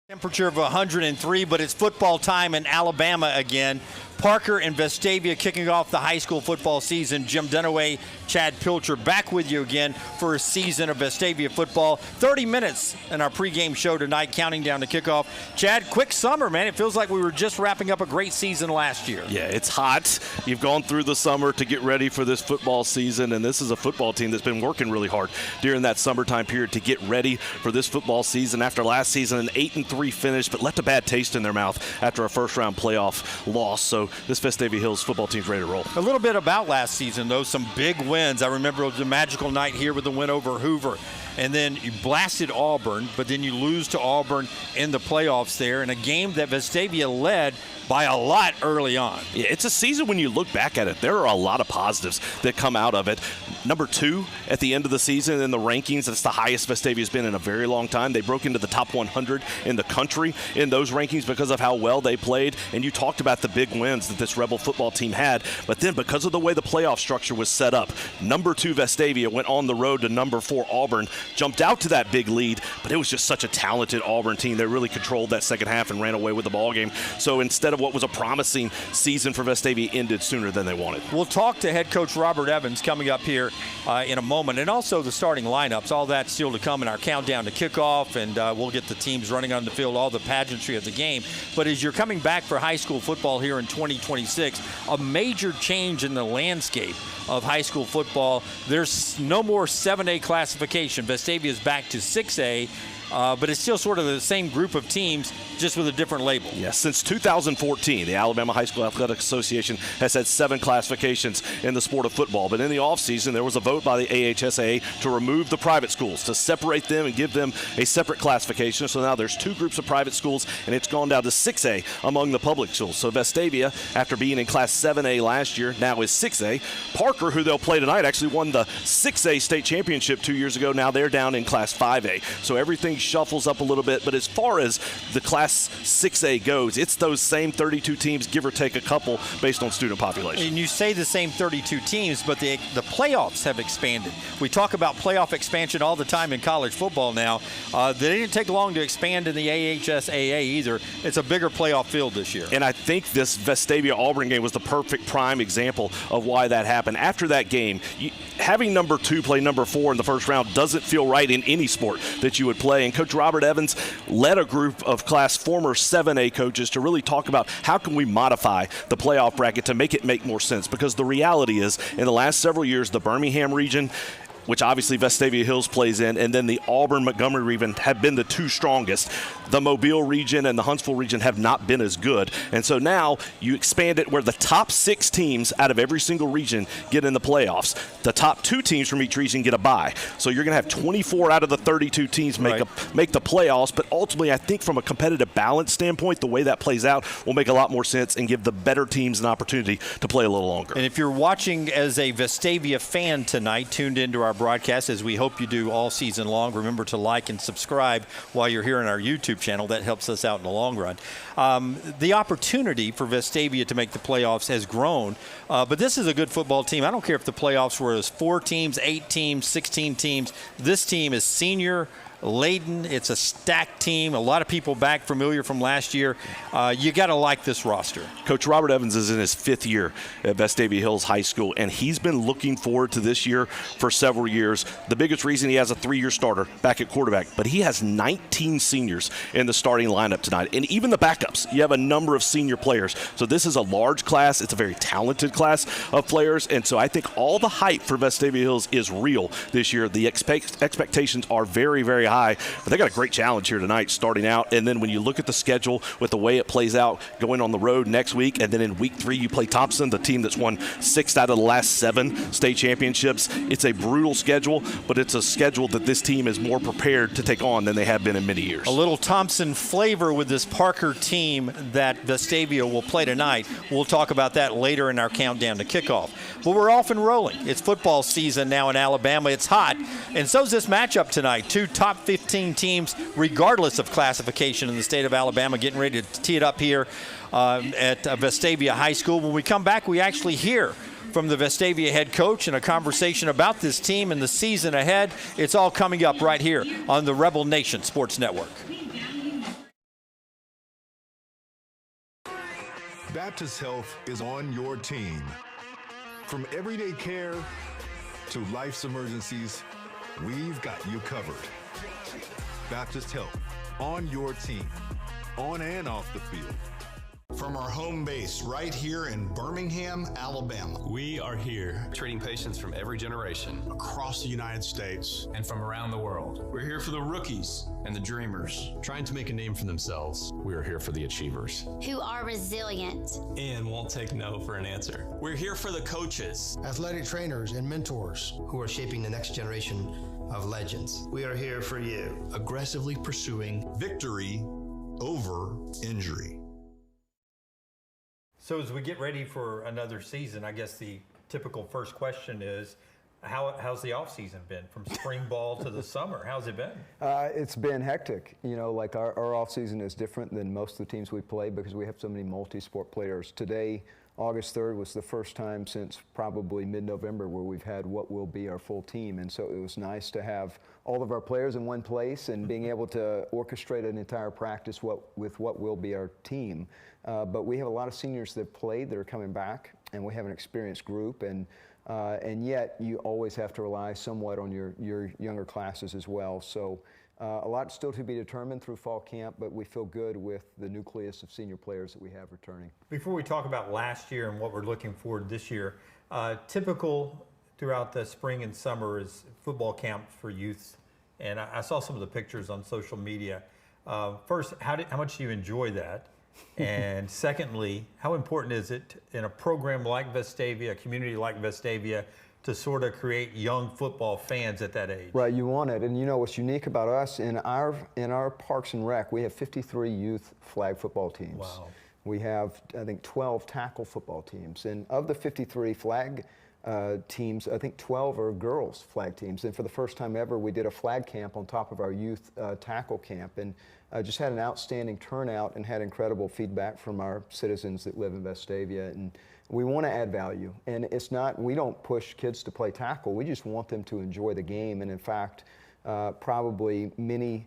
Temperature of 103, but it's football time in Alabama again. Parker and Vestavia kicking off the high school football season. Jim Dunaway, Chad Pilcher back with you again for a season of Vestavia football. 30 minutes in our pregame show tonight, counting down to kickoff. Chad, quick summer, man. It feels like we were just wrapping up a great season last year. Yeah, it's hot. You've gone through the summer to get ready for this football season, and this is a football team that's been working really hard during that summertime period to get ready for this football season. After last season, an 8-3 finish, but left a bad taste in their mouth after a first-round playoff loss. So this Vestavia Hills football team's ready to roll. A little bit about last season, though. Some big wins. I remember it was a magical night here with the win over Hoover. And then you blasted Auburn, but then you lose to Auburn in the playoffs there in a game that Vestavia led by a lot early on. Yeah, it's a season when you look back at it, there are a lot of positives that come out of it. Number 2 at the end of the season in the rankings. That's the highest Vestavia's been in a very long time. They broke into the top 100 in the country in those rankings because of how well they played. And you talked about the big wins that this Rebel football team had. But then because of the way the playoff structure was set up, number 2 Vestavia went on the road to number 4 Auburn, jumped out to that big lead. But it was just such a talented Auburn team. They really controlled that second half and ran away with the ball game. So instead of what was a promising season for Vestavia, ended sooner than they wanted. We'll talk to head coach Robert Evans coming up here in a moment, and also the starting lineups. All that's still to come in our countdown to kickoff, and we'll get the teams running on the field, all the pageantry of the game. But as you're coming back for high school football here in 2026, a major change in the landscape of high school football. There's no more 7A classification. Vestavia is back to 6A. But it's still sort of the same group of teams, just with a different label. Yes, since 2014, the Alabama High School Athletic Association has had 7 classifications in the sport of football. But in the offseason, there was a vote by the AHSAA to remove the private schools, to separate them and give them a separate classification. So now there's 2 groups of private schools, and it's gone down to 6A among the public schools. So Vestavia, after being in Class 7A last year, now is 6A. Parker, who they'll play tonight, actually won the 6A state championship 2 years ago. Now they're down in Class 5A. So everything shuffles up a little bit, but as far as the Class 6A goes, it's those same 32 teams, give or take a couple, based on student population. And you say the same 32 teams, but the playoffs have expanded. We talk about playoff expansion all the time in college football now. They didn't take long to expand in the AHSAA either. It's a bigger playoff field this year. And I think this Vestavia-Auburn game was the perfect prime example of why that happened. After that game, having number 2 play number 4 in the first round doesn't feel right in any sport that you would play. And Coach Robert Evans led a group of former 7A coaches to really talk about how can we modify the playoff bracket to make it make more sense. Because the reality is, in the last several years, the Birmingham region, which obviously Vestavia Hills plays in, and then the Auburn-Montgomery region have been the 2 strongest. The Mobile region and the Huntsville region have not been as good. And so now you expand it where the top 6 teams out of every single region get in the playoffs. The top 2 teams from each region get a bye. So you're going to have 24 out of the 32 teams make the playoffs. But ultimately, I think from a competitive balance standpoint, the way that plays out will make a lot more sense and give the better teams an opportunity to play a little longer. And if you're watching as a Vestavia fan tonight, tuned into our broadcast, as we hope you do all season long, remember to like and subscribe while you're here on our YouTube channel. That helps us out in the long run. The opportunity for Vestavia to make the playoffs has grown, but this is a good football team. I don't care if the playoffs were as 4 teams, 8 teams, 16 teams. This team is senior laden. It's a stacked team. A lot of people back familiar from last year. You got to like this roster. Coach Robert Evans is in his 5th year at Vestavia Hills High School, and he's been looking forward to this year for several years. The biggest reason he has a 3-year starter back at quarterback, but he has 19 seniors in the starting lineup tonight. And even the backups, you have a number of senior players. So this is a large class. It's a very talented class of players. And so I think all the hype for Vestavia Hills is real this year. The expectations are very, very high, but they got a great challenge here tonight starting out. And then when you look at the schedule with the way it plays out, going on the road next week, and then in week 3 you play Thompson, the team that's won 6 out of the last 7 state championships. It's a brutal schedule, but it's a schedule that this team is more prepared to take on than they have been in many years. A little Thompson flavor with this Parker team that Vestavia will play tonight. We'll talk about that later in our countdown to kickoff. But we're off and rolling. It's football season now in Alabama. It's hot, and so's this matchup tonight. 2 top 15 teams, regardless of classification in the state of Alabama, getting ready to tee it up here at Vestavia High School. When we come back, we actually hear from the Vestavia head coach and a conversation about this team and the season ahead. It's all coming up right here on the Rebel Nation Sports Network. Baptist Health is on your team. From everyday care to life's emergencies, we've got you covered. Baptist Health, on your team, on and off the field. From our home base right here in Birmingham, Alabama. We are here treating patients from every generation, Across the United States. and from around the world. We're here for the rookies and the dreamers, trying to make a name for themselves. We are here for the achievers, who are resilient and won't take no for an answer. We're here for the coaches, athletic trainers and mentors who are shaping the next generation of legends. We are here for you, Aggressively pursuing victory over injury. So as we get ready for another season, I guess the typical first question is, how's the off season been from spring ball to the summer? How's it been? It's been hectic. You know, like our off season is different than most of the teams we play because we have so many multi-sport players. Today, August 3rd was the first time since probably mid-November where we've had what will be our full team. And so it was nice to have all of our players in one place and being able to orchestrate an entire practice with what will be our team. But we have a lot of seniors that played that are coming back, and we have an experienced group. And yet you always have to rely somewhat on your younger classes as well. So a lot still to be determined through fall camp, but we feel good with the nucleus of senior players that we have returning. Before we talk about last year and what we're looking forward to this year, typical throughout the spring and summer is football camp for youth. And I saw some of the pictures on social media. First, how much do you enjoy that? And secondly, how important is it in a program like Vestavia, a community like Vestavia, to sort of create young football fans at that age? Right, you want it. And you know what's unique about us, in our Parks and Rec, we have 53 youth flag football teams. Wow. We have, I think, 12 tackle football teams. And of the 53 flag teams, I think 12 are girls flag teams. And for the first time ever, we did a flag camp on top of our youth tackle camp. And just had an outstanding turnout and had incredible feedback from our citizens that live in Vestavia. And we want to add value. And it's not, we don't push kids to play tackle. We just want them to enjoy the game. And in fact, probably many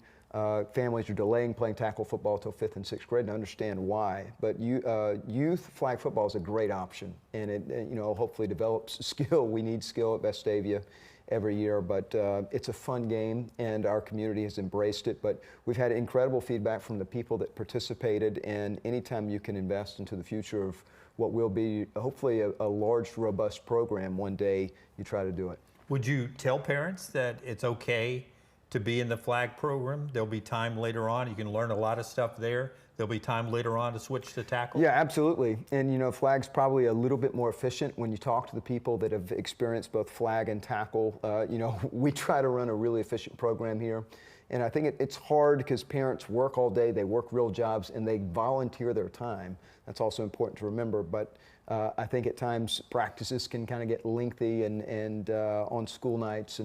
families are delaying playing tackle football till 5th and 6th grade, and understand why. But youth flag football is a great option, and it you know, hopefully develops skill. We need skill at Vestavia every year, but it's a fun game, and our community has embraced it. But we've had incredible feedback from the people that participated, and anytime you can invest into the future of what will be hopefully a large, robust program one day, you try to do it. Would you tell parents that it's okay to be in the flag program? There'll be time later on. You can learn a lot of stuff there. There'll be time later on to switch to tackle. Yeah, absolutely. And you know, flag's probably a little bit more efficient when you talk to the people that have experienced both flag and tackle. You know, we try to run a really efficient program here. And I think it's hard because parents work all day, they work real jobs, and they volunteer their time. That's also important to remember. But I think at times practices can kind of get lengthy and on school nights.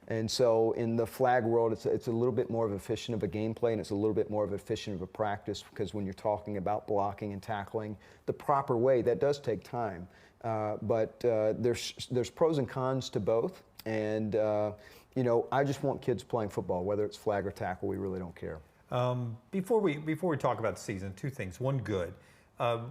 And so in the flag world, it's a little bit more of efficient of a gameplay, and it's a little bit more of efficient of a practice, because when you're talking about blocking and tackling the proper way, that does take time. But there's pros and cons to both. And you know, I just want kids playing football, whether it's flag or tackle. We really don't care. Before we talk about the season, two things. One, good.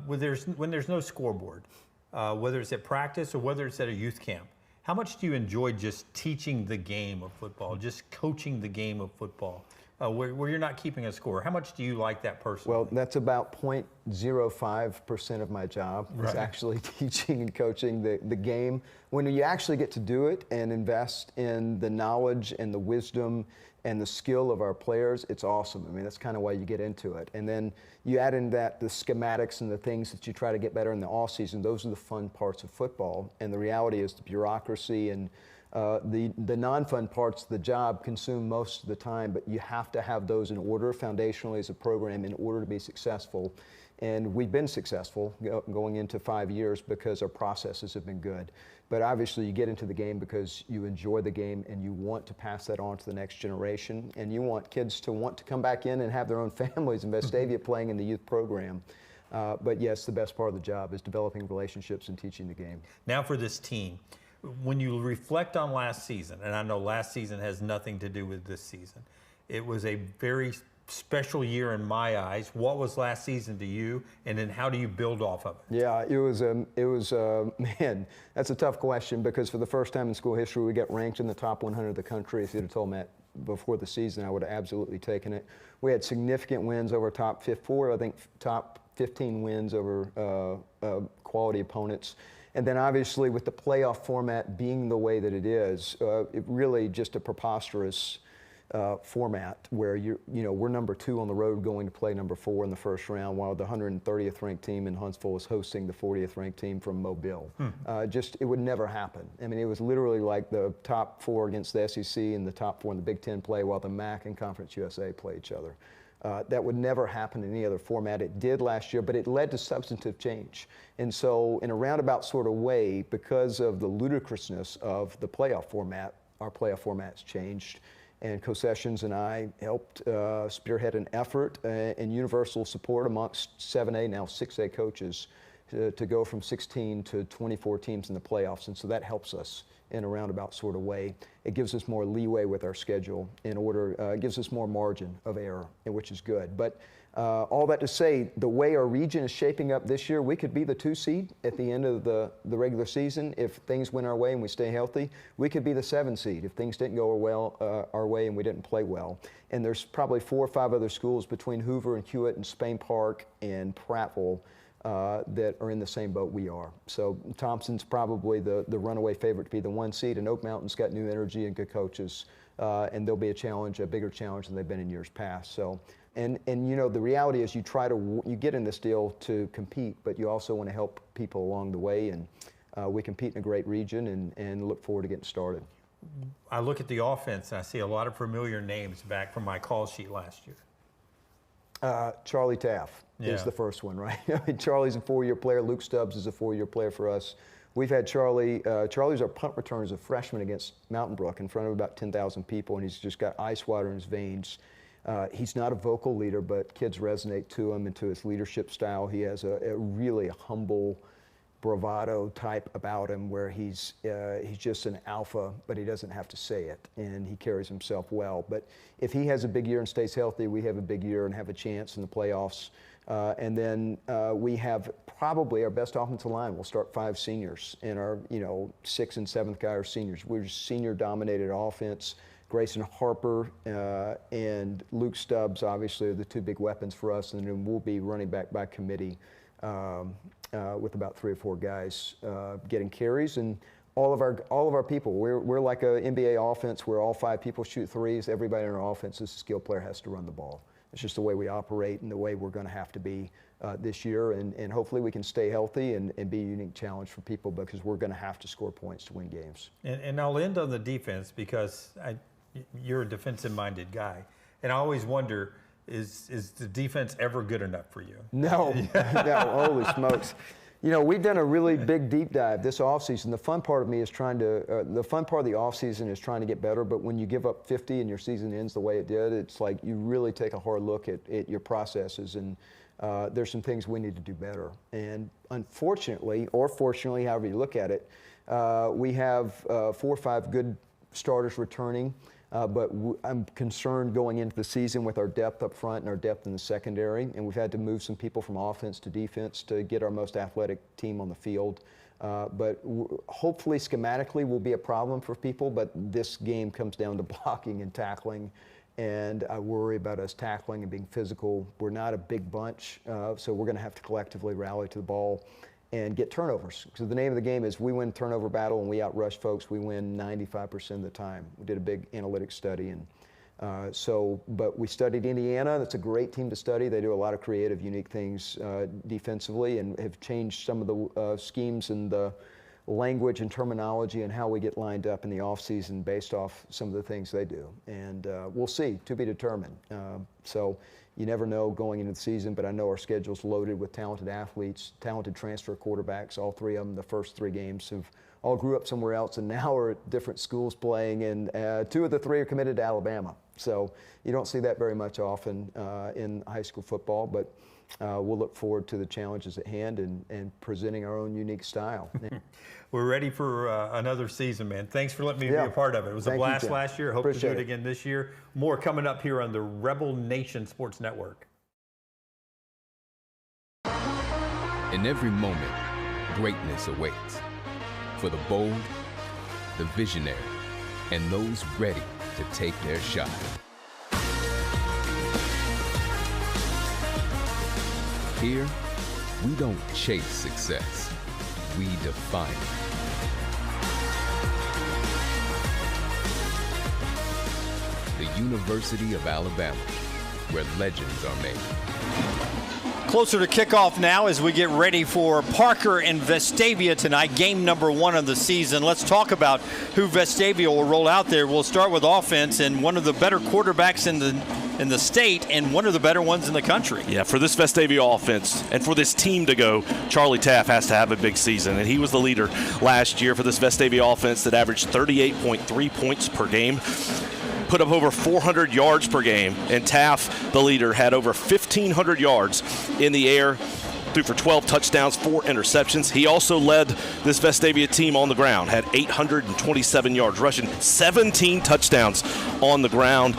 When there's no scoreboard, whether it's at practice or whether it's at a youth camp, how much do you enjoy just teaching the game of football, just coaching the game of football, where you're not keeping a score? How much do you like that personally? Well, that's about 0.05% of my job, is actually teaching and coaching the game. When you actually get to do it and invest in the knowledge and the wisdom and the skill of our players, it's awesome. I mean, that's kind of why you get into it. And then you add in that the schematics and the things that you try to get better in the off season. Those are the fun parts of football. And the reality is the bureaucracy and the non-fun parts of the job consume most of the time, but you have to have those in order foundationally as a program in order to be successful. And we've been successful going into 5 years because our processes have been good. But obviously you get into the game because you enjoy the game and you want to pass that on to the next generation, and you want kids to want to come back in and have their own families in Vestavia playing in the youth program. But yes, the best part of the job is developing relationships and teaching the game. Now for this team, when you reflect on last season, and I know last season has nothing to do with this season, it was a very special year in my eyes. What was last season to you, and then how do you build off of it? Yeah, it was man, that's a tough question because for the first time in school history, we got ranked in the top 100 of the country. If you'd have told me that before the season, I would have absolutely taken it. We had significant wins over top 4, I think top 15 wins over quality opponents. And then obviously with the playoff format being the way that it is, it really just a preposterous format where we're number 2 on the road going to play number 4 in the first round, while the 130th ranked team in Huntsville is hosting the 40th ranked team from Mobile. It would never happen. I mean, it was literally like the top 4 against the SEC and the top 4 in the Big Ten play, while the MAC and Conference USA play each other. That would never happen in any other format. It did last year, but it led to substantive change. And so in a roundabout sort of way, because of the ludicrousness of the playoff format, our playoff format's changed. And Coach Sessions and I helped spearhead an effort and universal support amongst 7A, now 6A coaches to go from 16 to 24 teams in the playoffs. And so that helps us in a roundabout sort of way. It gives us more leeway with our schedule it gives us more margin of error, which is good. But all that to say, the way our region is shaping up this year, we could be the 2 seed at the end of the regular season if things went our way and we stay healthy. We could be the 7 seed if things didn't go our way and we didn't play well. And there's probably 4 or 5 other schools between Hoover and Hewitt and Spain Park and Prattville that are in the same boat we are. So Thompson's probably the runaway favorite to be the 1 seed, and Oak Mountain's got new energy and good coaches, and there'll be a bigger challenge than they've been in years past. So, and the reality is you get in this deal to compete, but you also want to help people along the way, and we compete in a great region and look forward to getting started. I look at the offense and I see a lot of familiar names back from my call sheet last year. Charlie Taff is the first one, right? I mean, Charlie's a 4-year player. Luke Stubbs is a 4-year player for us. We've had Charlie. Charlie's our punt returner as a freshman against Mountain Brook in front of about 10,000 people, and he's just got ice water in his veins. He's not a vocal leader, but kids resonate to him and to his leadership style. He has a really humble, bravado type about him where he's just an alpha, but he doesn't have to say it, and he carries himself well. But if he has a big year and stays healthy, we have a big year and have a chance in the playoffs. And then we have probably our best offensive line. We'll start 5 seniors, and our 6th and 7th guy are seniors. We're just senior-dominated offense. Grayson Harper and Luke Stubbs obviously are the 2 big weapons for us, and then we'll be running back by committee. With about 3 or 4 guys getting carries, and all of our people. We're like a NBA offense where all 5 people shoot threes. Everybody in our offense is a skill player, has to run the ball. It's just the way we operate and the way we're going to have to be this year, and hopefully we can stay healthy and be a unique challenge for people because we're going to have to score points to win games. And I'll end on the defense because you're a defensive-minded guy, and I always wonder, is the defense ever good enough for you? No, no, holy smokes. We've done a really big deep dive this offseason. The fun part of the offseason is trying to get better, but when you give up 50 and your season ends the way it did, it's like you really take a hard look at your processes, and there's some things we need to do better. And unfortunately, or fortunately, however you look at it, we have 4 or 5 good starters returning. But I'm concerned going into the season with our depth up front and our depth in the secondary, and we've had to move some people from offense to defense to get our most athletic team on the field. But hopefully schematically will be a problem for people, but this game comes down to blocking and tackling, and I worry about us tackling and being physical. We're not a big bunch, so we're going to have to collectively rally to the ball and get turnovers. Because the name of the game is we win turnover battle and we outrush folks. We win 95% of the time. We did a big analytic study, and but we studied Indiana. That's a great team to study. They do a lot of creative, unique things defensively, and have changed some of the schemes and the language and terminology and how we get lined up in the offseason based off some of the things they do. And we'll see, to be determined. So you never know going into the season, but I know our schedule's loaded with talented athletes, talented transfer quarterbacks. All 3 of them, the first 3 games, have all grew up somewhere else and now are at different schools playing, and 2 of the 3 are committed to Alabama. So you don't see that very much often in high school football, but we'll look forward to the challenges at hand and presenting our own unique style. we're ready for another season, man. Thanks for letting me be a part of it. It was a blast last year. Hope to do it again this year. More coming up here on the Rebel Nation Sports Network. In every moment, greatness awaits. For the bold, the visionary, and those ready to take their shot. Here, we don't chase success, we define it. The University of Alabama, where legends are made. Closer to kickoff now as we get ready for Parker and Vestavia tonight, game number 1 of the season. Let's talk about who Vestavia will roll out there. We'll start with offense, and one of the better quarterbacks in the state and one of the better ones in the country. Yeah, for this Vestavia offense and for this team to go, Charlie Taff has to have a big season, and he was the leader last year for this Vestavia offense that averaged 38.3 points per game. Put up over 400 yards per game, and Taff, the leader, had over 1,500 yards in the air, threw for 12 touchdowns, 4 interceptions. He also led this Vestavia team on the ground, had 827 yards rushing, 17 touchdowns on the ground.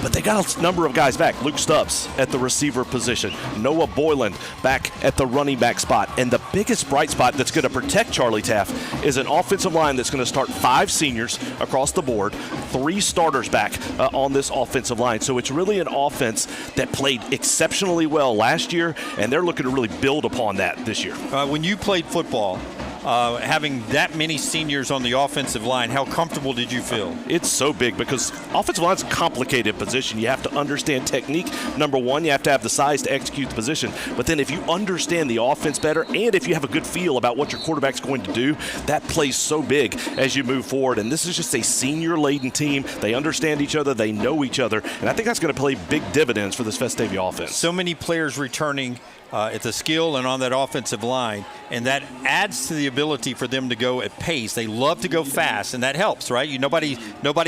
But they got a number of guys back. Luke Stubbs at the receiver position. Noah Boyland back at the running back spot. And the biggest bright spot that's going to protect Charlie Taff is an offensive line that's going to start 5 seniors across the board, 3 starters back on this offensive line. So it's really an offense that played exceptionally well last year, and they're looking to really build upon that this year. When you played football, having that many seniors on the offensive line, how comfortable did you feel? It's so big because offensive line's a complicated position. You have to understand technique. Number one, you have to have the size to execute the position. But then if you understand the offense better and if you have a good feel about what your quarterback's going to do, that plays so big as you move forward. And this is just a senior-laden team. They understand each other. They know each other. And I think that's going to play big dividends for this Vestavia offense. So many players returning at the skill and on that offensive line, and that adds to the ability for them to go at pace. They love to go fast, and that helps, right? Nobody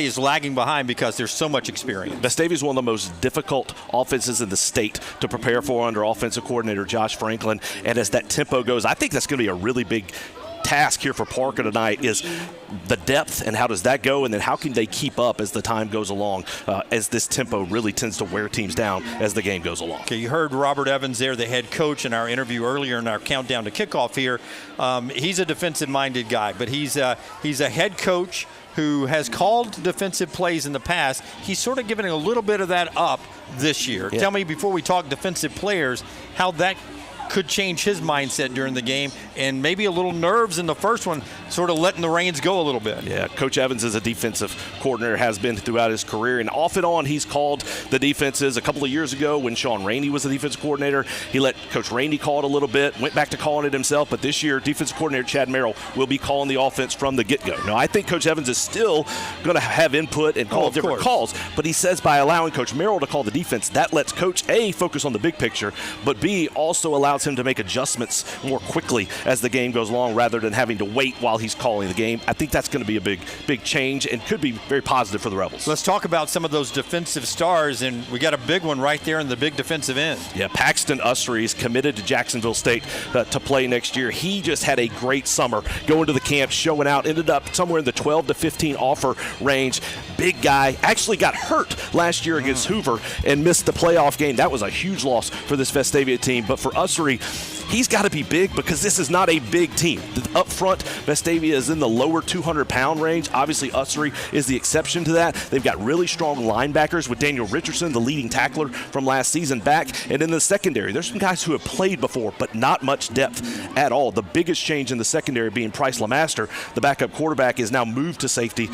is lagging behind because there's so much experience. Vestavia is one of the most difficult offenses in the state to prepare for under offensive coordinator Josh Franklin, and as that tempo goes, I think that's going to be a really big task here for Parker tonight is the depth and how does that go, and then how can they keep up as the time goes along, as this tempo really tends to wear teams down as the game goes along. Okay, you heard Robert Evans there, the head coach, in our interview earlier in our countdown to kickoff here. He's a defensive-minded guy, but he's a head coach who has called defensive plays in the past. He's sort of giving a little bit of that up this year. Yeah. Tell me, before we talk defensive players, how that could change his mindset during the game, and maybe a little nerves in the first one, sort of letting the reins go a little bit. Yeah, Coach Evans is a defensive coordinator, has been throughout his career, and off and on he's called the defenses. A couple of years ago when Sean Rainey was the defensive coordinator, he let Coach Rainey call it a little bit, went back to calling it himself, but this year defensive coordinator Chad Merrill will be calling the offense from the get-go. Now, I think Coach Evans is still going to have input and call different calls, but he says by allowing Coach Merrill to call the defense, that lets Coach A focus on the big picture, but B also allows him to make adjustments more quickly as the game goes along rather than having to wait while he's calling the game. I think that's going to be a big change and could be very positive for the Rebels. Let's talk about some of those defensive stars, and we got a big one right there in the big defensive end. Yeah, Paxton Ussery is committed to Jacksonville State to play next year. He just had a great summer going to the camp, showing out, ended up somewhere in the 12 to 15 offer range. Big guy, actually got hurt last year against Hoover and missed the playoff game. That was a huge loss for this Vestavia team, but for Ussery, he's got to be big because this is not a big team. Up front, Vestavia is in the lower 200-pound range. Obviously, Ussery is the exception to that. They've got really strong linebackers with Daniel Richardson, the leading tackler from last season, back. And in the secondary, there's some guys who have played before, but not much depth at all. The biggest change in the secondary being Price LeMaster, the backup quarterback, is now moved to safety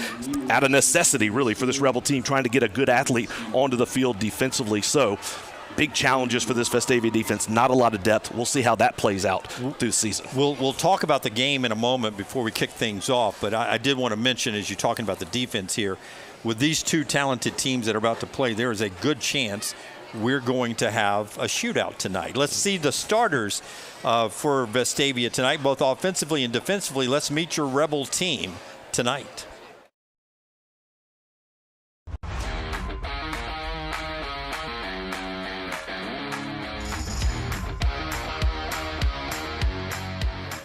out of necessity, really, for this Rebel team trying to get a good athlete onto the field defensively. So, big challenges for this Vestavia defense. Not a lot of depth. We'll see how that plays out through the season. We'll talk about the game in a moment before we kick things off, but I did want to mention, as you're talking about the defense here, with these two talented teams that are about to play, there is a good chance we're going to have a shootout tonight. Let's see the starters for Vestavia tonight, both offensively and defensively. Let's meet your Rebel team tonight.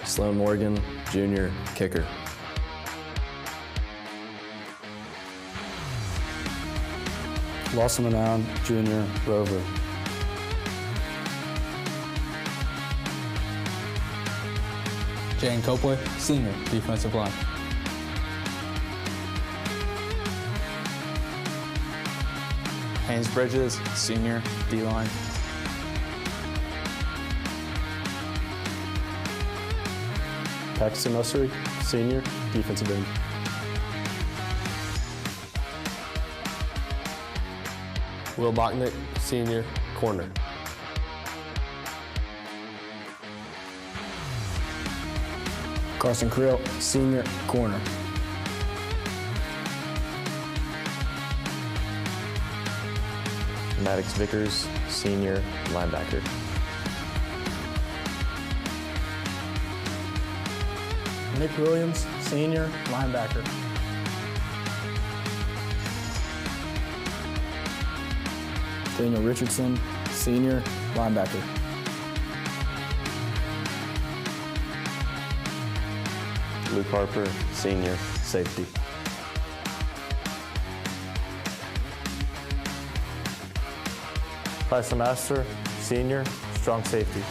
Sloan Morgan, junior, kicker. Lawson Manown, junior, rover. Jane Copley, senior, defensive line. Haynes Bridges, senior, D-line. Paxton Ussery, senior, defensive end. Will Bachnick, senior, corner. Carson Creel, senior, corner. Maddox Vickers, senior, linebacker. Nick Williams, senior, linebacker. Daniel Richardson, senior, linebacker. Luke Harper, senior, safety. Tyson Master, senior, strong safety.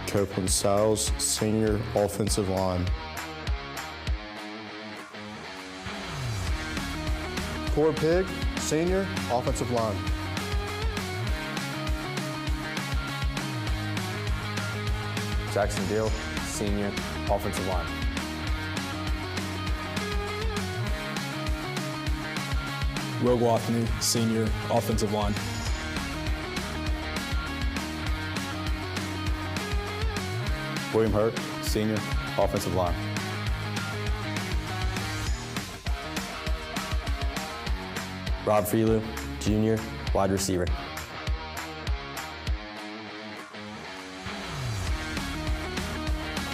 Copeland Styles, senior, offensive line. Cord Pig, senior, offensive line. Jackson Deal, senior, offensive line. Will Wathney, senior, offensive line. William Hurt, senior, offensive line. Rob Freelu, junior, wide receiver.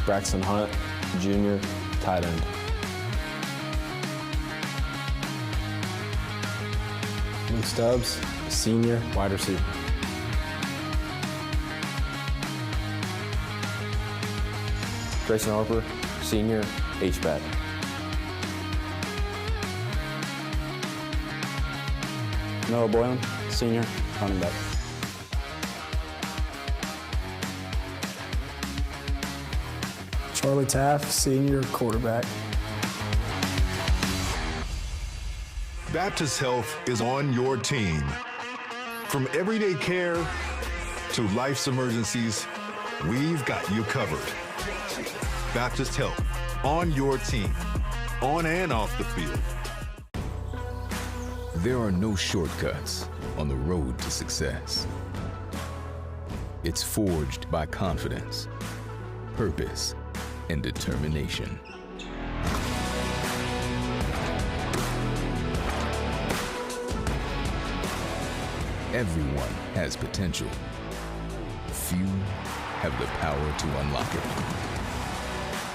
Braxton Hunt, junior, tight end. Luke Stubbs, senior, wide receiver. Grayson Harper, senior, H-back. Noah Boylan, senior, running back. Charlie Taft, senior, quarterback. Baptist Health is on your team. From everyday care to life's emergencies, we've got you covered. Baptist Health, on your team, on and off the field. There are no shortcuts on the road to success. It's forged by confidence, purpose, and determination. Everyone has potential. Few have the power to unlock it.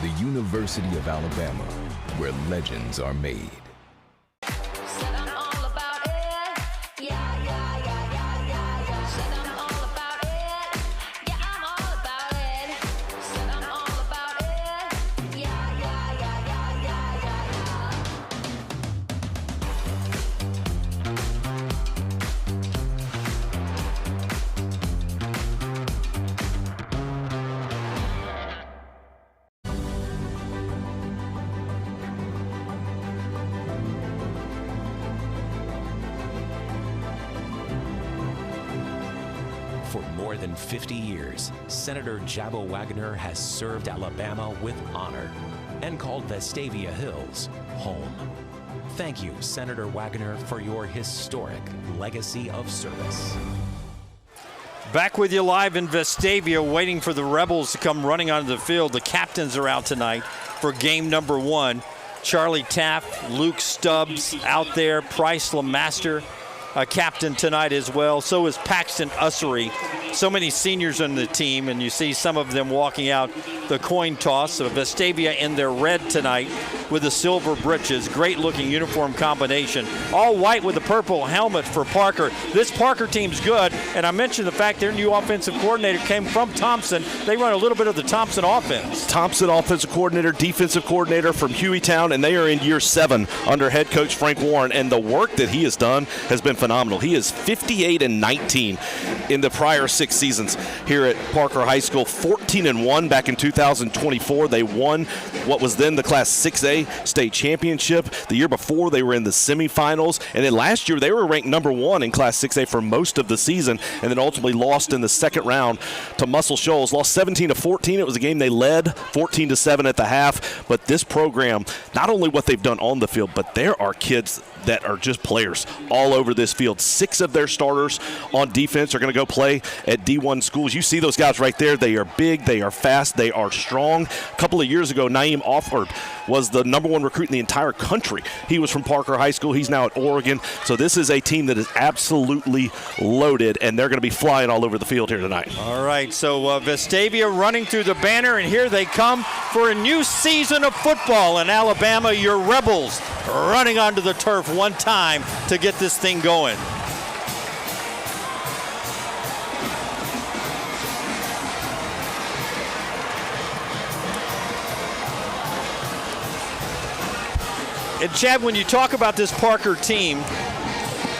The University of Alabama, where legends are made. For more than 50 years, Senator Jabba Wagner has served Alabama with honor and called Vestavia Hills home. Thank you, Senator Wagner, for your historic legacy of service. Back with you live in Vestavia, waiting for the Rebels to come running onto the field. The captains are out tonight for game number 1. Charlie Taft, Luke Stubbs out there, Price LeMaster, captain tonight as well. So is Paxton Ussery. So many seniors on the team, and you see some of them walking out the coin toss. So Vestavia in their red tonight with the silver breeches. Great looking uniform combination. All white with the purple helmet for Parker. This Parker team's good, and I mentioned the fact their new offensive coordinator came from Thompson. They run a little bit of the Thompson offense. Thompson offensive coordinator, defensive coordinator from Hueytown, and they are in year 7 under head coach Frank Warren, and the work that he has done has been phenomenal. He is 58-19 in the prior 6 seasons here at Parker High School. 14-1 back in 2024. They won what was then the Class 6A state championship. The year before, they were in the semifinals, and then last year they were ranked number 1 in Class 6A for most of the season, and then ultimately lost in the second round to Muscle Shoals. Lost 17-14. It was a game they led 14-7 at the half. But this program, not only what they've done on the field, but there are kids that are just players all over this field. 6 of their starters on defense are going to go play at D1 schools. You see those guys right there. They are big, they are fast, they are strong. A couple of years ago, Naeem Offord was the number 1 recruit in the entire country. He was from Parker High School. He's now at Oregon. So this is a team that is absolutely loaded, and they're going to be flying all over the field here tonight. All right, so Vestavia running through the banner, and here they come for a new season of football in Alabama. Your Rebels running onto the turf one time to get this thing going. And Chad, when you talk about this Parker team,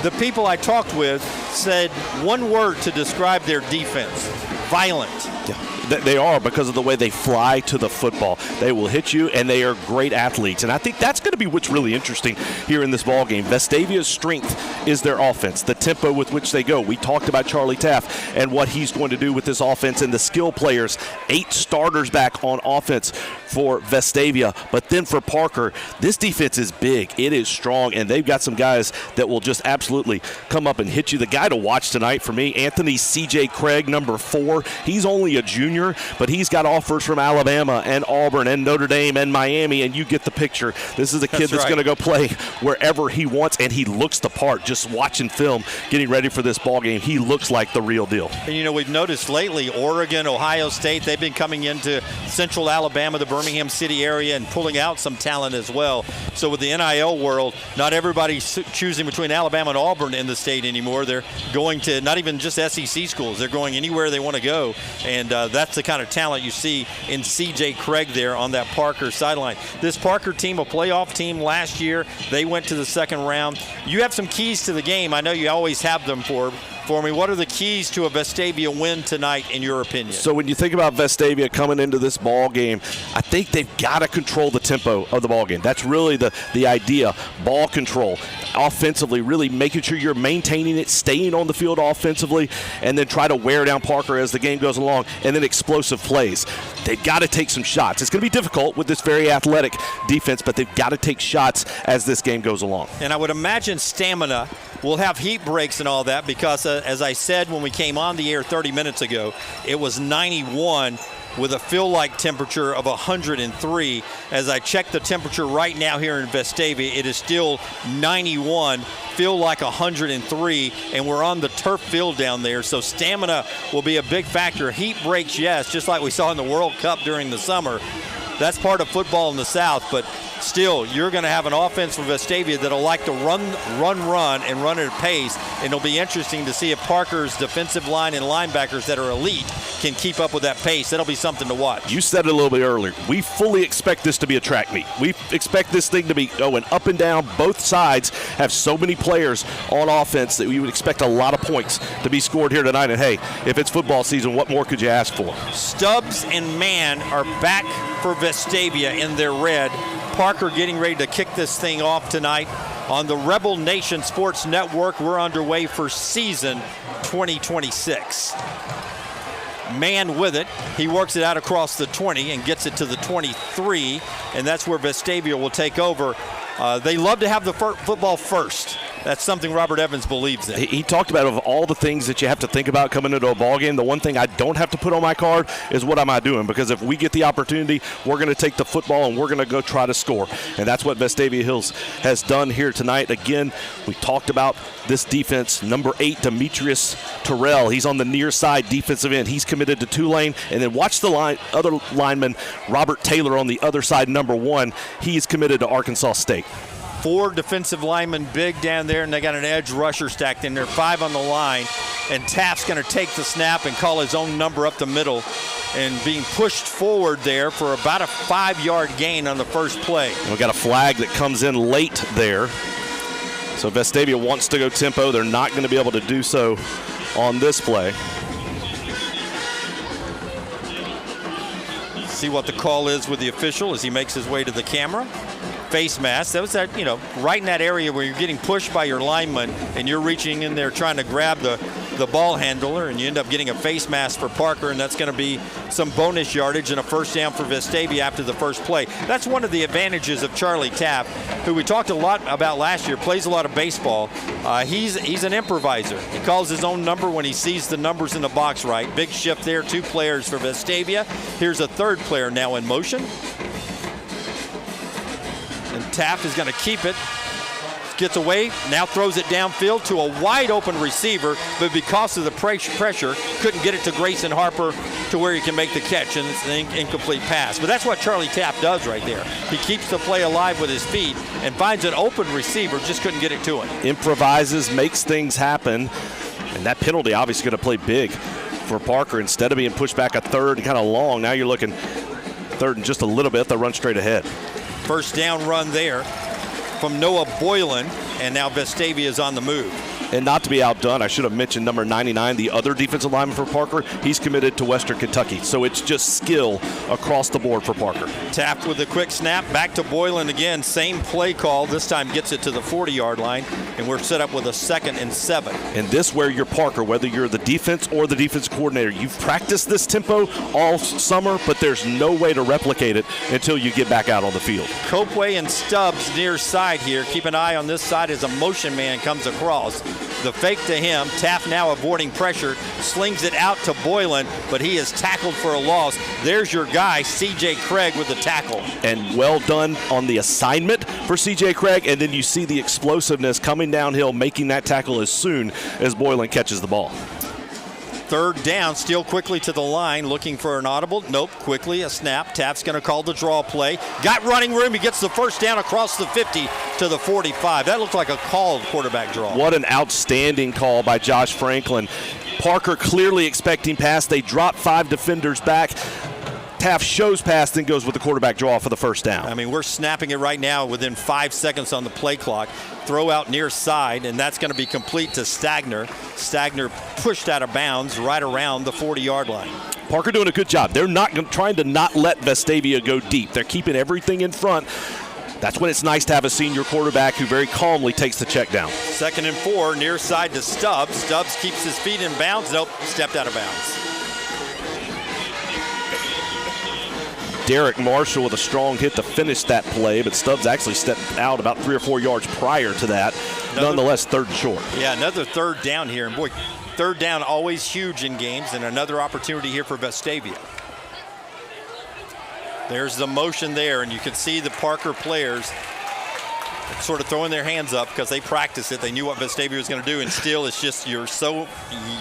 the people I talked with said one word to describe their defense: violent. Yeah. They are, because of the way they fly to the football. They will hit you, and they are great athletes. And I think that's going to be what's really interesting here in this ball game. Vestavia's strength is their offense, the tempo with which they go. We talked about Charlie Taff and what he's going to do with this offense and the skill players. 8 starters back on offense for Vestavia. But then for Parker, this defense is big. It is strong, and they've got some guys that will just absolutely come up and hit you. The guy to watch tonight for me, Anthony C.J. Craig, number 4. He's only a junior, but he's got offers from Alabama and Auburn and Notre Dame and Miami, and you get the picture. This is a kid that's going to go play wherever he wants, and he looks the part. Just watching film, getting ready for this ball game, he looks like the real deal. And you know, we've noticed lately, Oregon, Ohio State, they've been coming into central Alabama, the Birmingham City area, and pulling out some talent as well. So with the NIL world, not everybody's choosing between Alabama and Auburn in the state anymore. They're going to not even just SEC schools. They're going anywhere they want to go, and that's the kind of talent you see in C.J. Craig there on that Parker sideline. This Parker team, a playoff team last year, they went to the second round. You have some keys to the game. I know you always have them for me. What are the keys to a Vestavia win tonight, in your opinion? So when you think about Vestavia coming into this ball game, I think they've got to control the tempo of the ball game. That's really the idea. Ball control. Offensively, really making sure you're maintaining it, staying on the field offensively, and then try to wear down Parker as the game goes along, and then explosive plays. They've got to take some shots. It's going to be difficult with this very athletic defense, but they've got to take shots as this game goes along. And I would imagine stamina will have heat breaks and all that, because as I said when we came on the air 30 minutes ago, it was 91 with a feel-like temperature of 103. As I check the temperature right now here in Vestavia, it is still 91, feel like 103, and we're on the turf field down there, so stamina will be a big factor. Heat breaks, yes, just like we saw in the World Cup during the summer. That's part of football in the South, but still, you're going to have an offense for Vestavia that'll like to run, and run at a pace, and it'll be interesting to see if Parker's defensive line and linebackers that are elite can keep up with that pace. That'll be something to watch. You said it a little bit earlier. We fully expect this to be a track meet. We expect this thing to be going up and down. Both sides have so many players on offense that we would expect a lot of points to be scored here tonight. And, hey, if it's football season, what more could you ask for? Stubbs and Mann are back for Vestavia in their red. Parker getting ready to kick this thing off tonight on the Rebel Nation Sports Network. We're underway for season 2026. Mann with it. He works it out across the 20 and gets it to the 23, and that's where Vestavia will take over. They love to have the football first. That's something Robert Evans believes in. He talked about, of all the things that you have to think about coming into a ball game, the one thing I don't have to put on my card is what am I doing? Because if we get the opportunity, we're going to take the football and we're going to go try to score. And that's what Vestavia Hills has done here tonight. Again, we talked about this defense. Number 8, Demetrius Terrell. He's on the near side defensive end. He's committed to Tulane. And then watch the other lineman, Robert Taylor, on the other side, number 1. He's committed to Arkansas State. 4 defensive linemen big down there, and they got an edge rusher stacked in there, 5 on the line. And Taft's going to take the snap and call his own number up the middle, and being pushed forward there for about a 5-yard gain on the first play. And we got a flag that comes in late there. So Vestavia wants to go tempo. They're not going to be able to do so on this play. See what the call is with the official as he makes his way to the camera. Face mask. That was that, right in that area where you're getting pushed by your lineman and you're reaching in there trying to grab the ball handler, and you end up getting a face mask for Parker, and that's going to be some bonus yardage and a first down for Vestavia after the first play. That's one of the advantages of Charlie Taft, who we talked a lot about last year, plays a lot of baseball. He's an improviser. He calls his own number when he sees the numbers in the box right. Big shift there, 2 players for Vestavia. Here's a 3rd player now in motion. And Taft is going to keep it. Gets away, now throws it downfield to a wide open receiver, but because of the pressure, couldn't get it to Grayson Harper to where he can make the catch, and it's an incomplete pass. But that's what Charlie Taft does right there. He keeps the play alive with his feet and finds an open receiver, just couldn't get it to him. Improvises, makes things happen, and that penalty obviously going to play big for Parker. Instead of being pushed back a 3rd, kind of long, now you're looking 3rd and just a little bit. They'll run straight ahead. First down run there from Noah Boylan, and now Vestavia is on the move. And not to be outdone, I should have mentioned number 99, the other defensive lineman for Parker. He's committed to Western Kentucky. So it's just skill across the board for Parker. Taft with a quick snap, back to Boylan again. Same play call. This time gets it to the 40-yard line, and we're set up with a 2nd and 7. And this where you're Parker, whether you're the defense or the defense coordinator, you've practiced this tempo all summer, but there's no way to replicate it until you get back out on the field. Copeway and Stubbs near side here. Keep an eye on this side as a motion man comes across. The fake to him. Taft now avoiding pressure, slings it out to Boylan, but he is tackled for a loss. There's your guy, C.J. Craig, with the tackle. And well done on the assignment for C.J. Craig, and then you see the explosiveness coming downhill, making that tackle as soon as Boylan catches the ball. 3rd down, still quickly to the line, looking for an audible. Nope, quickly a snap. Taft's going to call the draw play. Got running room. He gets the first down across the 50 to the 45. That looked like a called quarterback draw. What an outstanding call by Josh Franklin. Parker clearly expecting pass. They drop 5 defenders back. Taft shows pass, then goes with the quarterback draw for the first down. I mean, we're snapping it right now within 5 seconds on the play clock. Throw out near side, and that's going to be complete to Stagner. Stagner pushed out of bounds right around the 40-yard line. Parker doing a good job. They're not trying to not let Vestavia go deep. They're keeping everything in front. That's when it's nice to have a senior quarterback who very calmly takes the check down. 2nd and 4, near side to Stubbs. Stubbs keeps his feet in bounds. Nope, stepped out of bounds. Derek Marshall with a strong hit to finish that play, but Stubbs actually stepped out about 3 or 4 yards prior to that. Nonetheless, 3rd and short. Yeah, another 3rd down here. And boy, 3rd down always huge in games, and another opportunity here for Vestavia. There's the motion there, and you can see the Parker players sort of throwing their hands up because they practiced it. They knew what Vestavia was going to do, and still it's just you're so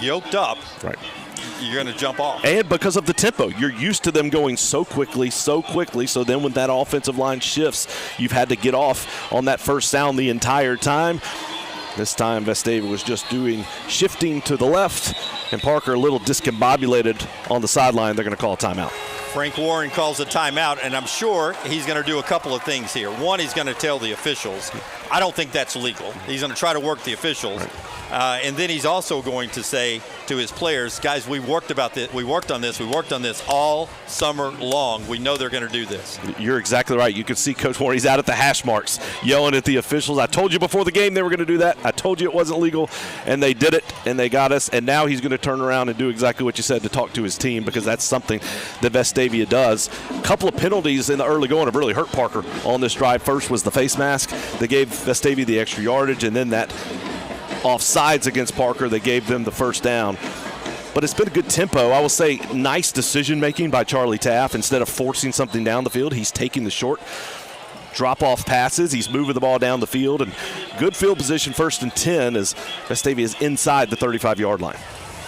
yoked up. Right. You're going to jump off. And because of the tempo, you're used to them going so quickly. So then when that offensive line shifts, you've had to get off on that first sound the entire time. This time Vestavia was just doing shifting to the left, and Parker a little discombobulated on the sideline. They're going to call a timeout. Frank Warren calls a timeout, and I'm sure he's going to do a couple of things here. One, he's going to tell the officials. I don't think that's legal. He's going to try to work the officials. Right. And then he's also going to say to his players, guys, we worked on this all summer long. We know they're going to do this. You're exactly right. You can see Coach Warren, he's out at the hash marks yelling at the officials. I told you before the game they were going to do that. I told you it wasn't legal, and they did it, and they got us. And now he's going to turn around and do exactly what you said to talk to his team, because that's something that Vestavia Vestavia does. A couple of penalties in the early going have really hurt Parker on this drive. First was the face mask that gave Vestavia the extra yardage, and then that offsides against Parker that gave them the first down. But it's been a good tempo. I will say nice decision-making by Charlie Taff. Instead of forcing something down the field, he's taking the short drop-off passes. He's moving the ball down the field, and good field position, 1st and 10, as Vestavia is inside the 35-yard line.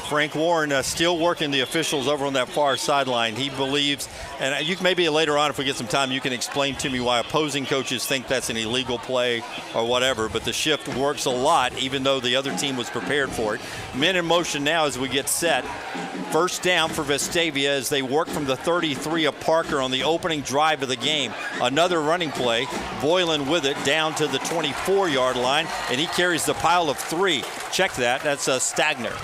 Frank Warren still working the officials over on that far sideline. He believes, and you maybe later on if we get some time, you can explain to me why opposing coaches think that's an illegal play or whatever, but the shift works a lot even though the other team was prepared for it. Men in motion now as we get set. First down for Vestavia as they work from the 33 of Parker on the opening drive of the game. Another running play, Boylan with it down to the 24-yard line, and he carries the pile of 3. Check that, that's Stagner.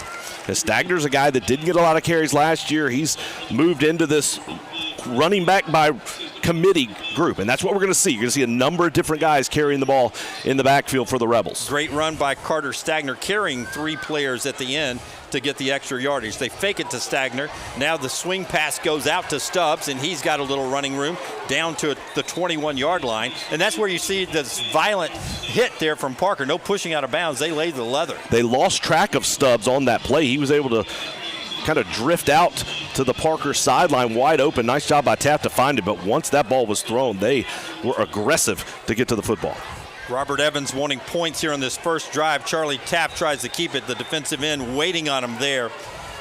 Stagner's a guy that didn't get a lot of carries last year. He's moved into this running back by committee group, and that's what we're going to see. You're going to see a number of different guys carrying the ball in the backfield for the Rebels. Great run by Carter Stagner, carrying 3 players at the end to get the extra yardage. They fake it to Stagner. Now the swing pass goes out to Stubbs, and he's got a little running room down to the 21-yard line. And that's where you see this violent hit there from Parker. No pushing out of bounds. They laid the leather. They lost track of Stubbs on that play. He was able to kind of drift out to the Parker sideline wide open. Nice job by Taft to find it, but once that ball was thrown, they were aggressive to get to the football. Robert Evans wanting points here on this first drive. Charlie Taft tries to keep it. The defensive end waiting on him there.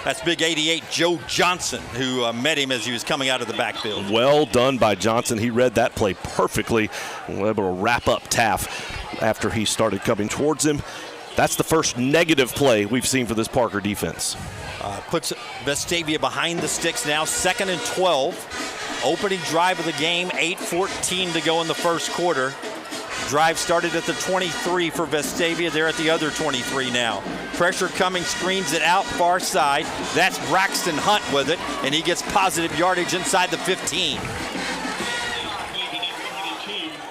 That's big 88 Joe Johnson who met him as he was coming out of the backfield. Well done by Johnson. He read that play perfectly. Able to wrap up Taft after he started coming towards him. That's the first negative play we've seen for this Parker defense. Puts Vestavia behind the sticks now, 2nd and 12. Opening drive of the game, 8:14 to go in the first quarter. Drive started at the 23 for Vestavia. They're at the other 23 now. Pressure coming, screens it out, far side. That's Braxton Hunt with it, and he gets positive yardage inside the 15.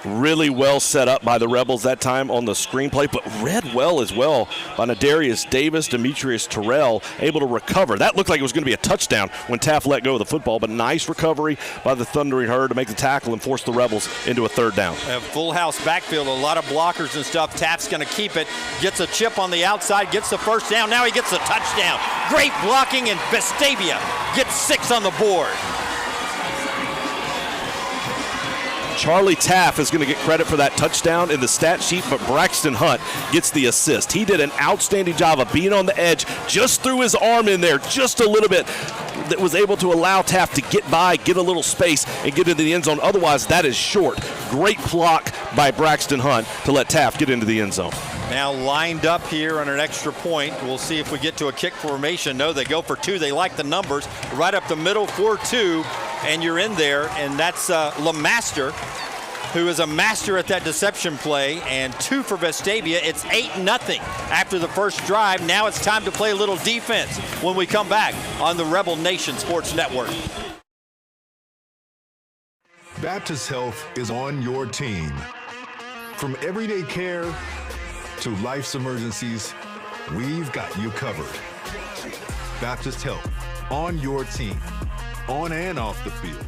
Really well set up by the Rebels that time on the screenplay, but read well as well by Nadarius Davis, Demetrius Terrell, able to recover. That looked like it was going to be a touchdown when Taft let go of the football, but nice recovery by the Thundering Herd to make the tackle and force the Rebels into a 3rd down. A full house backfield, a lot of blockers and stuff. Taft's going to keep it, gets a chip on the outside, gets the first down. Now he gets a touchdown. Great blocking, and Vestavia gets 6 on the board. Charlie Taft is going to get credit for that touchdown in the stat sheet, but Braxton Hunt gets the assist. He did an outstanding job of being on the edge, just threw his arm in there just a little bit, that was able to allow Taft to get by, get a little space, and get into the end zone. Otherwise, that is short. Great block by Braxton Hunt to let Taft get into the end zone. Now lined up here on an extra point. We'll see if we get to a kick formation. No, they go for 2. They like the numbers. Right up the middle, 4-2, and you're in there, and that's LeMaster, who is a master at that deception play, and 2 for Vestavia. It's 8-0 after the first drive. Now it's time to play a little defense when we come back on the Rebel Nation Sports Network. Baptist Health is on your team. From everyday care to life's emergencies, we've got you covered. Baptist Health, on your team, on and off the field.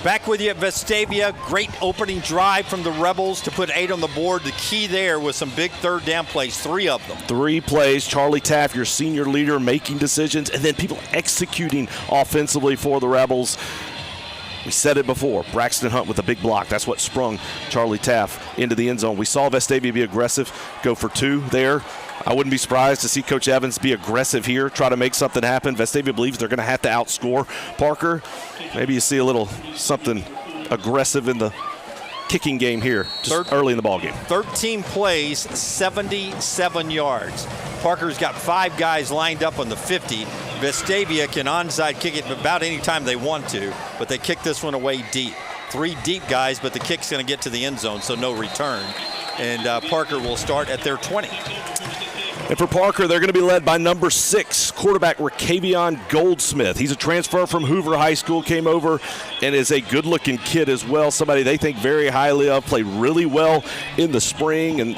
Back with you at Vestavia. Great opening drive from the Rebels to put 8 on the board. The key there was some big 3rd down plays, 3 of them. 3 plays. Charlie Taft, your senior leader, making decisions, and then people executing offensively for the Rebels. We said it before, Braxton Hunt with a big block. That's what sprung Charlie Taft into the end zone. We saw Vestavia be aggressive, go for 2 there. I wouldn't be surprised to see Coach Evans be aggressive here, try to make something happen. Vestavia believes they're going to have to outscore Parker. Maybe you see a little something aggressive in the kicking game here, just early in the ballgame. 13 plays, 77 yards. Parker's got 5 guys lined up on the 50. Vestavia can onside kick it about any time they want to, but they kick this one away deep. 3 deep guys, but the kick's going to get to the end zone, so no return. And Parker will start at their 20. And for Parker, they're going to be led by number 6, quarterback Rikavion Goldsmith. He's a transfer from Hoover High School, came over and is a good-looking kid as well, somebody they think very highly of, played really well in the spring, and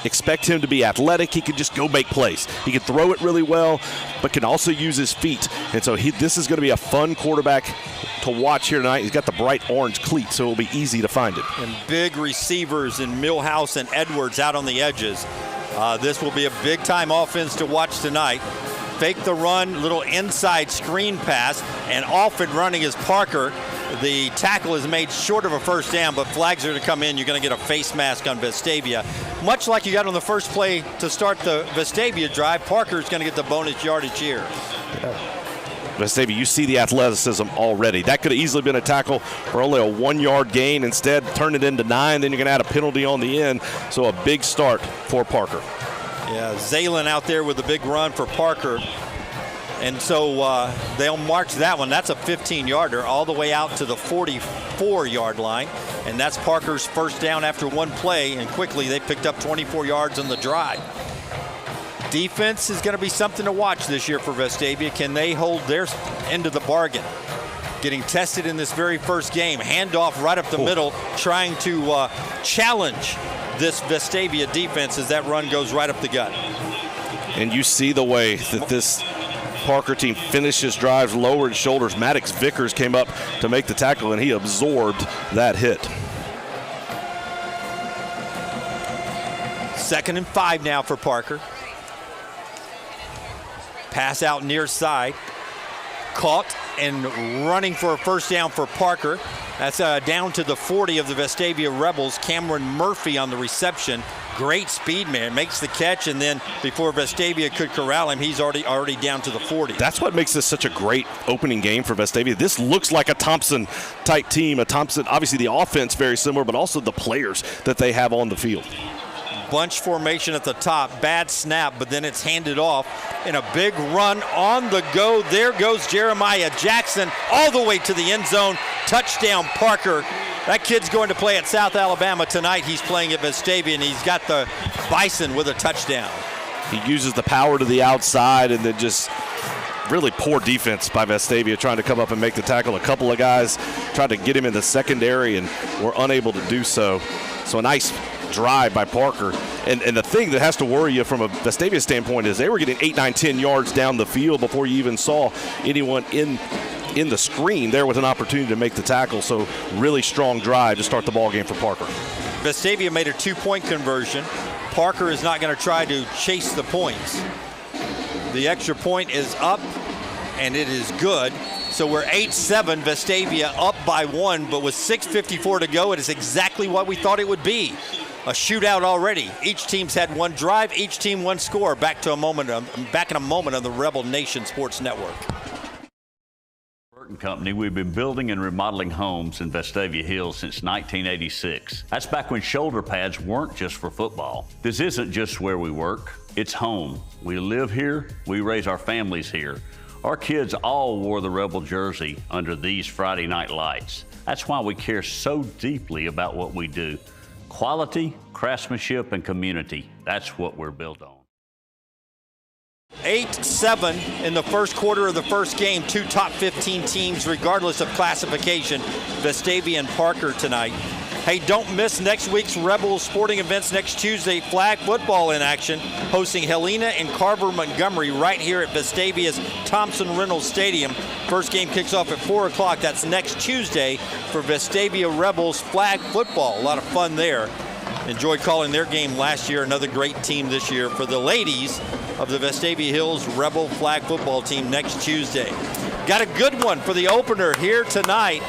expect him to be athletic. He can just go make plays. He can throw it really well, but can also use his feet. And so this is going to be a fun quarterback to watch here tonight. He's got the bright orange cleats, so it'll be easy to find him. And big receivers in Millhouse and Edwards out on the edges. This will be a big-time offense to watch tonight. Fake the run, little inside screen pass, and off and running is Parker. The tackle is made short of a first down, but flags are to come in. You're going to get a face mask on Vestavia. Much like you got on the first play to start the Vestavia drive, Parker's going to get the bonus yardage here. Vestavia, you see the athleticism already. That could have easily been a tackle for only a 1-yard gain. Instead, turn it into 9. Then you're going to add a penalty on the end. So a big start for Parker. Yeah, Zalen out there with a big run for Parker. And so they'll march that one. That's a 15-yarder all the way out to the 44-yard line. And that's Parker's first down after one play. And quickly they picked up 24 yards on the drive. Defense is going to be something to watch this year for Vestavia. Can they hold their end of the bargain? Getting tested in this very first game. Handoff right up the middle, trying to challenge this Vestavia defense as that run goes right up the gut. And you see the way that this Parker team finishes drives, lowered shoulders. Maddox Vickers came up to make the tackle, and he absorbed that hit. 2nd and 5 now for Parker. Pass out near side. Caught and running for a first down for Parker. That's down to the 40 of the Vestavia Rebels. Cameron Murphy on the reception. Great speed, man. Makes the catch, and then before Vestavia could corral him, he's already down to the 40. That's what makes this such a great opening game for Vestavia. This looks like a Thompson-type team. A Thompson, obviously the offense very similar, but also the players that they have on the field. Bunch formation at the top. Bad snap, but then it's handed off. And a big run on the go. There goes Jeremiah Jackson all the way to the end zone. Touchdown, Parker. That kid's going to play at South Alabama tonight. He's playing at Vestavia, and he's got the Bison with a touchdown. He uses the power to the outside, and then just really poor defense by Vestavia trying to come up and make the tackle. A couple of guys tried to get him in the secondary and were unable to do so. So a nice drive by Parker. And the thing that has to worry you from a Vestavia standpoint is they were getting 8, 9, 10 yards down the field before you even saw anyone in the screen there with an opportunity to make the tackle. So really strong drive to start the ball game for Parker. Vestavia made a 2-point conversion. Parker is not going to try to chase the points. The extra point is up, and it is good. So we're 8-7, Vestavia up by 1, but with 6:54 to go, it is exactly what we thought it would be. A shootout already. Each team's had one drive, each team one score. Back in a moment on the Rebel Nation Sports Network. Company, we've been building and remodeling homes in Vestavia Hills since 1986. That's back when shoulder pads weren't just for football. This isn't just where we work, it's home. We live here, we raise our families here. Our kids all wore the Rebel jersey under these Friday night lights. That's why we care so deeply about what we do. Quality, craftsmanship, and community, that's what we're built on. 8-7 in the first quarter of the first game. Two top 15 teams, regardless of classification. Vestavia and Parker tonight. Hey, don't miss next week's Rebels sporting events next Tuesday. Flag football in action, hosting Helena and Carver Montgomery right here at Vestavia's Thompson Reynolds Stadium. First game kicks off at 4 o'clock. That's next Tuesday for Vestavia Rebels flag football. A lot of fun there. Enjoyed calling their game last year. Another great team this year for the ladies of the Vestavia Hills Rebel flag football team next Tuesday. Got a good one for the opener here tonight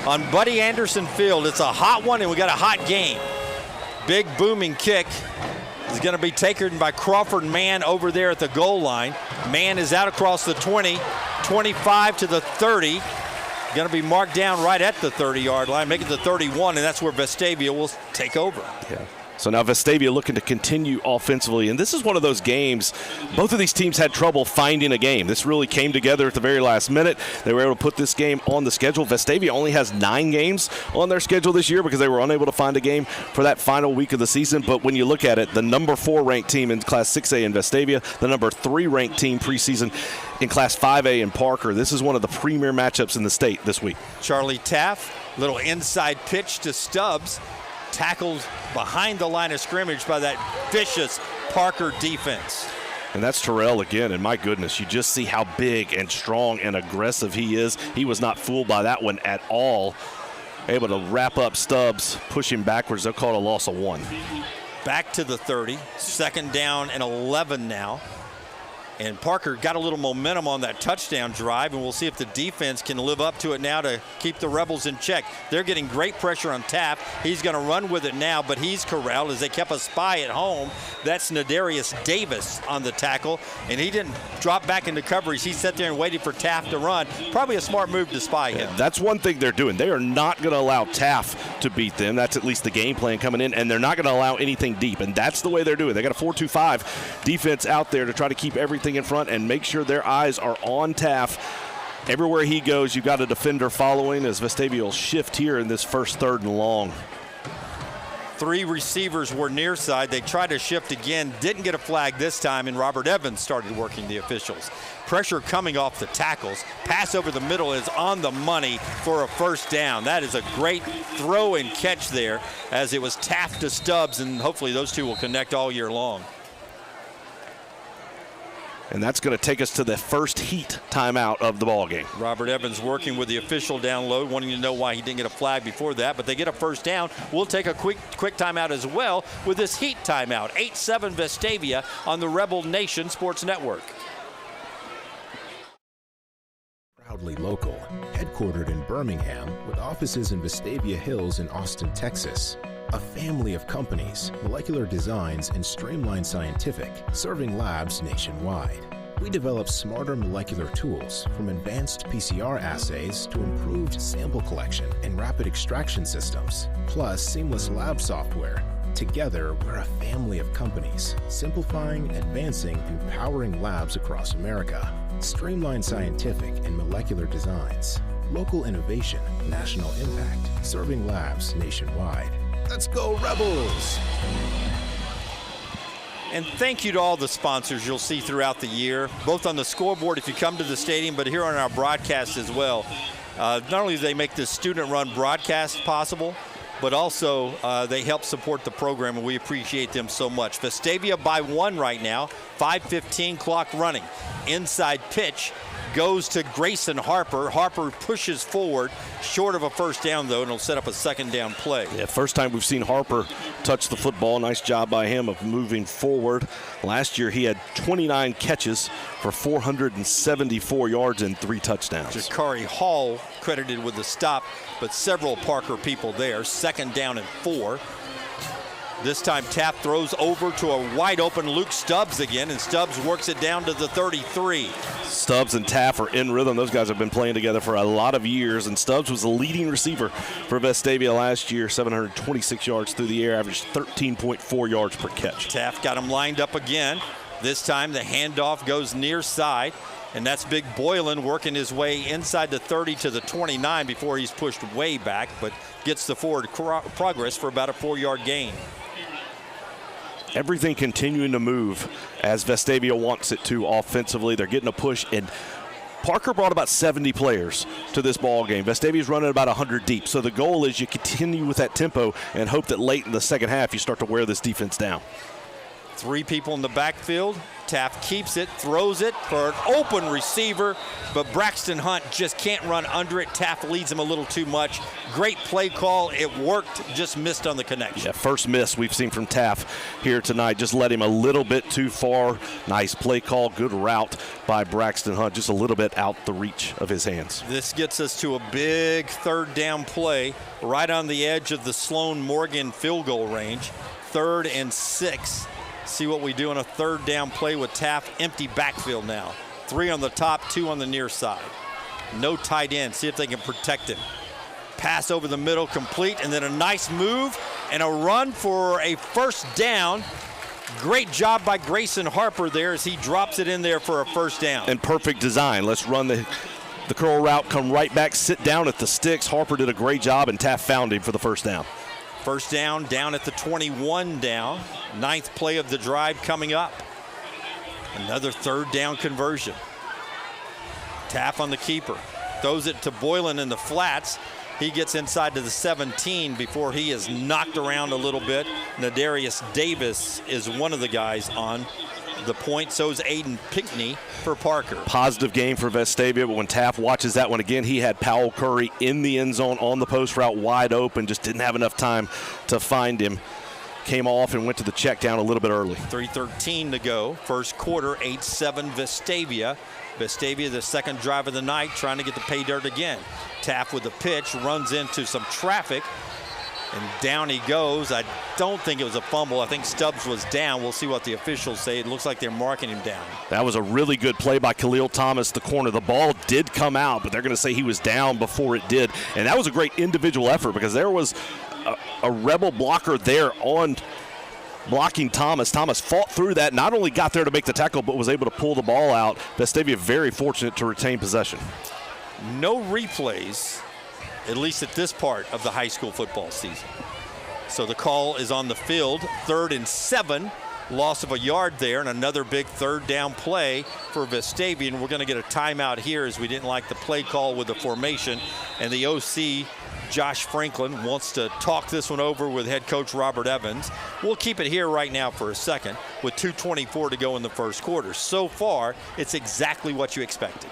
on Buddy Anderson Field. It's a hot one, and we got a hot game. Big booming kick is going to be taken by Crawford Mann over there at the goal line. Mann is out across the 20, 25 to the 30. Going to be marked down right at the 30-yard line, make it the 31, and that's where Vestavia will take over. Yeah. So now Vestavia looking to continue offensively, and this is one of those games, both of these teams had trouble finding a game. This really came together at the very last minute. They were able to put this game on the schedule. Vestavia only has 9 games on their schedule this year because they were unable to find a game for that final week of the season. But when you look at it, the number 4 ranked team in Class 6A in Vestavia, the number 3 ranked team preseason in Class 5A in Parker. This is one of the premier matchups in the state this week. Charlie Taff, little inside pitch to Stubbs. Tackled behind the line of scrimmage by that vicious Parker defense. And that's Terrell again, and my goodness, you just see how big and strong and aggressive he is. He was not fooled by that one at all. Able to wrap up Stubbs, push him backwards. They'll call it a loss of 1. Back to the 30, 2nd down and 11 now. And Parker got a little momentum on that touchdown drive, and we'll see if the defense can live up to it now to keep the Rebels in check. They're getting great pressure on Taft. He's going to run with it now, but he's corralled as they kept a spy at home. That's Nadarius Davis on the tackle, and he didn't drop back into coverage. He sat there and waited for Taft to run. Probably a smart move to spy him. That's one thing they're doing. They are not going to allow Taft to beat them. That's at least the game plan coming in, and they're not going to allow anything deep, and that's the way they're doing it. They got a 4-2-5 defense out there to try to keep everything in front and make sure their eyes are on Taft. Everywhere he goes, you've got a defender following as Vestavia will shift here in this first 3rd and long. 3 receivers were near side. They tried to shift again, didn't get a flag this time, and Robert Evans started working the officials. Pressure coming off the tackles. Pass over the middle is on the money for a 1st down. That is a great throw and catch there as it was Taft to Stubbs, and hopefully those two will connect all year long. And that's going to take us to the first heat timeout of the ball game. Robert Evans working with the official down low, wanting to know why he didn't get a flag before that, but they get a 1st down. We'll take a quick timeout as well with this heat timeout. 8-7 Vestavia on the Rebel Nation Sports Network. Proudly local, headquartered in Birmingham with offices in Vestavia Hills and Austin, Texas. A family of companies, Molecular Designs and Streamline Scientific, serving labs nationwide. We develop smarter molecular tools from advanced PCR assays to improved sample collection and rapid extraction systems, plus seamless lab software. Together, we're a family of companies, simplifying, advancing, and empowering labs across America. Streamline Scientific and Molecular Designs. Local innovation, national impact, serving labs nationwide. Let's go Rebels! And thank you to all the sponsors you'll see throughout the year, both on the scoreboard if you come to the stadium, but here on our broadcast as well. Not only do they make this student-run broadcast possible, but also they help support the program, and we appreciate them so much. Vestavia by 1 right now, 5:15 clock running. Inside pitch goes to Grayson Harper. Harper pushes forward, short of a 1st down, though, and it'll set up a 2nd down play. Yeah, first time we've seen Harper touch the football. Nice job by him of moving forward. Last year he had 29 catches for 474 yards and 3 touchdowns. Jakari Hall credited with the stop, but several Parker people there. 2nd down and 4. This time Taft throws over to a wide open Luke Stubbs again, and Stubbs works it down to the 33. Stubbs and Taft are in rhythm. Those guys have been playing together for a lot of years, and Stubbs was the leading receiver for Vestavia last year, 726 yards through the air, averaged 13.4 yards per catch. Taft got him lined up again. This time the handoff goes near side, and that's Big Boylan working his way inside the 30 to the 29 before he's pushed way back, but gets the forward progress for about a 4-yard gain. Everything continuing to move as Vestavia wants it to offensively. They're getting a push, and Parker brought about 70 players to this ball game. Vestavia's running about 100 deep. So the goal is you continue with that tempo and hope that late in the second half you start to wear this defense down. 3 people in the backfield. Taft keeps it, throws it for an open receiver, but Braxton Hunt just can't run under it. Taft leads him a little too much. Great play call. It worked, just missed on the connection. Yeah, first miss we've seen from Taft here tonight. Just led him a little bit too far. Nice play call, good route by Braxton Hunt, just a little bit out the reach of his hands. This gets us to a big 3rd down play right on the edge of the Sloan Morgan field goal range. 3rd and 6. See what we do on a 3rd down play with Taft. Empty backfield now. 3 on the top, 2 on the near side. No tight end. See if they can protect him. Pass over the middle, complete, and then a nice move and a run for a first down. Great job by Grayson Harper there as he drops it in there for a first down. And perfect design. Let's run the curl route, come right back, sit down at the sticks. Harper did a great job, and Taft found him for the first down. First down at the 21 down. 9th play of the drive coming up. Another third down conversion. Taft on the keeper. Throws it to Boylan in the flats. He gets inside to the 17 before he is knocked around a little bit. Nadarius Davis is one of the guys on the point. So is Aiden Pickney for Parker. Positive game for Vestavia, but when Taft watches that one again, he had Powell Curry in the end zone on the post route wide open, just didn't have enough time to find him. Came off and went to the check down a little bit early. 3:13 to go. First quarter, 8-7 Vestavia. Vestavia, the second drive of the night, trying to get the pay dirt again. Taft with the pitch, runs into some traffic, and down he goes. I don't think it was a fumble. I think Stubbs was down. We'll see what the officials say. It looks like they're marking him down. That was a really good play by Khalil Thomas, the corner. The ball did come out, but they're going to say he was down before it did. And that was a great individual effort because there was a Rebel blocker there on blocking Thomas. Thomas fought through that, not only got there to make the tackle, but was able to pull the ball out. Vestavia very fortunate to retain possession. No replays, at least at this part of the high school football season. So the call is on the field, 3rd and 7. Loss of a yard there, and another big third down play for Vestavia. And we're going to get a timeout here as we didn't like the play call with the formation. And the OC, Josh Franklin, wants to talk this one over with head coach Robert Evans. We'll keep it here right now for a second with 2:24 to go in the first quarter. So far, it's exactly what you expected.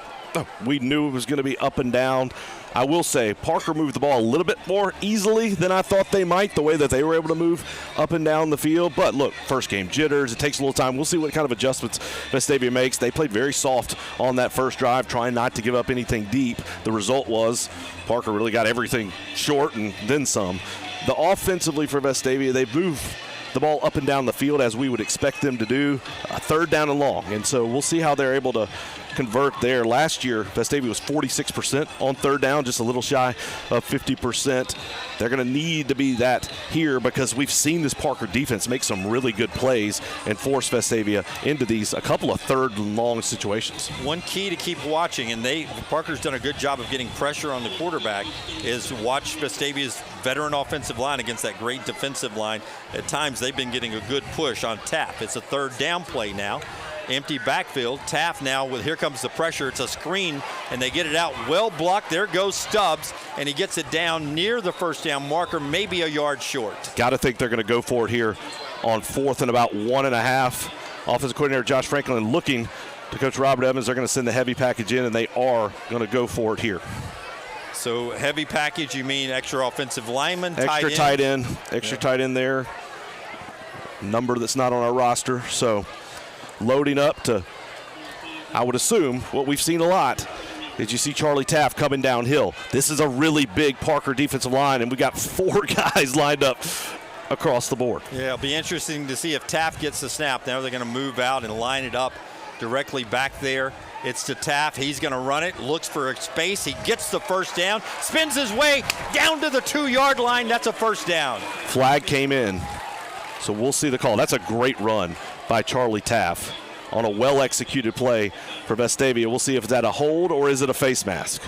We knew it was going to be up and down. I will say Parker moved the ball a little bit more easily than I thought they might, the way that they were able to move up and down the field. But look, first game jitters. It takes a little time. We'll see what kind of adjustments Vestavia makes. They played very soft on that first drive, trying not to give up anything deep. The result was Parker really got everything short and then some. The offensively for Vestavia, they move the ball up and down the field as we would expect them to do, a third down and long. And so we'll see how they're able to convert there. Last year, Vestavia was 46% on third down, just a little shy of 50%. They're going to need to be that here because we've seen this Parker defense make some really good plays and force Vestavia into these, a couple of third and long situations. One key to keep watching, and Parker's done a good job of getting pressure on the quarterback, is watch Vestavia's veteran offensive line against that great defensive line. At times, they've been getting a good push on Taft. It's a third down play now. Empty backfield. Taft now with, here comes the pressure. It's a screen, and they get it out well blocked. There goes Stubbs, and he gets it down near the first down marker, maybe a yard short. Got to think they're going to go for it here on 4th and about 1.5. Offensive coordinator Josh Franklin looking to Coach Robert Evans. They're going to send the heavy package in, and they are going to go for it here. So heavy package, you mean extra offensive lineman, extra tight end, tight end there. Number that's not on our roster. So loading up to, I would assume, what we've seen a lot is you see Charlie Taft coming downhill. This is a really big Parker defensive line, and we got 4 guys lined up across the board. Yeah, it'll be interesting to see if Taft gets the snap. Now they're going to move out and line it up directly back there. It's to Taft. He's going to run it, looks for a space. He gets the first down, spins his way down to the 2-yard line. That's a first down. Flag came in, so we'll see the call. That's a great run by Charlie Taft on a well-executed play for Vestavia. We'll see if it's at a hold or is it a face mask.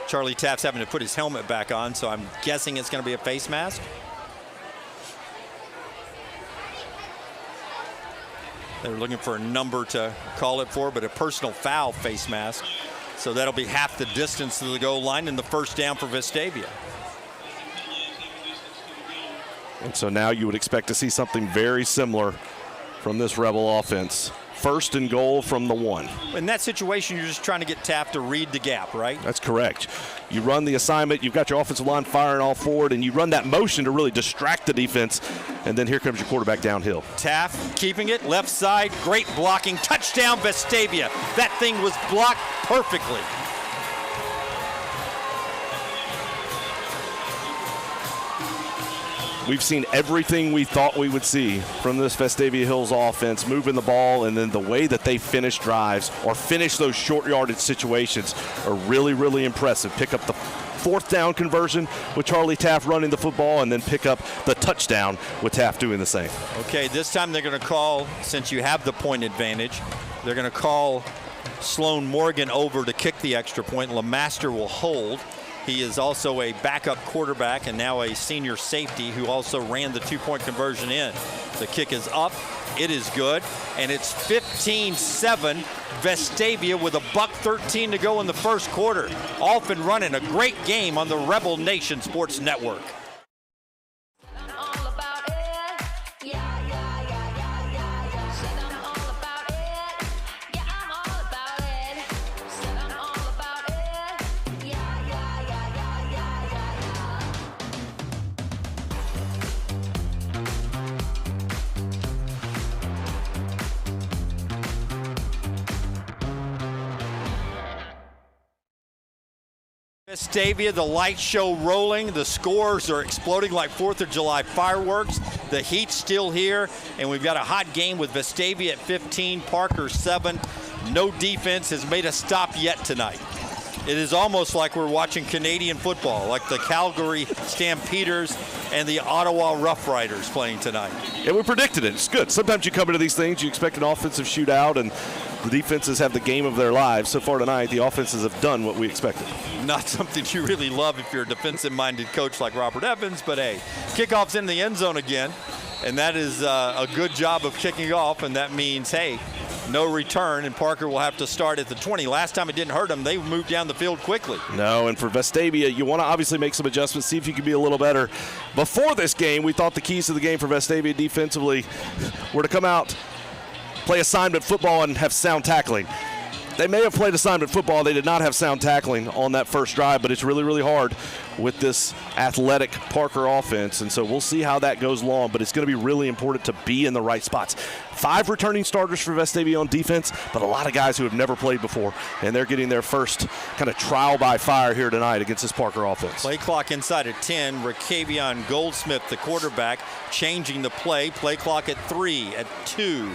Charlie Taft's having to put his helmet back on, so I'm guessing it's going to be a face mask. They're looking for a number to call it for, but a personal foul face mask. So that'll be half the distance to the goal line and the first down for Vestavia. And so now you would expect to see something very similar from this Rebel offense. 1st and goal from the 1. In that situation, you're just trying to get Taft to read the gap, right? That's correct. You run the assignment, you've got your offensive line firing all forward, and you run that motion to really distract the defense, and then here comes your quarterback downhill. Taft keeping it, left side, great blocking, touchdown Vestavia. That thing was blocked perfectly. We've seen everything we thought we would see from this Vestavia Hills offense, moving the ball, and then the way that they finish drives or finish those short yardage situations are really, really impressive. Pick up the fourth down conversion with Charlie Taft running the football, and then pick up the touchdown with Taft doing the same. Okay, this time they're going to call, since you have the point advantage, they're going to call Sloan Morgan over to kick the extra point. LeMaster will hold. He is also a backup quarterback and now a senior safety who also ran the two-point conversion in. The kick is up. It is good. And it's 15-7. Vestavia with $1:13 to go in the first quarter. Off and running. A great game on the Rebel Nation Sports Network. Vestavia, the light show rolling. The scores are exploding like 4th of July fireworks. The heat's still here, and we've got a hot game with Vestavia at 15, Parker 7. No defense has made a stop yet tonight. It is almost like we're watching Canadian football, like the Calgary Stampeders and the Ottawa Rough Riders playing tonight. And we predicted it. It's good. Sometimes you come into these things, you expect an offensive shootout, and the defenses have the game of their lives. So far tonight, the offenses have done what we expected. Not something you really love if you're a defensive-minded coach like Robert Evans, but hey, kickoff's in the end zone again, and that is a good job of kicking off, and that means, hey, no return, and Parker will have to start at the 20. Last time it didn't hurt them. They moved down the field quickly. No, and for Vestavia, you want to obviously make some adjustments, see if you can be a little better. Before this game, we thought the keys to the game for Vestavia defensively were to come out, play assignment football, and have sound tackling. They may have played assignment football. They did not have sound tackling on that first drive, but it's really, really hard with this athletic Parker offense, and so we'll see how that goes long, but it's going to be really important to be in the right spots. 5 returning starters for Vestavia on defense, but a lot of guys who have never played before, and they're getting their first kind of trial by fire here tonight against this Parker offense. Play clock inside at 10. Rakavion Goldsmith, the quarterback, changing the play. Play clock at 3, at 2,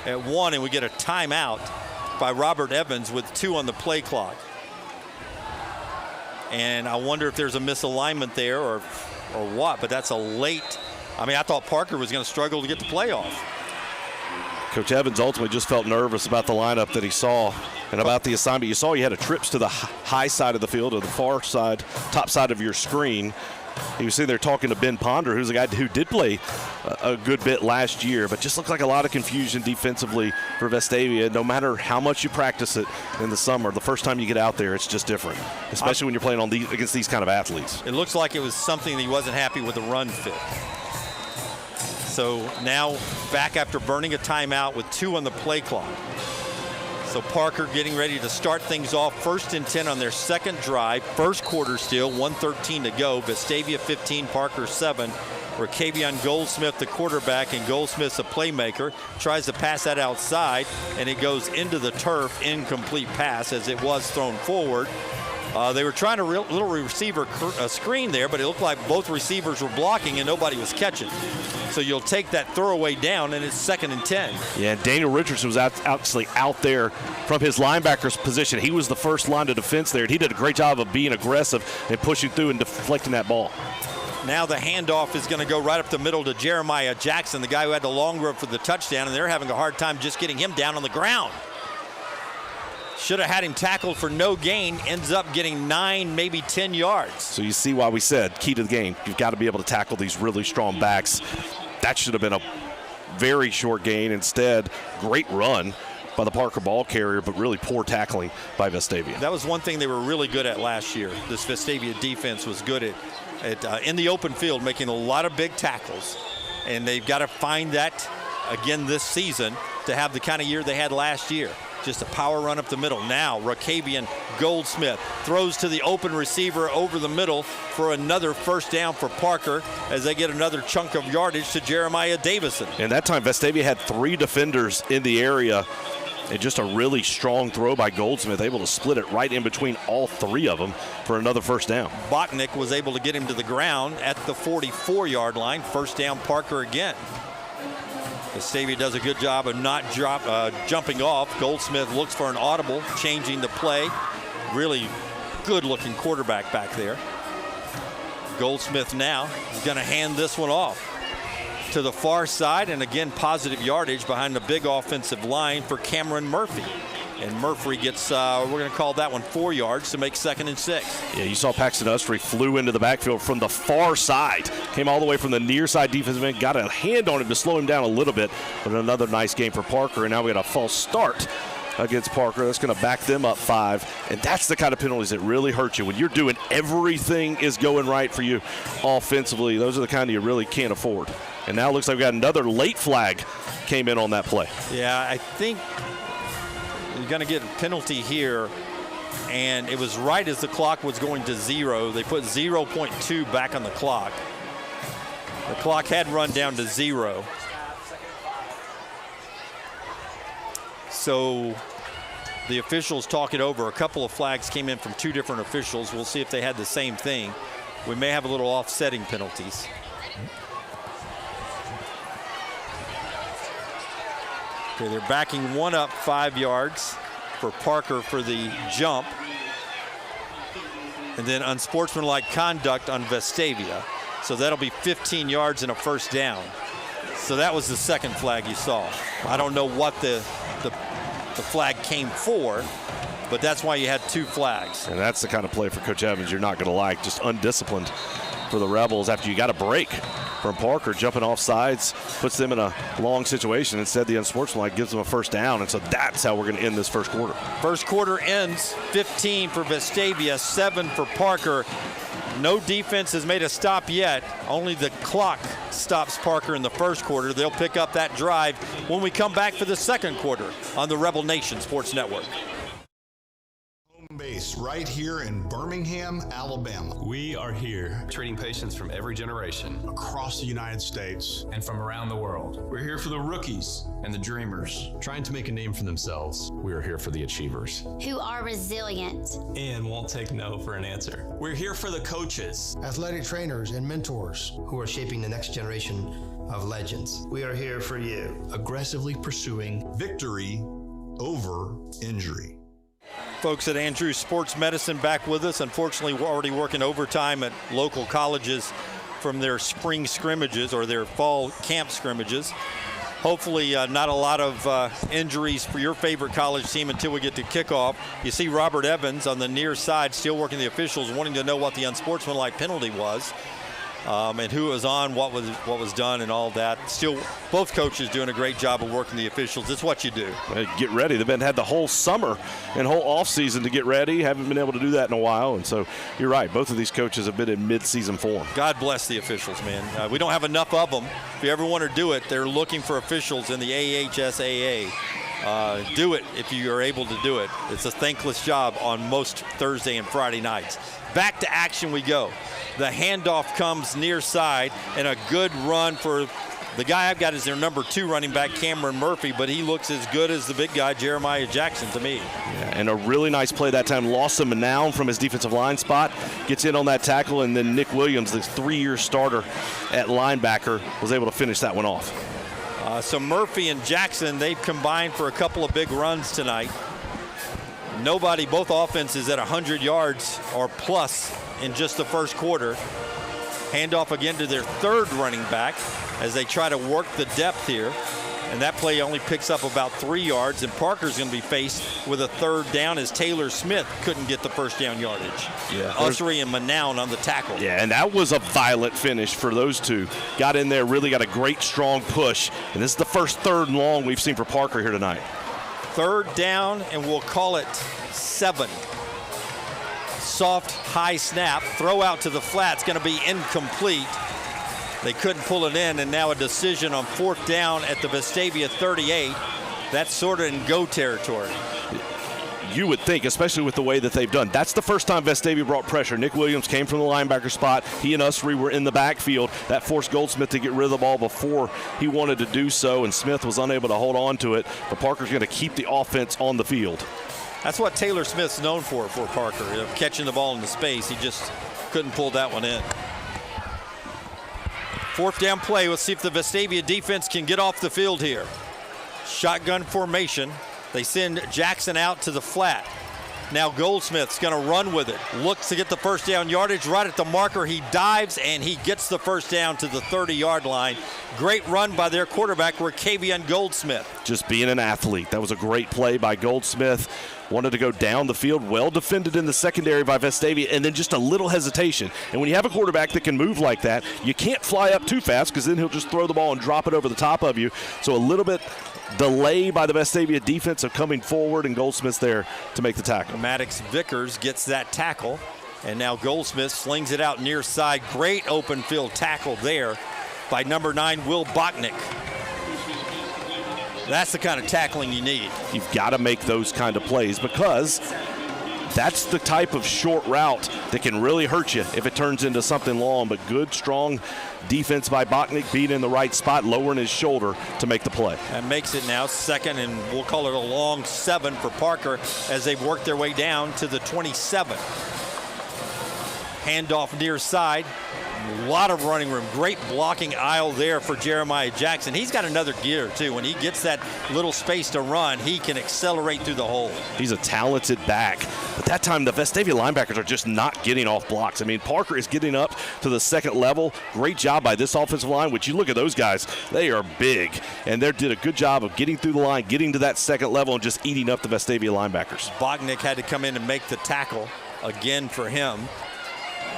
at 1, and we get a timeout by Robert Evans with 2 on the play clock. And I wonder if there's a misalignment there or what, but that's a late. I mean, I thought Parker was going to struggle to get the play off. Coach Evans ultimately just felt nervous about the lineup that he saw and about the assignment. You saw he had a trips to the high side of the field or the far side, top side of your screen. He was sitting there talking to Ben Ponder, who's a guy who did play a good bit last year, but just looked like a lot of confusion defensively for Vestavia. No matter how much you practice it in the summer, the first time you get out there, it's just different, especially when you're playing against these kind of athletes. It looks like it was something that he wasn't happy with the run fit. So now back after burning a timeout with 2 on the play clock. So Parker getting ready to start things off. 1st and 10 on their second drive. First quarter still, 1:13 to go. Vestavia 15, Parker 7. Rakavion Goldsmith, the quarterback, and Goldsmith's a playmaker. Tries to pass that outside, and it goes into the turf. Incomplete pass as it was thrown forward. They were trying a little receiver screen there, but it looked like both receivers were blocking and nobody was catching. So you'll take that throwaway down, and it's 2nd and 10. Yeah, Daniel Richardson was actually out there from his linebacker's position. He was the first line of defense there, and he did a great job of being aggressive and pushing through and deflecting that ball. Now the handoff is going to go right up the middle to Jeremiah Jackson, the guy who had the long run for the touchdown, and they're having a hard time just getting him down on the ground. Should have had him tackled for no gain, ends up getting 9, maybe 10 yards. So you see why we said key to the game. You've got to be able to tackle these really strong backs. That should have been a very short gain. Instead, great run by the Parker ball carrier, but really poor tackling by Vestavia. That was one thing they were really good at last year. This Vestavia defense was good at in the open field, making a lot of big tackles. And they've got to find that again this season to have the kind of year they had last year. Just a power run up the middle. Now Rakavion Goldsmith throws to the open receiver over the middle for another first down for Parker as they get another chunk of yardage to Jeremiah Davison. And that time Vestavia had 3 defenders in the area, and just a really strong throw by Goldsmith, able to split it right in between all 3 of them for another first down. Botnick was able to get him to the ground at the 44-yard line. First down Parker again. Vestavia does a good job of not jumping off. Goldsmith looks for an audible, changing the play. Really Good-looking quarterback back there. Goldsmith now is going to hand this one off to the far side, and again, positive yardage behind the big offensive line for Cameron Murphy. And Murphy gets, we're going to call that one 4 yards to make 2nd and 6. Yeah, you saw Paxton Ustry flew into the backfield from the far side. Came all the way from the near side defensive end, got a hand on him to slow him down a little bit. But another nice game for Parker, and now we got a false start against Parker. That's going to back them up 5. And that's the kind of penalties that really hurt you. When you're doing everything is going right for you offensively, those are the kind you really can't afford. And now it looks like we got another late flag came in on that play. Yeah, I think you're going to get a penalty here, and it was right as the clock was going to 0. They put 0.2 back on the clock. The clock had run down to 0. So the officials talk it over. A couple of flags came in from 2 different officials. We'll see if they had the same thing. We may have a little offsetting penalties. Okay, they're backing one up 5 yards for Parker for the jump. And then unsportsmanlike conduct on Vestavia. So that'll be 15 yards and a first down. So that was the second flag you saw. I don't know what the flag came for, but that's why you had 2 flags. And that's the kind of play for Coach Evans you're not going to like, just undisciplined for the Rebels after you got a break from Parker jumping off sides, puts them in a long situation. Instead, the unsportsmanlike gives them a first down, and so that's how we're going to end this first quarter. First quarter ends 15 for Vestavia, 7 for Parker. No defense has made a stop yet. Only the clock stops Parker in the first quarter. They'll pick up that drive when we come back for the second quarter on the Rebel Nation Sports Network. Base right here in Birmingham, Alabama. We are here treating patients from every generation Across the United States and from around the world. We're here for the rookies and the dreamers, trying to make a name for themselves. We are here for the achievers, who are resilient and won't take no for an answer. We're here for the coaches, athletic trainers, and mentors who are shaping the next generation of legends. We are here for you, aggressively pursuing victory over injury. Folks at Andrews Sports Medicine back with us. Unfortunately, we're already working overtime at local colleges from their spring scrimmages or their fall camp scrimmages. Hopefully not a lot of injuries for your favorite college team until we get to kickoff. You see Robert Evans on the near side still working the officials, wanting to know what the unsportsmanlike penalty was. And who was on, what was done, and all that. Still, both coaches doing a great job of working the officials. It's what you do. Get ready. They've had the whole summer and whole offseason to get ready. Haven't been able to do that in a while. And so you're right. Both of these coaches have been in mid-season form. God bless the officials, man. We don't have enough of them. If you ever want to do it, they're looking for officials in the AHSAA. Do it if you are able to do it. It's a thankless job on most Thursday and Friday nights. Back to action we go. The handoff comes near side, and a good run for the guy I've got is their number 2 running back, Cameron Murphy, but he looks as good as the big guy, Jeremiah Jackson, to me. Yeah, and a really nice play that time. Lost him now from his defensive line spot. Gets in on that tackle, and then Nick Williams, the 3-year starter at linebacker, was able to finish that one off. So Murphy and Jackson, they've combined for a couple of big runs tonight. Both offenses at 100 yards or plus in just the first quarter. Handoff again to their 3rd running back as they try to work the depth here. And that play only picks up about 3 yards, and Parker's going to be faced with a 3rd down as Taylor Smith couldn't get the first down yardage. Yeah, Ussery and Manown on the tackle. Yeah, and that was a violent finish for those two. Got in there, really got a great strong push. And this is the first 3rd and long we've seen for Parker here tonight. 3rd down, and we'll call it 7. Soft, high snap, throw out to the flat. It's going to be incomplete. They couldn't pull it in, and now a decision on 4th down at the Vestavia 38. That's sort of in go territory. You would think, especially with the way that they've done. That's the first time Vestavia brought pressure. Nick Williams came from the linebacker spot. He and Ussery were in the backfield. That forced Goldsmith to get rid of the ball before he wanted to do so, and Smith was unable to hold on to it. But Parker's going to keep the offense on the field. That's what Taylor Smith's known for Parker, catching the ball in the space. He just couldn't pull that one in. 4th down play. Let's see if the Vestavia defense can get off the field here. Shotgun formation. They send Jackson out to the flat. Now Goldsmith's going to run with it. Looks to get the first down yardage right at the marker. He dives, and he gets the first down to the 30-yard line. Great run by their quarterback, Rakavian Goldsmith. Just being an athlete. That was a great play by Goldsmith. Wanted to go down the field, well defended in the secondary by Vestavia, and then just a little hesitation. And when you have a quarterback that can move like that, you can't fly up too fast because then he'll just throw the ball and drop it over the top of you. So a little bit delay by the Vestavia defense of coming forward, and Goldsmith's there to make the tackle. Maddox Vickers gets that tackle, and now Goldsmith slings it out near side. Great open field tackle there by number 9, Will Bachnick. That's the kind of tackling you need. You've got to make those kind of plays because that's the type of short route that can really hurt you if it turns into something long. But good, strong defense by Bachnick, being in the right spot, lowering his shoulder to make the play. That makes it now second, and we'll call it a long 7 for Parker as they've worked their way down to the 27. Handoff near side. A lot of running room. Great blocking aisle there for Jeremiah Jackson. He's got another gear, too. When he gets that little space to run, he can accelerate through the hole. He's a talented back. But that time, the Vestavia linebackers are just not getting off blocks. I mean, Parker is getting up to the second level. Great job by this offensive line, which you look at those guys, they are big. And they did a good job of getting through the line, getting to that second level, and just eating up the Vestavia linebackers. Bachnick had to come in and make the tackle again for him.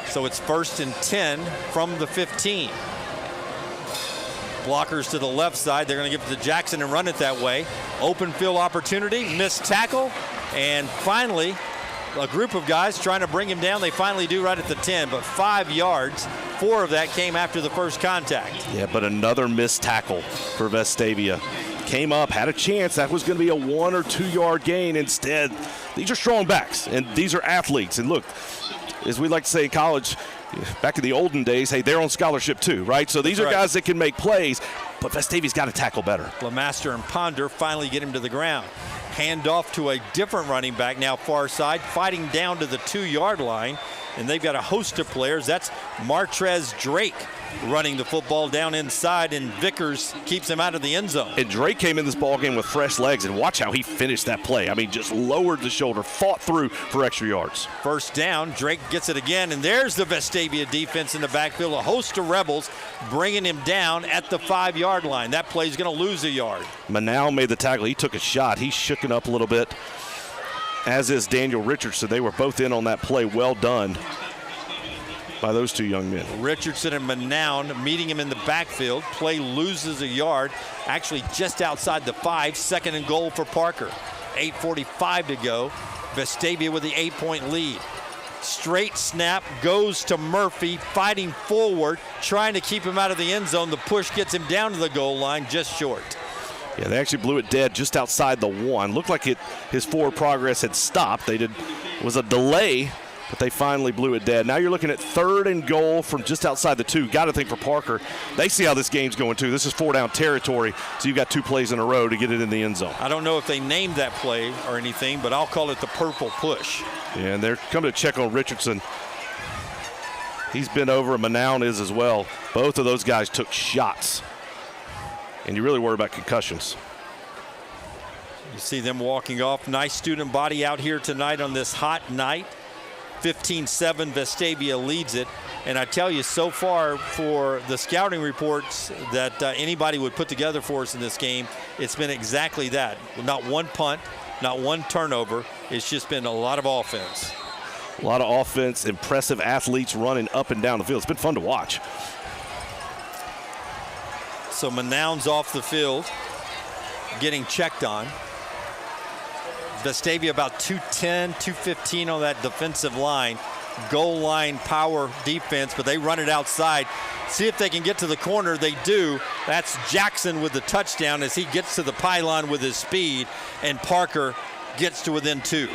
So it's 1st and 10 from the 15. Blockers to the left side. They're going to give it to Jackson and run it that way. Open field opportunity, missed tackle, and finally a group of guys trying to bring him down. They finally do right at the 10, but 5 yards. 4 of that came after the first contact. Yeah, but another missed tackle for Vestavia. Came up, had a chance. That was going to be a 1 or 2 yard gain. Instead, these are strong backs, and these are athletes. And look, as we like to say in college, back in the olden days, hey, they're on scholarship too, right? So these are guys that can make plays, but Vestavia's got to tackle better. Lemaster and Ponder finally get him to the ground. Hand off to a different running back, now far side, fighting down to the 2 yard line. And they've got a host of players. That's Martrez Drake running the football down inside, and Vickers keeps him out of the end zone. And Drake came in this ball game with fresh legs, and watch how he finished that play. I mean, just lowered the shoulder, fought through for extra yards. First down, Drake gets it again, and there's the Vestavia defense in the backfield. A host of Rebels bringing him down at the 5 yard line. That play's going to lose a yard. Manow made the tackle. He took a shot. He's shooken up a little bit, as is Daniel Richardson. They were both in on that play. Well done by those 2 young men. Richardson and Manown meeting him in the backfield. Play loses a yard, actually just outside the 5. 2nd and goal for Parker. 8:45 to go. Vestavia with the 8-point lead. Straight snap goes to Murphy, fighting forward, trying to keep him out of the end zone. The push gets him down to the goal line, just short. Yeah, they actually blew it dead just outside the 1. Looked like his forward progress had stopped. It was a delay, but they finally blew it dead. Now you're looking at 3rd and goal from just outside the 2. Got to think for Parker, they see how this game's going too. This is 4 down territory, so you've got 2 plays in a row to get it in the end zone. I don't know if they named that play or anything, but I'll call it the purple push. Yeah, and they're coming to check on Richardson. He's been over, and Manown is as well. Both of those guys took shots, and you really worry about concussions. You see them walking off. Nice student body out here tonight on this hot night. 15-7, Vestavia leads it. And I tell you, so far for the scouting reports that anybody would put together for us in this game, it's been exactly that. Not one punt, not one turnover. It's just been a lot of offense. A lot of offense, impressive athletes running up and down the field. It's been fun to watch. So Manown's off the field, getting checked on. Vestavia about 210, 215 on that defensive line. Goal line power defense, but they run it outside. See if they can get to the corner. They do. That's Jackson with the touchdown as he gets to the pylon with his speed, and Parker gets to within 2.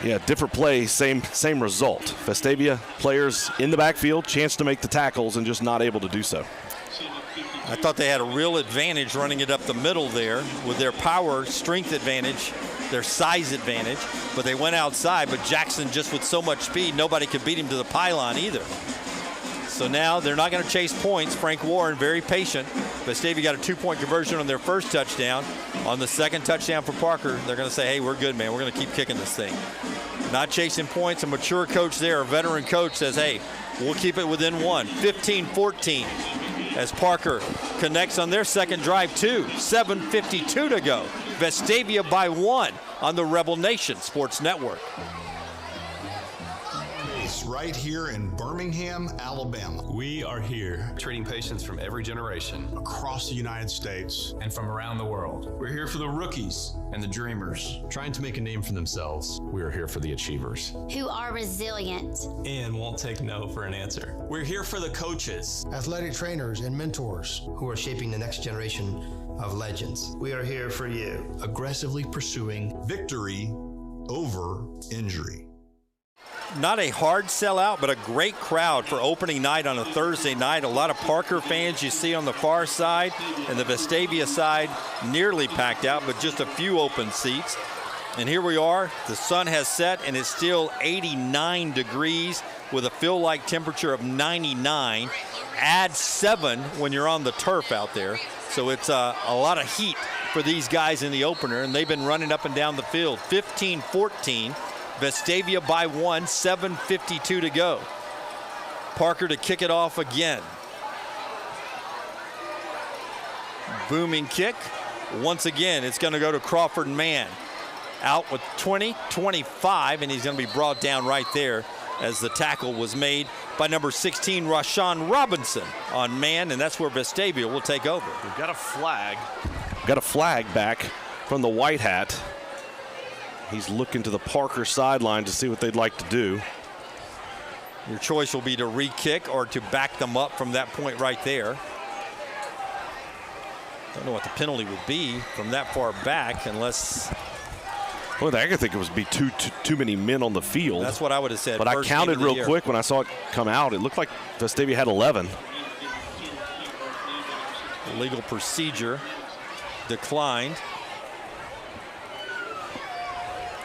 Yeah, different play, same result. Vestavia players in the backfield, chance to make the tackles, and just not able to do so. I thought they had a real advantage running it up the middle there with their power, strength advantage, their size advantage, but they went outside. But Jackson, just with so much speed, nobody could beat him to the pylon either. So now they're not going to chase points. Frank Warren, very patient. Vestavia got a 2-point conversion on their first touchdown. On the second touchdown for Parker, they're going to say, hey, we're good, man. We're going to keep kicking this thing. Not chasing points. A mature coach there, a veteran coach, says, hey, we'll keep it within one. 15-14 as Parker connects on their second drive, too. 7:52 to go. Vestavia by 1 on the Rebel Nation Sports Network. Right here in Birmingham, Alabama. We are here treating patients from every generation Across the United States. and from around the world. We're here for the rookies and the dreamers trying to make a name for themselves. We are here for the achievers who are resilient and won't take no for an answer. We're here for the coaches, athletic trainers and mentors who are shaping the next generation of legends. We are here for you. Aggressively pursuing victory over injury. Not a hard sellout, but a great crowd for opening night on a Thursday night. A lot of Parker fans you see on the far side, and the Vestavia side nearly packed out, but just a few open seats. And here we are. The sun has set, and it's still 89 degrees with a feel-like temperature of 99. Add 7 when you're on the turf out there. So it's a lot of heat for these guys in the opener, and they've been running up and down the field. 15-14. Vestavia by 1, 7:52 to go. Parker to kick it off again. Booming kick. Once again, it's going to go to Crawford Mann. Out with 20, 25, and he's going to be brought down right there as the tackle was made by number 16, Rashawn Robinson on Mann, and that's where Vestavia will take over. We've got a flag. We've got a flag back from the white hat. He's looking to the Parker sideline to see what they'd like to do. Your choice will be to re-kick or to back them up from that point right there. Don't know what the penalty would be from that far back unless... Well, I think it was be too many men on the field. That's what I would have said. But I counted real quick when I saw it come out. It looked like Vestavia had 11. Legal procedure declined.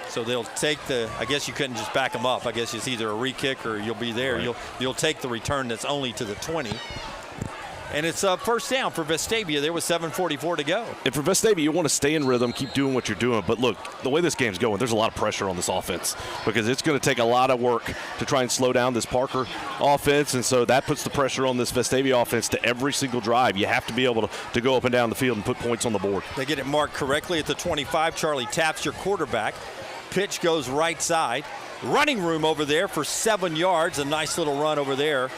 So they'll take the, I guess you couldn't just back them up. I guess it's either a re-kick or you'll be there. Right. You'll take the return that's only to the 20. And it's a first down for Vestavia. There was 7:44 to go. And for Vestavia, you want to stay in rhythm, keep doing what you're doing. But look, the way this game's going, there's a lot of pressure on this offense because it's going to take a lot of work to try and slow down this Parker offense. And so that puts the pressure on this Vestavia offense to every single drive. You have to be able to go up and down the field and put points on the board. They get it marked correctly at the 25. Charlie Taps, your quarterback. Pitch goes right side. Running room over there for 7 yards. A nice little run over there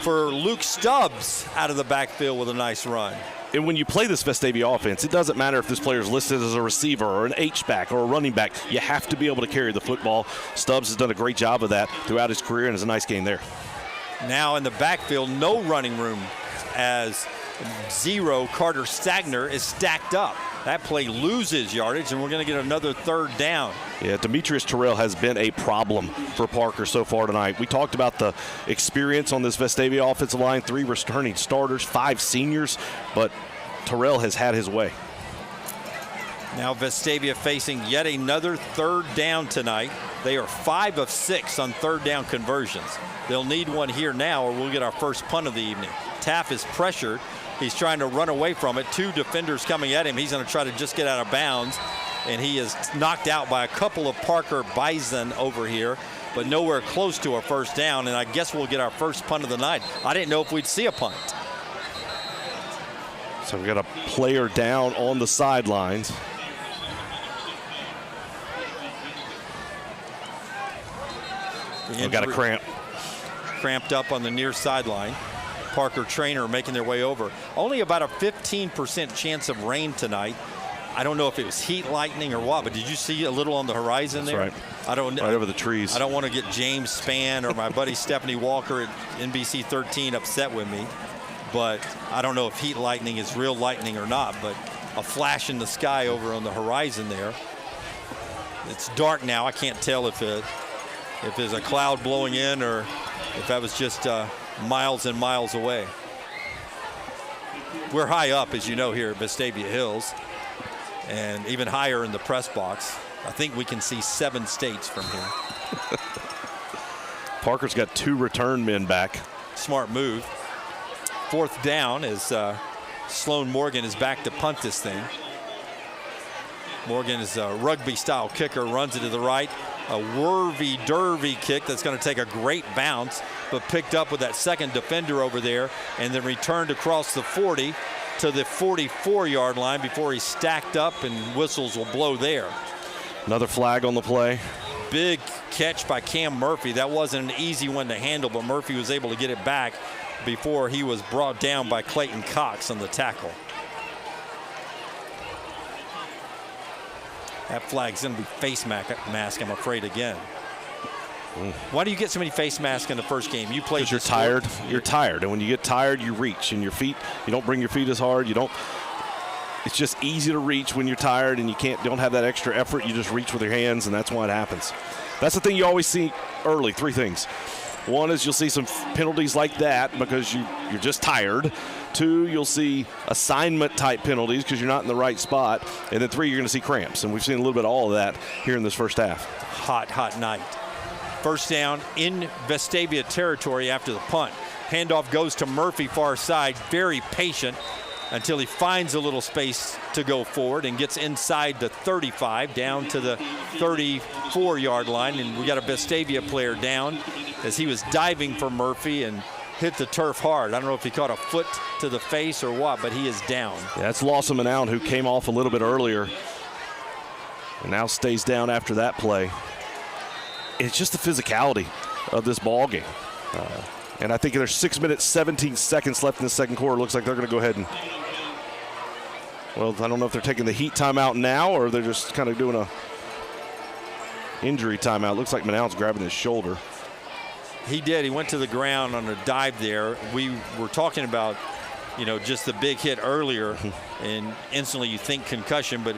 for Luke Stubbs out of the backfield with a nice run. And when you play this Vestavia offense, it doesn't matter if this player is listed as a receiver or an H-back or a running back. You have to be able to carry the football. Stubbs has done a great job of that throughout his career, and it's a nice game there. Now in the backfield, no running room as 0 Carter Stagner is stacked up. That play loses yardage, and we're going to get another third down. Yeah, Demetrius Terrell has been a problem for Parker so far tonight. We talked about the experience on this Vestavia offensive line, 3 returning starters, 5 seniors, but Terrell has had his way. Now Vestavia facing yet another third down tonight. They are 5 of 6 on third down conversions. They'll need one here now, or we'll get our first punt of the evening. Taff is pressured. He's trying to run away from it. 2 defenders coming at him. He's going to try to just get out of bounds. And he is knocked out by a couple of Parker Bison over here, but nowhere close to a first down. And I guess we'll get our first punt of the night. I didn't know if we'd see a punt. So we've got a player down on the sidelines. We've got a cramp. Cramped up on the near sideline. Parker trainer making their way over. Only about a 15% chance of rain tonight. I don't know if it was heat lightning or what, but did you see a little on the horizon there? Right. Right over the trees. I don't want to get James Spann or my buddy Stephanie Walker at NBC 13 upset with me, but I don't know if heat lightning is real lightning or not, but a flash in the sky over on the horizon there. It's dark now. I can't tell if there's a cloud blowing in or if that was just miles and miles away. We're high up, as you know, here at Vestavia Hills, and even higher in the press box. I think we can see 7 states from here. Parker's got 2 return men back. smart move. 4th down as Sloan Morgan is back to punt this thing. Morgan is a rugby-style kicker, runs it to the right. A whirvy-dervy kick that's going to take a great bounce, but picked up with that second defender over there, and then returned across the 40 to the 44-yard line before he's stacked up, and whistles will blow there. Another flag on the play. Big catch by Cam Murphy. That wasn't an easy one to handle, but Murphy was able to get it back before he was brought down by Clayton Cox on the tackle. That flag's going to be face mask, I'm afraid, again. Why do you get so many face masks in the first game? You played. Because you're tired. You're tired, and when you get tired, you reach, and your feet. You don't bring your feet as hard. You don't. It's just easy to reach when you're tired, and you don't have that extra effort. You just reach with your hands, and that's why it happens. That's the thing you always see early. 3 things. One is you'll see some penalties like that because you're just tired. 2, you'll see assignment-type penalties because you're not in the right spot. And then 3, you're going to see cramps. And we've seen a little bit of all of that here in this first half. Hot night. First down in Vestavia territory after the punt. Handoff goes to Murphy far side, very patient until he finds a little space to go forward and gets inside the 35 down to the 34-yard line. And we got a Vestavia player down as he was diving for Murphy and hit the turf hard. I don't know if he caught a foot to the face or what, but he is down. Yeah, that's Lawson Manown, who came off a little bit earlier and now stays down after that play. It's just the physicality of this ball game. And I think there's 6 minutes, 17 seconds left in the second quarter. Looks like they're going to go ahead and, well, I don't know if they're taking the heat timeout now or they're just kind of doing a injury timeout. Looks like Manown's grabbing his shoulder. He did. He went to the ground on a dive there. We were talking about, just the big hit earlier, and instantly you think concussion, but,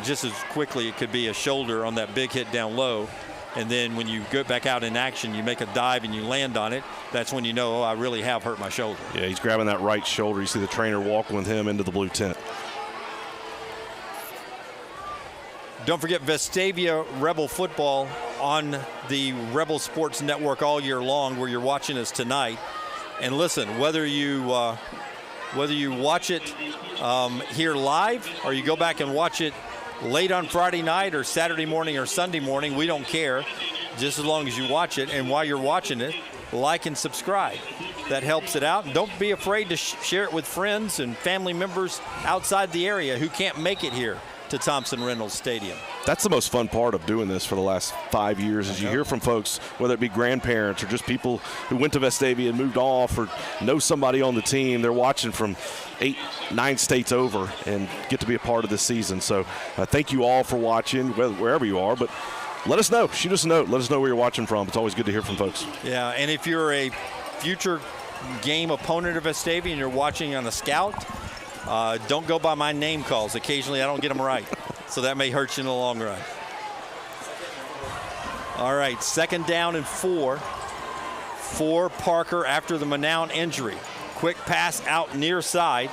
just as quickly it could be a shoulder on that big hit down low. And then when you go back out in action, you make a dive and you land on it. That's when you know, I really have hurt my shoulder. Yeah, he's grabbing that right shoulder. You see the trainer walking with him into the blue tent. Don't forget Vestavia Rebel football on the Rebel Sports Network all year long, where you're watching us tonight. And listen, whether you watch it here live or you go back and watch it late on Friday night or Saturday morning or Sunday morning, we don't care, just as long as you watch it. And while you're watching it, like and subscribe. That helps it out. And don't be afraid to share it with friends and family members outside the area who can't make it here to Thompson-Reynolds Stadium. That's the most fun part of doing this for the last 5 years, is you hear from folks, whether it be grandparents or just people who went to Vestavia and moved off or know somebody on the team. They're watching from 8, 9 states over and get to be a part of this season. So thank you all for watching, wherever you are. But let us know. Shoot us a note. Let us know where you're watching from. It's always good to hear from folks. Yeah, and if you're a future game opponent of Vestavia and you're watching on a scout, don't go by my name calls. Occasionally I don't get them right. So that may hurt you in the long run. All right, 2nd down and 4 for Parker after the Manown injury. Quick pass out near side.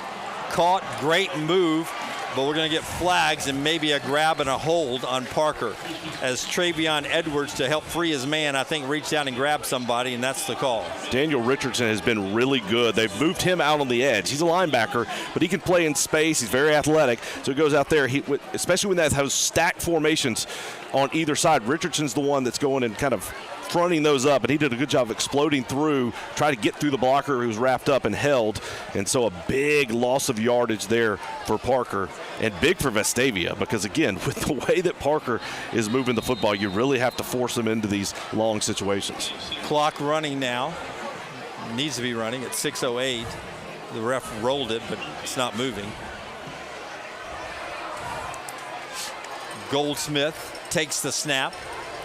Caught, great move, but we're going to get flags and maybe a grab and a hold on Parker as Travion Edwards, to help free his man, I think reached out and grabbed somebody, and that's the call. Daniel Richardson has been really good. They've moved him out on the edge. He's a linebacker, but he can play in space. He's very athletic, so he goes out there, especially when that has stacked formations on either side. Richardson's the one that's going and kind of fronting those up, and he did a good job of exploding through, try to get through the blocker who was wrapped up and held. And so a big loss of yardage there for Parker, and big for Vestavia, because again, with the way that Parker is moving the football, you really have to force him into these long situations. Clock running now. Needs to be running at 6:08. The ref rolled it, but it's not moving. Goldsmith takes the snap.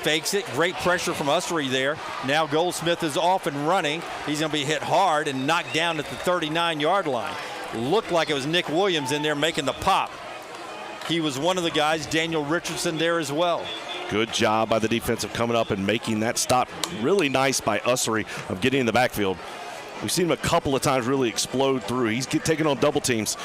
Fakes it. Great pressure from Ussery there. Now Goldsmith is off and running. He's going to be hit hard and knocked down at the 39-yard line. Looked like it was Nick Williams in there making the pop. He was one of the guys. Daniel Richardson there as well. Good job by the defensive coming up and making that stop. Really nice by Ussery of getting in the backfield. We've seen him a couple of times really explode through. He's taken on double teams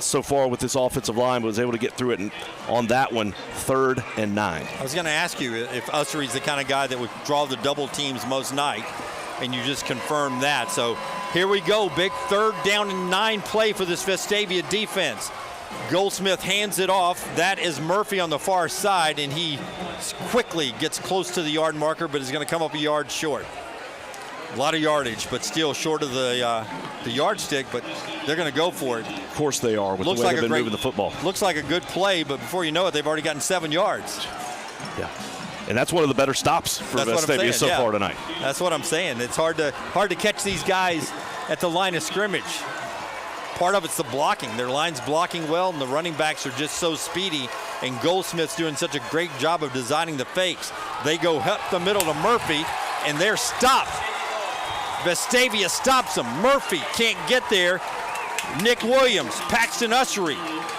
so far with this offensive line, but was able to get through it. And on that one, 3rd and 9. I was going to ask you if Ussery's the kind of guy that would draw the double teams most night. and you just confirmed that. So here we go, big 3rd down and 9 play for this Vestavia defense. Goldsmith hands it off. That is Murphy on the far side, and he quickly gets close to the yard marker, but is going to come up a yard short. A lot of yardage, but still short of the yardstick, but they're going to go for it. Of course they are, with the way they've been moving the football. Looks like a good play, but before you know it, they've already gotten 7 yards. Yeah, and that's one of the better stops for Vestavia so far tonight. That's what I'm saying. It's hard to catch these guys at the line of scrimmage. Part of it's the blocking. Their line's blocking well, and the running backs are just so speedy, and Goldsmith's doing such a great job of designing the fakes. They go up the middle to Murphy, and they're stopped. Vestavia stops them. Murphy can't get there. Nick Williams, Paxton Ussery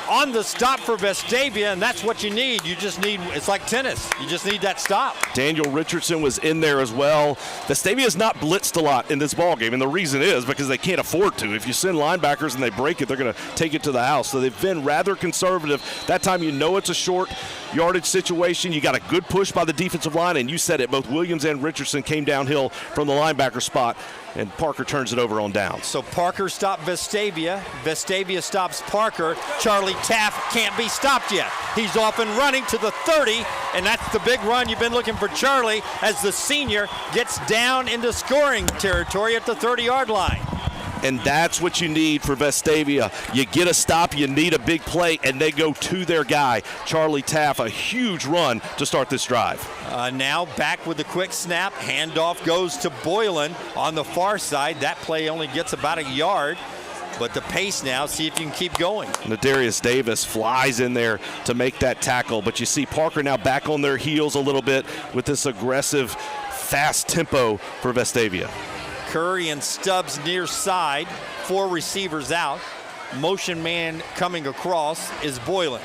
on the stop for Vestavia, and that's what you need. You just need, it's like tennis. You just need that stop. Daniel Richardson was in there as well. Vestavia has not blitzed a lot in this ball game, and the reason is because they can't afford to. If you send linebackers and they break it, they're going to take it to the house. So they've been rather conservative. That time you know it's a short yardage situation. You got a good push by the defensive line, and you said it, both Williams and Richardson came downhill from the linebacker spot, and Parker turns it over on downs. So Parker stopped Vestavia. Vestavia stops Parker. Charlie Taft can't be stopped yet. He's off and running to the 30, and that's the big run you've been looking for Charlie as the senior gets down into scoring territory at the 30-yard line. And that's what you need for Vestavia. You get a stop, you need a big play, and they go to their guy, Charlie Taft. A huge run to start this drive. Now back with the quick snap. Handoff goes to Boylan on the far side. That play only gets about a yard. But the pace now, see if you can keep going. Nadarius Davis flies in there to make that tackle. But you see Parker now back on their heels a little bit with this aggressive, fast tempo for Vestavia. Curry and Stubbs near side, 4 receivers out. Motion man coming across is Boylan.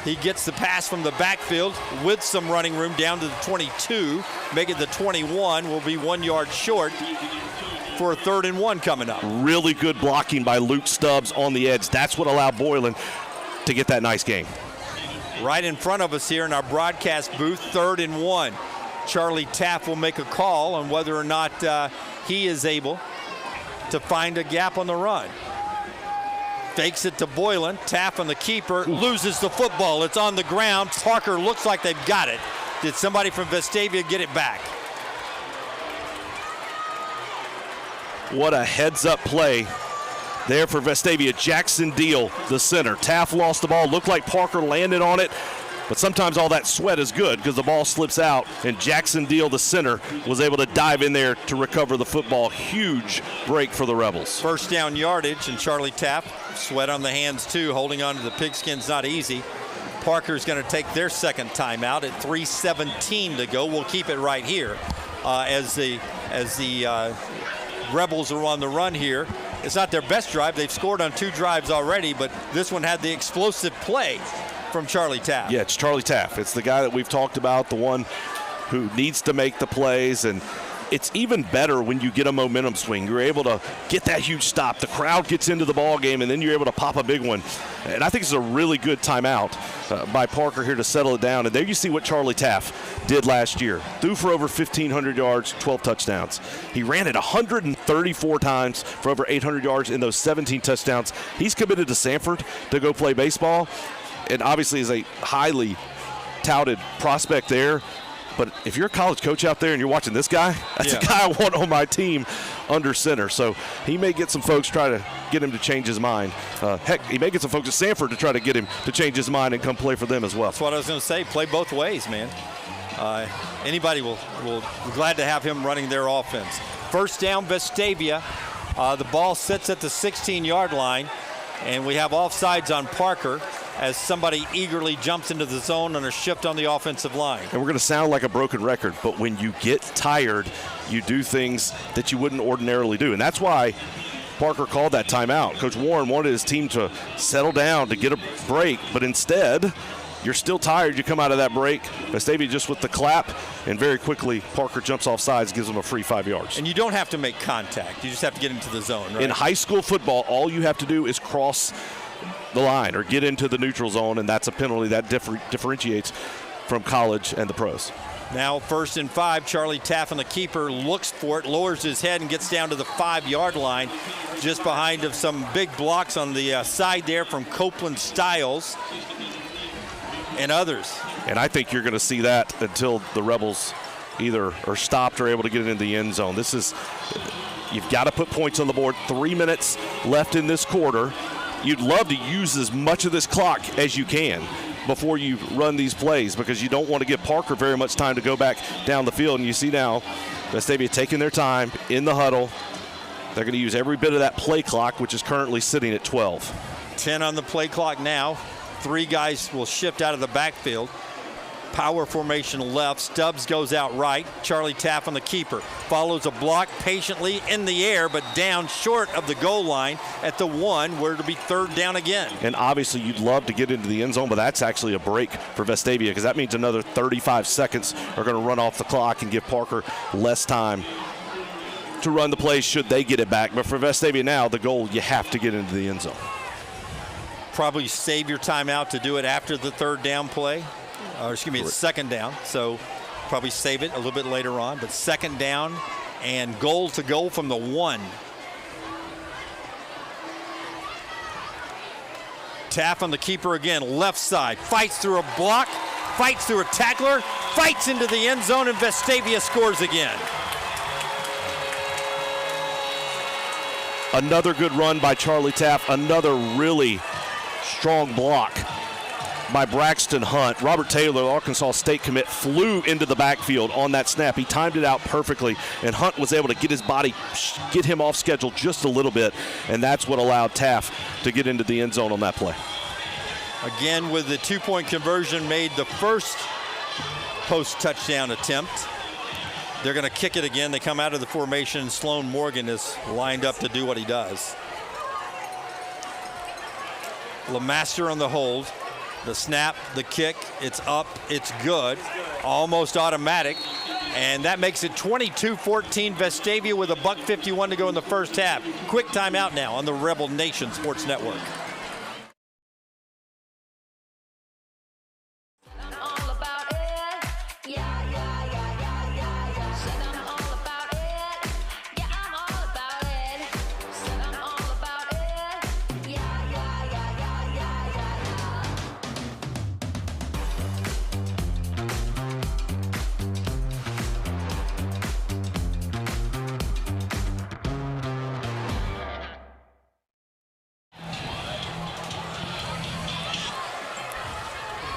He gets the pass from the backfield with some running room down to the 22. Make it the 21, will be 1 yard short for a 3rd and 1 coming up. Really good blocking by Luke Stubbs on the edge. That's what allowed Boylan to get that nice gain. Right in front of us here in our broadcast booth, 3rd and 1. Charlie Taft will make a call on whether or not he is able to find a gap on the run. Fakes it to Boylan. Taft on the keeper, loses the football. It's on the ground. Parker looks like they've got it. Did somebody from Vestavia get it back? What a heads-up play there for Vestavia. Jackson Deal, the center. Taft lost the ball. Looked like Parker landed on it. But sometimes all that sweat is good because the ball slips out, and Jackson Deal, the center, was able to dive in there to recover the football. Huge break for the Rebels. 1st down yardage, and Charlie Taft, sweat on the hands too, holding on to the pigskin's not easy. Parker's going to take their 2nd timeout at 3:17 to go. We'll keep it right here as the Rebels are on the run here. It's not their best drive. They've scored on 2 drives already, but this one had the explosive play from Charlie Taft. Yeah, it's Charlie Taft. It's the guy that we've talked about, the one who needs to make the plays, and it's even better when you get a momentum swing. You're able to get that huge stop. The crowd gets into the ball game, and then you're able to pop a big one. And I think it's a really good timeout by Parker here to settle it down. And there you see what Charlie Taft did last year. Threw for over 1,500 yards, 12 touchdowns. He ran it 134 times for over 800 yards in those 17 touchdowns. He's committed to Sanford to go play baseball, and obviously is a highly touted prospect there. But if you're a college coach out there and you're watching this guy, that's a guy I want on my team under center. So he may get some folks try to get him to change his mind. Heck, he may get some folks at Sanford to try to get him to change his mind and come play for them as well. That's what I was going to say. Play both ways, man. Anybody will be glad to have him running their offense. 1st down, Vestavia. The ball sits at the 16-yard line, and we have offsides on Parker as somebody eagerly jumps into the zone on a shift on the offensive line. And we're going to sound like a broken record, but when you get tired, you do things that you wouldn't ordinarily do. And that's why Parker called that timeout. Coach Warren wanted his team to settle down, to get a break, but instead, you're still tired. You come out of that break. Vestavia just with the clap, and very quickly Parker jumps off sides, gives them a free 5 yards. And you don't have to make contact. You just have to get into the zone, right? In high school football, all you have to do is cross the line or get into the neutral zone, and that's a penalty that differentiates from college and the pros. Now 1st and 5, Charlie Taffin, the keeper, looks for it, lowers his head and gets down to the 5-yard line, just behind of some big blocks on the side there from Copeland Stiles and others. And I think you're going to see that until the Rebels either are stopped or able to get into the end zone. You've got to put points on the board. 3 minutes left in this quarter. You'd love to use as much of this clock as you can before you run these plays, because you don't want to give Parker very much time to go back down the field. And you see now Vestavia taking their time in the huddle. They're going to use every bit of that play clock, which is currently sitting at 12. 10 on the play clock now. 3 guys will shift out of the backfield. Power formation left. Stubbs goes out right. Charlie Taffin, the keeper, follows a block patiently in the air, but down short of the goal line at the 1, where it'll be 3rd down again. And obviously you'd love to get into the end zone, but that's actually a break for Vestavia, because that means another 35 seconds are going to run off the clock and give Parker less time to run the play should they get it back. But for Vestavia now, the goal, you have to get into the end zone. Probably save your timeout to do it after the 3rd down play. It's 2nd down, so probably save it a little bit later on. But 2nd down and goal to go from the 1. Taff on the keeper again, left side, fights through a block, fights through a tackler, fights into the end zone, and Vestavia scores again. Another good run by Charlie Taff, another really strong block by Braxton Hunt. Robert Taylor, Arkansas State commit, flew into the backfield on that snap. He timed it out perfectly, and Hunt was able to get his body, get him off schedule just a little bit, and that's what allowed Taff to get into the end zone on that play. Again, with the 2-point conversion made the first post-touchdown attempt. They're going to kick it again. They come out of the formation. Sloan Morgan is lined up to do what he does. LeMaster on the hold. The snap, the kick, it's up, it's good, almost automatic, and that makes it 22-14 Vestavia with $1:51 to go in the first half. Quick timeout now on the Rebel Nation Sports Network.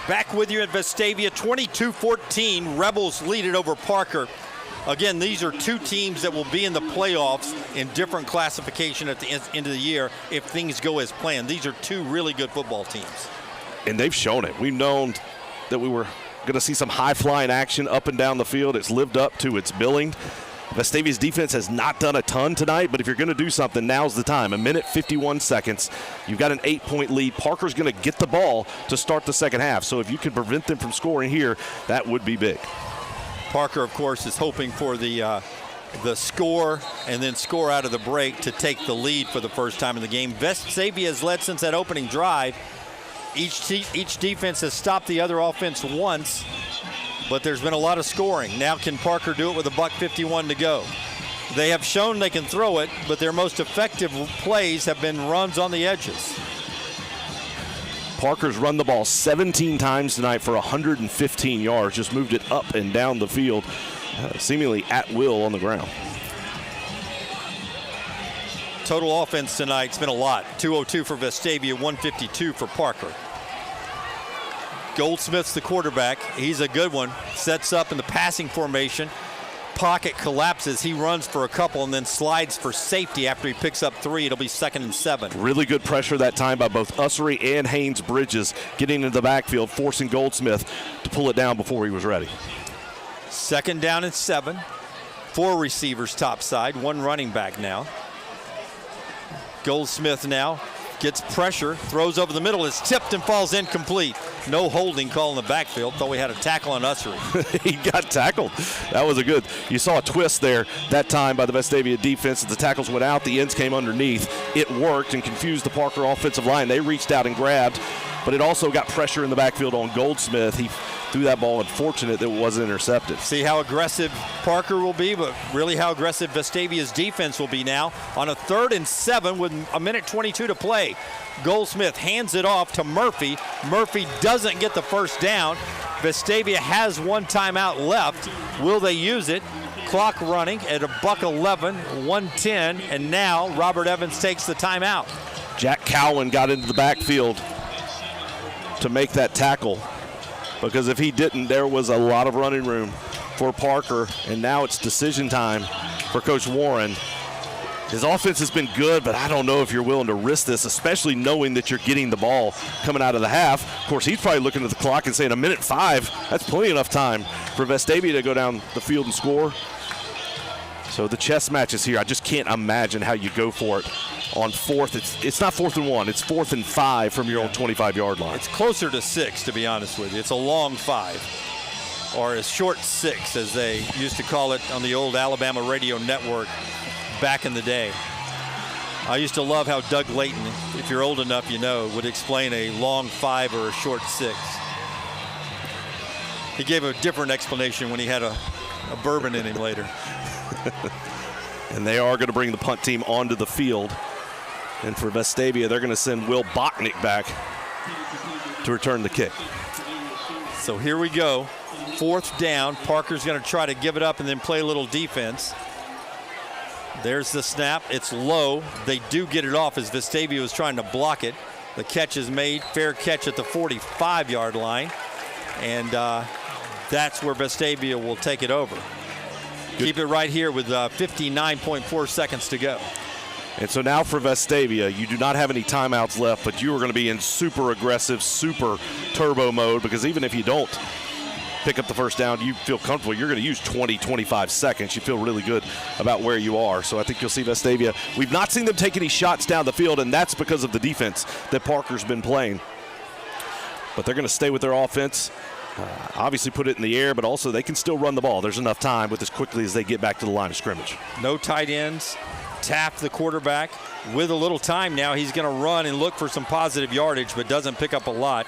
Back with you at Vestavia, 22-14. Rebels lead it over Parker. Again, these are 2 teams that will be in the playoffs in different classification at the end of the year if things go as planned. These are 2 really good football teams. And they've shown it. We've known that we were going to see some high-flying action up and down the field. It's lived up to its billing. Vestavia's defense has not done a ton tonight, but if you're going to do something, now's the time. 1:51 seconds. You've got an 8-point lead. Parker's going to get the ball to start the second half. So if you can prevent them from scoring here, that would be big. Parker, of course, is hoping for the score and then score out of the break to take the lead for the first time in the game. Vestavia has led since that opening drive. Each defense has stopped the other offense once, but there's been a lot of scoring. Now can Parker do it with $1:51 to go? They have shown they can throw it, but their most effective plays have been runs on the edges. Parker's run the ball 17 times tonight for 115 yards, just moved it up and down the field, seemingly at will on the ground. Total offense tonight's been a lot. 202 for Vestavia, 152 for Parker. Goldsmith's the quarterback. He's a good one. Sets up in the passing formation. Pocket collapses. He runs for a couple and then slides for safety after he picks up 3. It'll be 2nd and 7. Really good pressure that time by both Ussery and Haynes Bridges, getting into the backfield, forcing Goldsmith to pull it down before he was ready. 2nd down and 7. 4 receivers topside, 1 running back now. Goldsmith now gets pressure, throws over the middle, is tipped and falls incomplete. No holding call in the backfield. Thought we had a tackle on Ussery. He got tackled. That was you saw a twist there that time by the Vestavia defense. As the tackles went out, the ends came underneath. It worked and confused the Parker offensive line. They reached out and grabbed, but it also got pressure in the backfield on Goldsmith. He threw that ball, and fortunate that it wasn't intercepted. See how aggressive Parker will be, but really how aggressive Vestavia's defense will be now. On a 3rd and 7 with a minute 22 to play, Goldsmith hands it off to Murphy. Murphy doesn't get the first down. Vestavia has one timeout left. Will they use it? Clock running at $1:11, 1:10, and now Robert Evans takes the timeout. Jack Cowan got into the backfield to make that tackle, because if he didn't, there was a lot of running room for Parker, and now it's decision time for Coach Warren. His offense has been good, but I don't know if you're willing to risk this, especially knowing that you're getting the ball coming out of the half. Of course, he's probably looking at the clock and saying 1:05, that's plenty enough time for Vestavia to go down the field and score. So the chess match is here. I just can't imagine how you go for it on 4th. It's not 4th and 1. It's 4th and 5 from your own 25-yard line. It's closer to 6, to be honest with you. It's a long 5, or a short 6, as they used to call it on the old Alabama radio network back in the day. I used to love how Doug Layton, if you're old enough, you know, would explain a long 5 or a short 6. He gave a different explanation when he had a bourbon in him later. And they are going to bring the punt team onto the field. And for Vestavia, they're going to send Will Bachnick back to return the kick. So here we go. 4th down. Parker's going to try to give it up and then play a little defense. There's the snap. It's low. They do get it off as Vestavia was trying to block it. The catch is made. Fair catch at the 45-yard line. And that's where Vestavia will take it over. Keep it right here with 59.4 seconds to go. And so now for Vestavia, you do not have any timeouts left, but you are going to be in super aggressive, super turbo mode, because even if you don't pick up the first down, you feel comfortable. You're going to use 20, 25 seconds. You feel really good about where you are. So I think you'll see Vestavia. We've not seen them take any shots down the field, and that's because of the defense that Parker's been playing. But they're going to stay with their offense. Obviously put it in the air, but also they can still run the ball. There's enough time with as quickly as they get back to the line of scrimmage. No tight ends. Taft, the quarterback, with a little time now. He's going to run and look for some positive yardage, but doesn't pick up a lot.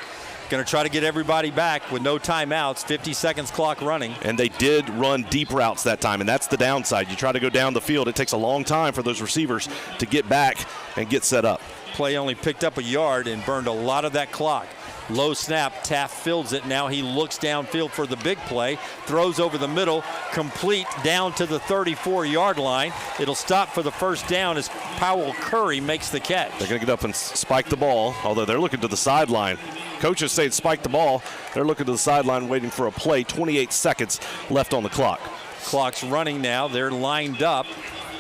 Going to try to get everybody back with no timeouts, 50 seconds clock running. And they did run deep routes that time, and that's the downside. You try to go down the field, it takes a long time for those receivers to get back and get set up. Play only picked up a yard and burned a lot of that clock. Low snap, Taft fields it. Now he looks downfield for the big play, throws over the middle, complete down to the 34-yard line. It'll stop for the first down as Powell Curry makes the catch. They're going to get up and spike the ball, although they're looking to the sideline. Coaches say spike the ball. They're looking to the sideline waiting for a play. 28 seconds left on the clock. Clock's running now. They're lined up.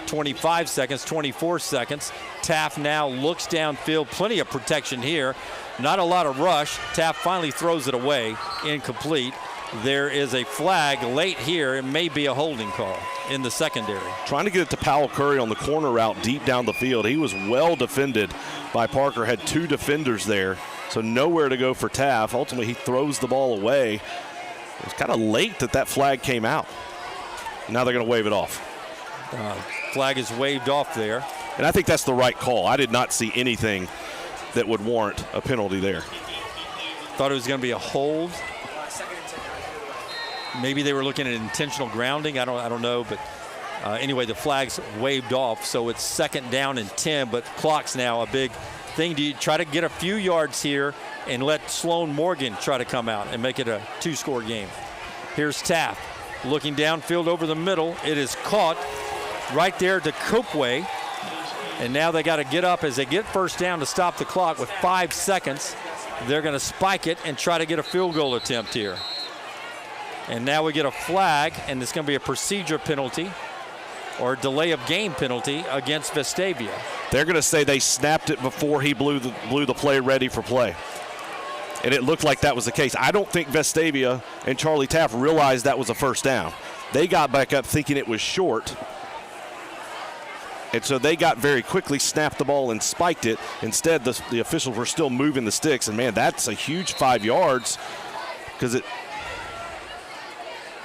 25 seconds, 24 seconds. Taft now looks downfield. Plenty of protection here. Not a lot of rush. Taft finally throws it away. Incomplete. There is a flag late here. It may be a holding call in the secondary. Trying to get it to Powell Curry on the corner route deep down the field. He was well defended by Parker. Had 2 defenders there. So nowhere to go for Taft. Ultimately, he throws the ball away. It was kind of late that flag came out. Now they're going to wave it off. Flag is waved off there. And I think that's the right call. I did not see anything that would warrant a penalty there. Thought it was going to be a hold. Maybe they were looking at intentional grounding. I don't know, but anyway, the flag's waved off, so it's 2nd down and 10. But clock's now a big thing. Do you try to get a few yards here and let Sloan Morgan try to come out and make it a 2-score game? Here's Taft looking downfield over the middle. It is caught right there to Copeway. And now they got to get up as they get first down to stop the clock with 5 seconds. They're going to spike it and try to get a field goal attempt here. And now we get a flag, and it's going to be a procedure penalty or delay of game penalty against Vestavia. They're going to say they snapped it before he blew the play ready for play. And it looked like that was the case. I don't think Vestavia and Charlie Taft realized that was a first down. They got back up thinking it was short. And so they got very quickly, snapped the ball and spiked it. Instead, the officials were still moving the sticks. And, man, that's a huge 5 yards because it.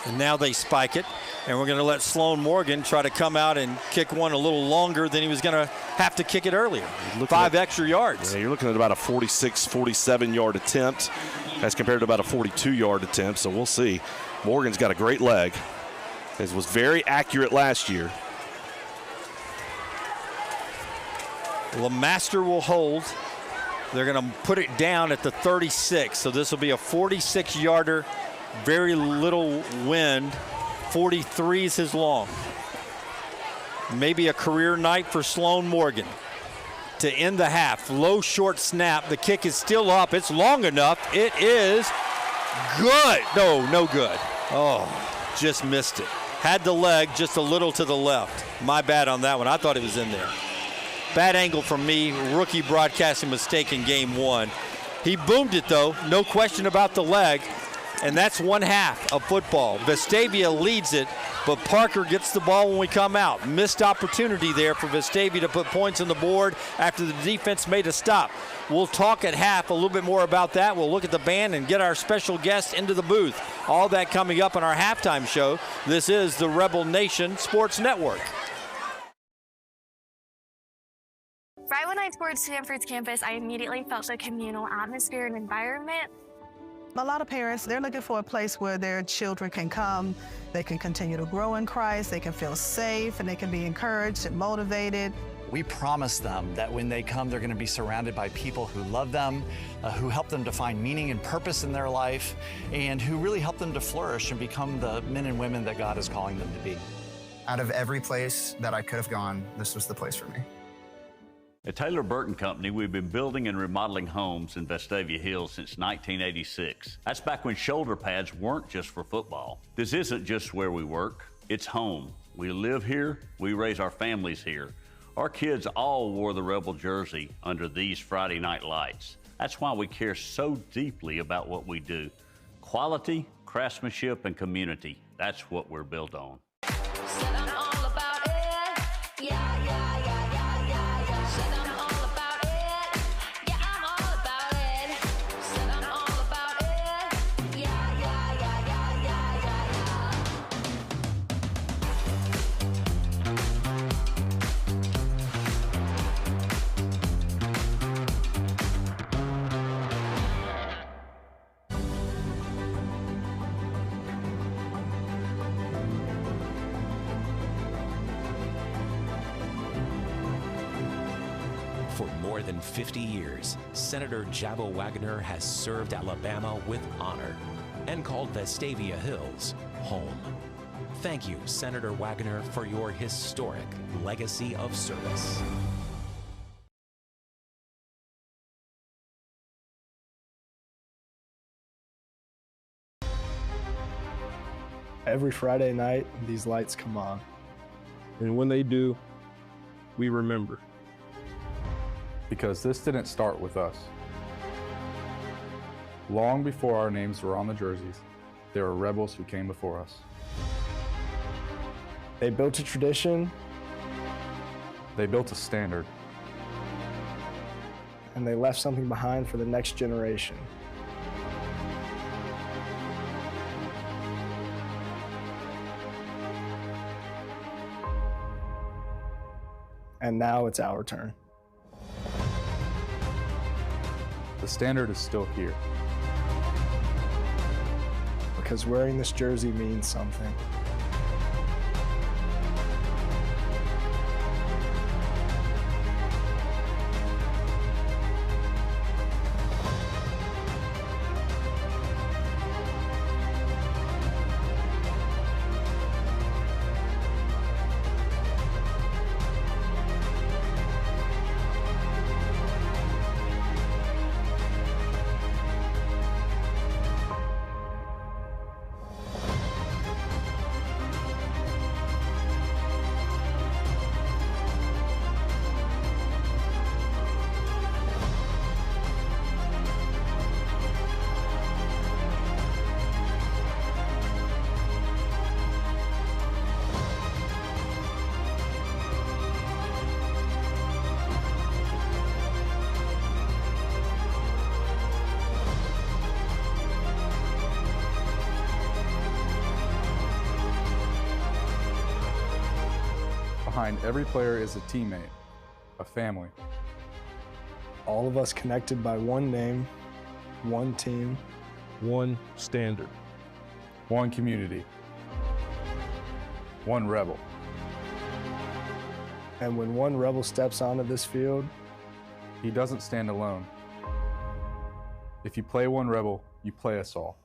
And now they spike it. And we're going to let Sloan Morgan try to come out and kick one a little longer than he was going to have to kick it earlier. 5 extra yards. Yeah, you're looking at about a 46, 47-yard attempt. as compared to about a 42-yard attempt, so we'll see. Morgan's got a great leg. It was very accurate last year. LeMaster will hold. They're going to put it down at the 36, so this will be a 46-yarder, very little wind. 43 is his long. Maybe a career night for Sloan Morgan to end the half. Low, short snap. The kick is still up. It's long enough. It is good. No good. Oh, just missed it. Had the leg just a little to the left. My bad on that one. I thought it was in there. Bad angle from me. Rookie broadcasting mistake in game one. He boomed it, though. No question about the leg. And that's one half of football. Vestavia leads it, but Parker gets the ball when we come out. Missed opportunity there for Vestavia to put points on the board after the defense made a stop. We'll talk at half a little bit more about that. We'll look at the band and get our special guest into the booth. All that coming up on our halftime show. This is the Rebel Nation Sports Network. Right when I toured Stanford's campus, I immediately felt the communal atmosphere and environment. A lot of parents, they're looking for a place where their children can come, they can continue to grow in Christ, they can feel safe, and they can be encouraged and motivated. We promise them that when they come, they're going to be surrounded by people who love them, who help them to find meaning and purpose in their life, and who really help them to flourish and become the men and women that God is calling them to be. Out of every place that I could have gone, this was the place for me. At Taylor Burton Company, we've been building and remodeling homes in Vestavia Hills since 1986. That's back when shoulder pads weren't just for football. This isn't just where we work, it's home. We live here, we raise our families here. Our kids all wore the Rebel jersey under these Friday night lights. That's why we care so deeply about what we do. Quality, craftsmanship, and community. That's what we're built on. For more than 50 years, Senator Jabbo Wagner has served Alabama with honor and called Vestavia Hills home. Thank you, Senator Wagner, for your historic legacy of service. Every Friday night, these lights come on. And when they do, we remember. Because this didn't start with us. Long before our names were on the jerseys, there were rebels who came before us. They built a tradition. They built a standard. And they left something behind for the next generation. And now it's our turn. The standard is still here. Because wearing this jersey means something. Behind every player is a teammate, a family. All of us connected by one name, one team, one standard, one community, one rebel. And when one rebel steps onto this field, he doesn't stand alone. If you play one rebel, you play us all.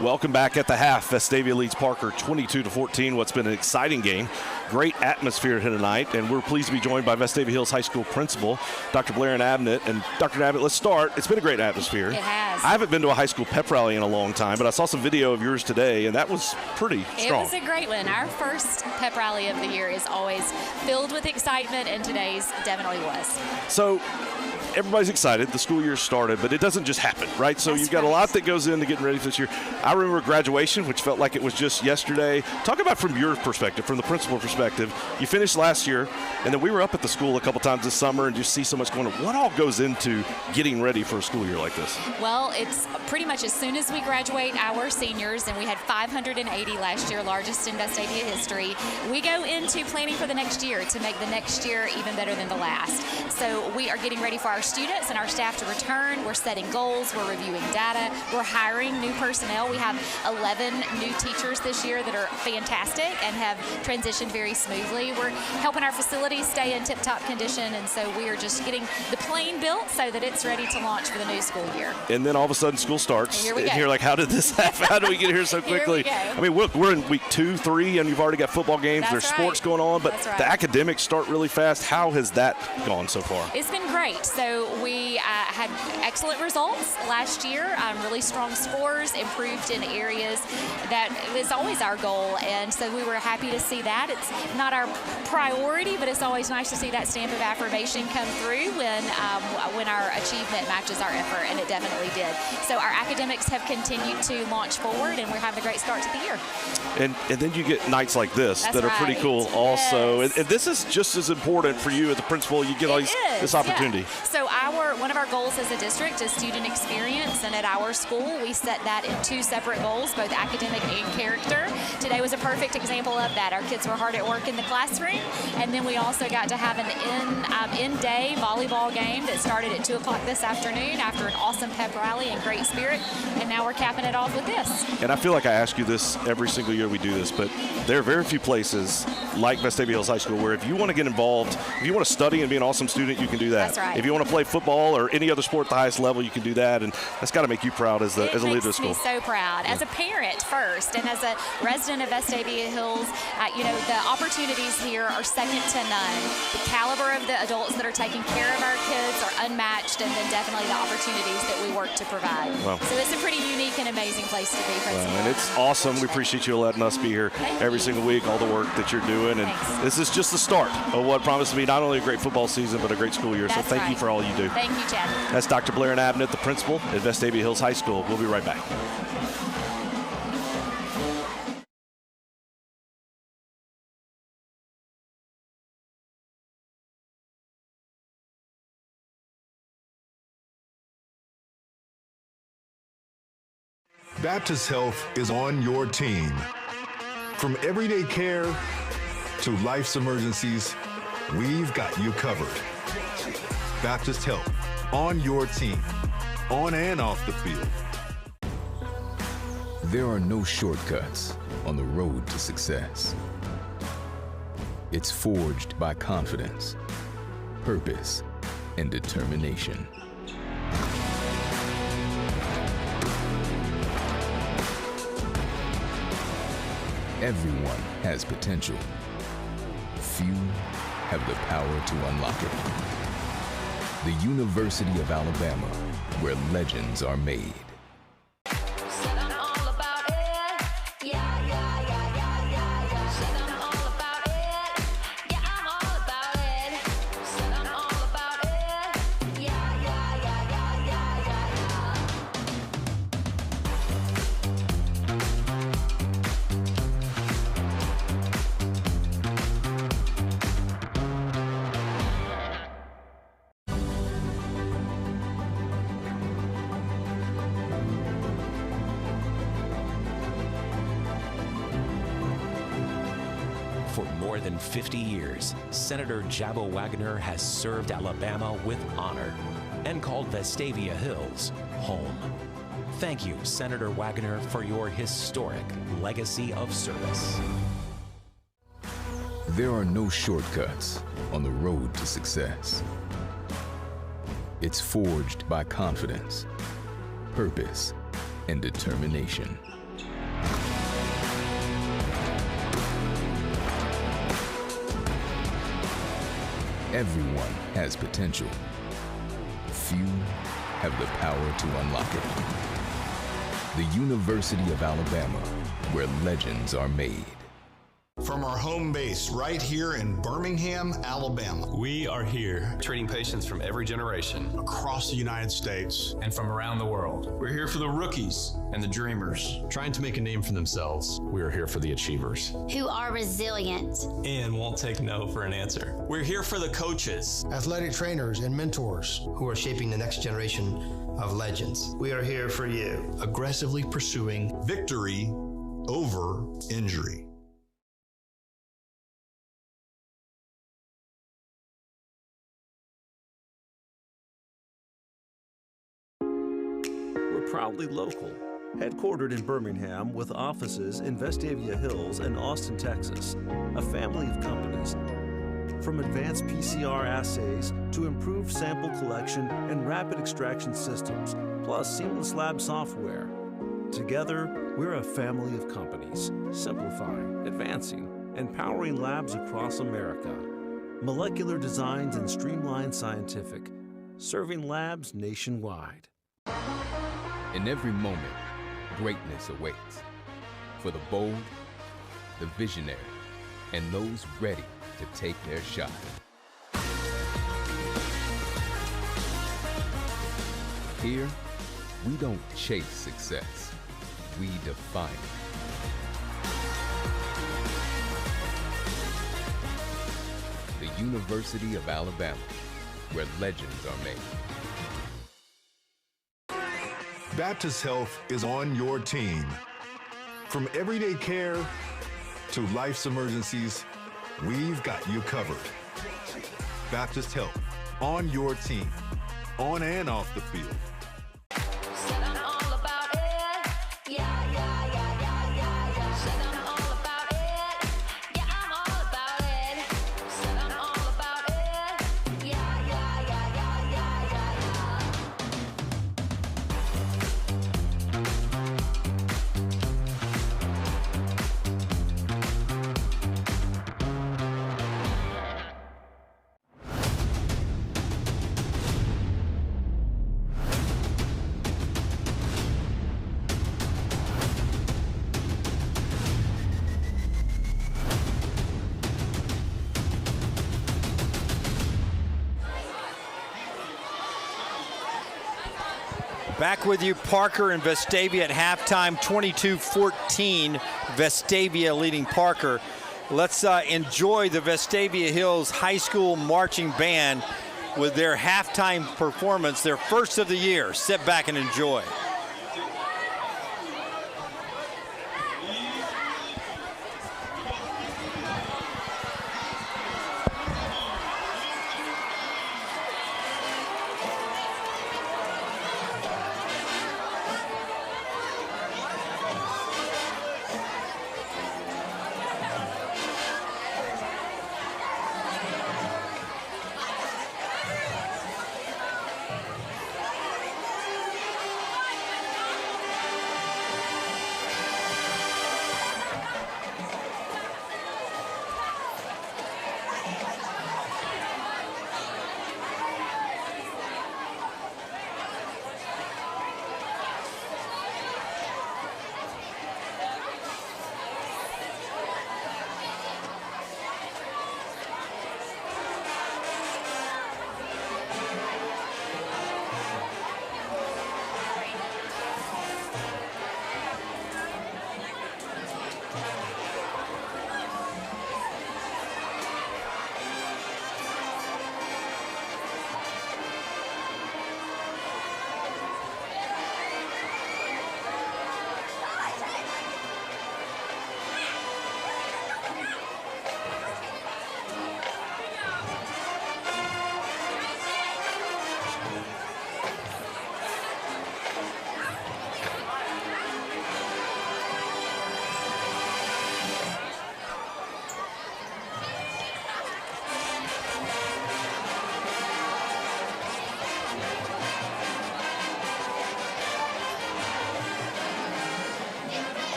Welcome back at the half. Vestavia leads Parker 22-14. What's been an exciting game. Great atmosphere here tonight, and we're pleased to be joined by Vestavia Hills High School principal, Dr. Blair Abbott. And Dr. Abbott, let's start. It's been a great atmosphere. It has. I haven't been to a high school pep rally in a long time, but I saw some video of yours today, and that was pretty strong. It was a great one. Our first pep rally of the year is always filled with excitement, and today's definitely was. So everybody's excited. The school year started, but it doesn't just happen, right? So you've got a lot that goes into getting ready for this year. I remember graduation, which felt like it was just yesterday. Talk about from your perspective, from the principal perspective. You finished last year, and then we were up at the school a couple times this summer and just see so much going on. What all goes into getting ready for a school year like this? Well, it's pretty much as soon as we graduate our seniors, and we had 580 last year, largest in Vestavia history, we go into planning for the next year to make the next year even better than the last. So we are getting ready for our students and our staff to return. We're setting goals. We're reviewing data. We're hiring new personnel. We have 11 new teachers this year that are fantastic and have transitioned very smoothly. We're helping our facilities stay in tip-top condition, and so we are just getting the plane built so that it's ready to launch for the new school year. And then all of a sudden school starts. And here we go. And you're like, how did this happen? How do we get here so quickly? Here we go. I mean, we're in week 2, 3, and you've already got football games. That's There's right. sports going on, but That's right. the academics start really fast. How has that gone so far? It's been great. So we had excellent results last year, really strong scores, improved in areas that is always our goal, and so we were happy to see that. It's not our priority, but it's always nice to see that stamp of affirmation come through when our achievement matches our effort, and it definitely did. So our academics have continued to launch forward, and we're having a great start to the year. And then you get nights like this That's that are pretty right. cool also. Yes. And this is just as important for you as a principal. You get all this opportunity. Yeah. So one of our goals as a district is student experience, and at our school we set that in 2 separate goals, both academic and character. Today was a perfect example of that. Our kids were hard at work in the classroom, and then we also got to have an in-day volleyball game that started at 2 o'clock this afternoon after an awesome pep rally and great spirit, and now we're capping it off with this. And I feel like I ask you this every single year we do this, but there are very few places like Vestavia Hills High School where if you want to get involved, if you want to study and be an awesome student, you can do that. That's right. If you want to play football or any other sport at the highest level, you can do that, and that's got to make you proud as a leader of the It makes school. me so proud. As a parent first, and as a resident of Vestavia Hills, the opportunities here are second to none. The caliber of the adults that are taking care of our kids are unmatched, and then definitely the opportunities that we work to provide. Wow. So it's a pretty unique and amazing place to be, Principal. And it's awesome. We appreciate you letting us be here every single week, all the work that you're doing. And this is just the start of what promises to be not only a great football season, but a great school year. That's so thank you right. for all you do. Thank you, Chad. That's Dr. Blair Abbott, the principal at Vestavia Hills High School. We'll be right back. Baptist Health is on your team. From everyday care to life's emergencies, we've got you covered. Baptist Health, on your team, on and off the field. There are no shortcuts on the road to success. It's forged by confidence, purpose, and determination. Everyone has potential. Few have the power to unlock it. The University of Alabama, where legends are made. more than 50 years, Senator Jabal Wagner has served Alabama with honor and called Vestavia Hills home. Thank you, Senator Wagner, for your historic legacy of service. There are no shortcuts on the road to success. It's forged by confidence, purpose, and determination. Everyone has potential. Few have the power to unlock it. The University of Alabama, where legends are made. From our home base right here in Birmingham, Alabama. We are here treating patients from every generation across the United States and from around the world. We're here for the rookies and the dreamers, trying to make a name for themselves. We are here for the achievers, who are resilient and won't take no for an answer. We're here for the coaches, athletic trainers, and mentors who are shaping the next generation of legends. We are here for you, aggressively pursuing victory over injury. Proudly local, headquartered in Birmingham with offices in Vestavia Hills and Austin, Texas, a family of companies. From advanced PCR assays to improved sample collection and rapid extraction systems, plus seamless lab software. Together, we're a family of companies, simplifying, advancing, and powering labs across America. Molecular designs and streamlined scientific, serving labs nationwide. In every moment, greatness awaits for the bold, the visionary, and those ready to take their shot. Here, we don't chase success, we define it. The University of Alabama, where legends are made. Baptist Health is on your team. From everyday care to life's emergencies, we've got you covered. Baptist Health, on your team, on and off the field. Back with you, Parker and Vestavia at halftime, 22-14, Vestavia leading Parker. Let's enjoy the Vestavia Hills High School Marching Band with their halftime performance, their first of the year. Sit back and enjoy.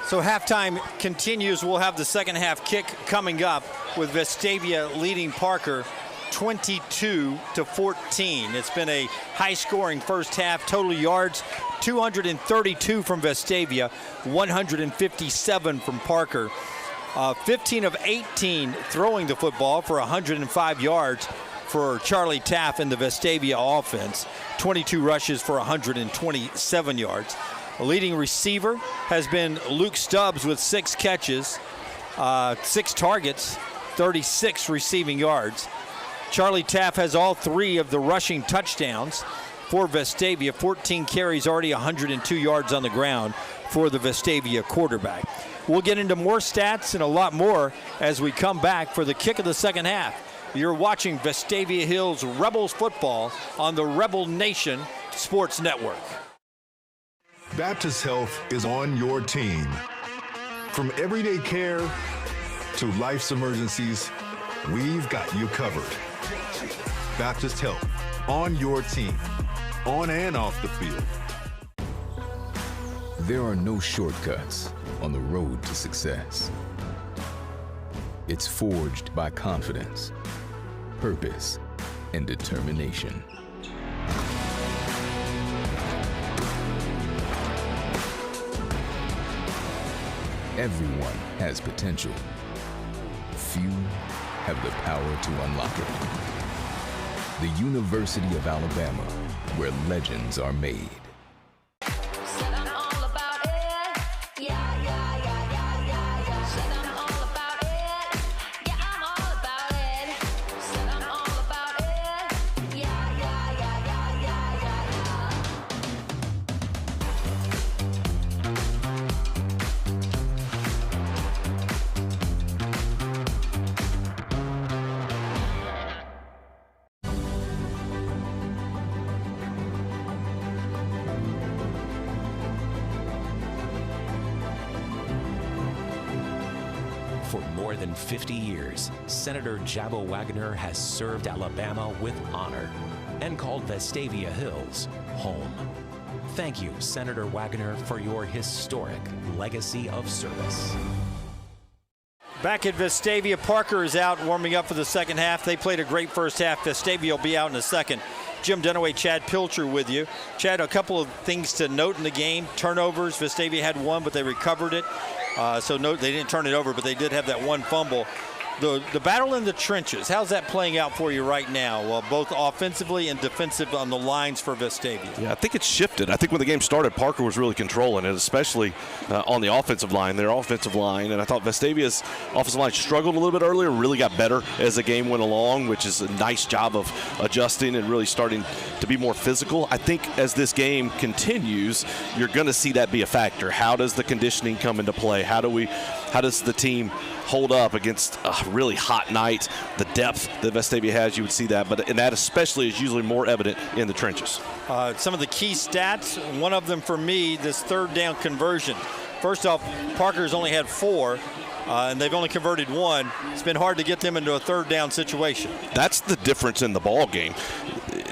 So halftime continues. We'll have the second half kick coming up with Vestavia leading Parker 22-14. It's been a high-scoring first half. Total yards, 232 from Vestavia, 157 from Parker. 15 of 18 throwing the football for 105 yards for Charlie Taff in the Vestavia offense. 22 rushes for 127 yards. The leading receiver has been Luke Stubbs with 6 catches, 6 targets, 36 receiving yards. Charlie Taff has all 3 of the rushing touchdowns for Vestavia. 14 carries, already 102 yards on the ground for the Vestavia quarterback. We'll get into more stats and a lot more as we come back for the kick of the second half. You're watching Vestavia Hills Rebels football on the Rebel Nation Sports Network. Baptist Health is on your team. From everyday care to life's emergencies, we've got you covered. Baptist Health, on your team, on and off the field. There are no shortcuts on the road to success. It's forged by confidence, purpose, and determination. Everyone has potential. Few have the power to unlock it. The University of Alabama, where legends are made. For more than 50 years, Senator Jabbo Wagner has served Alabama with honor and called Vestavia Hills home. Thank you, Senator Wagner, for your historic legacy of service. Back at Vestavia, Parker is out warming up for the second half. They played a great first half. Vestavia will be out in a second. Jim Dunaway, Chad Pilcher with you. Chad, a couple of things to note in the game. Turnovers, Vestavia had one, but they recovered it. So no, they didn't turn it over, but they did have that one fumble. The battle in the trenches, how's that playing out for you right now, both offensively and defensive on the lines for Vestavia? Yeah, I think it's shifted. I think when the game started, Parker was really controlling it, especially on the offensive line, their offensive line. And I thought Vestavia's offensive line struggled a little bit earlier, really got better as the game went along, which is a nice job of adjusting and really starting to be more physical. I think as this game continues, you're going to see that be a factor. How does the conditioning come into play? How does the team hold up against a really hot night? The depth that Vestavia has, you would see that, and that especially is usually more evident in the trenches. Some of the key stats, one of them for me, this third down conversion. First off, Parker's only had 4, and they've only converted 1. It's been hard to get them into a third down situation. That's the difference in the ball game.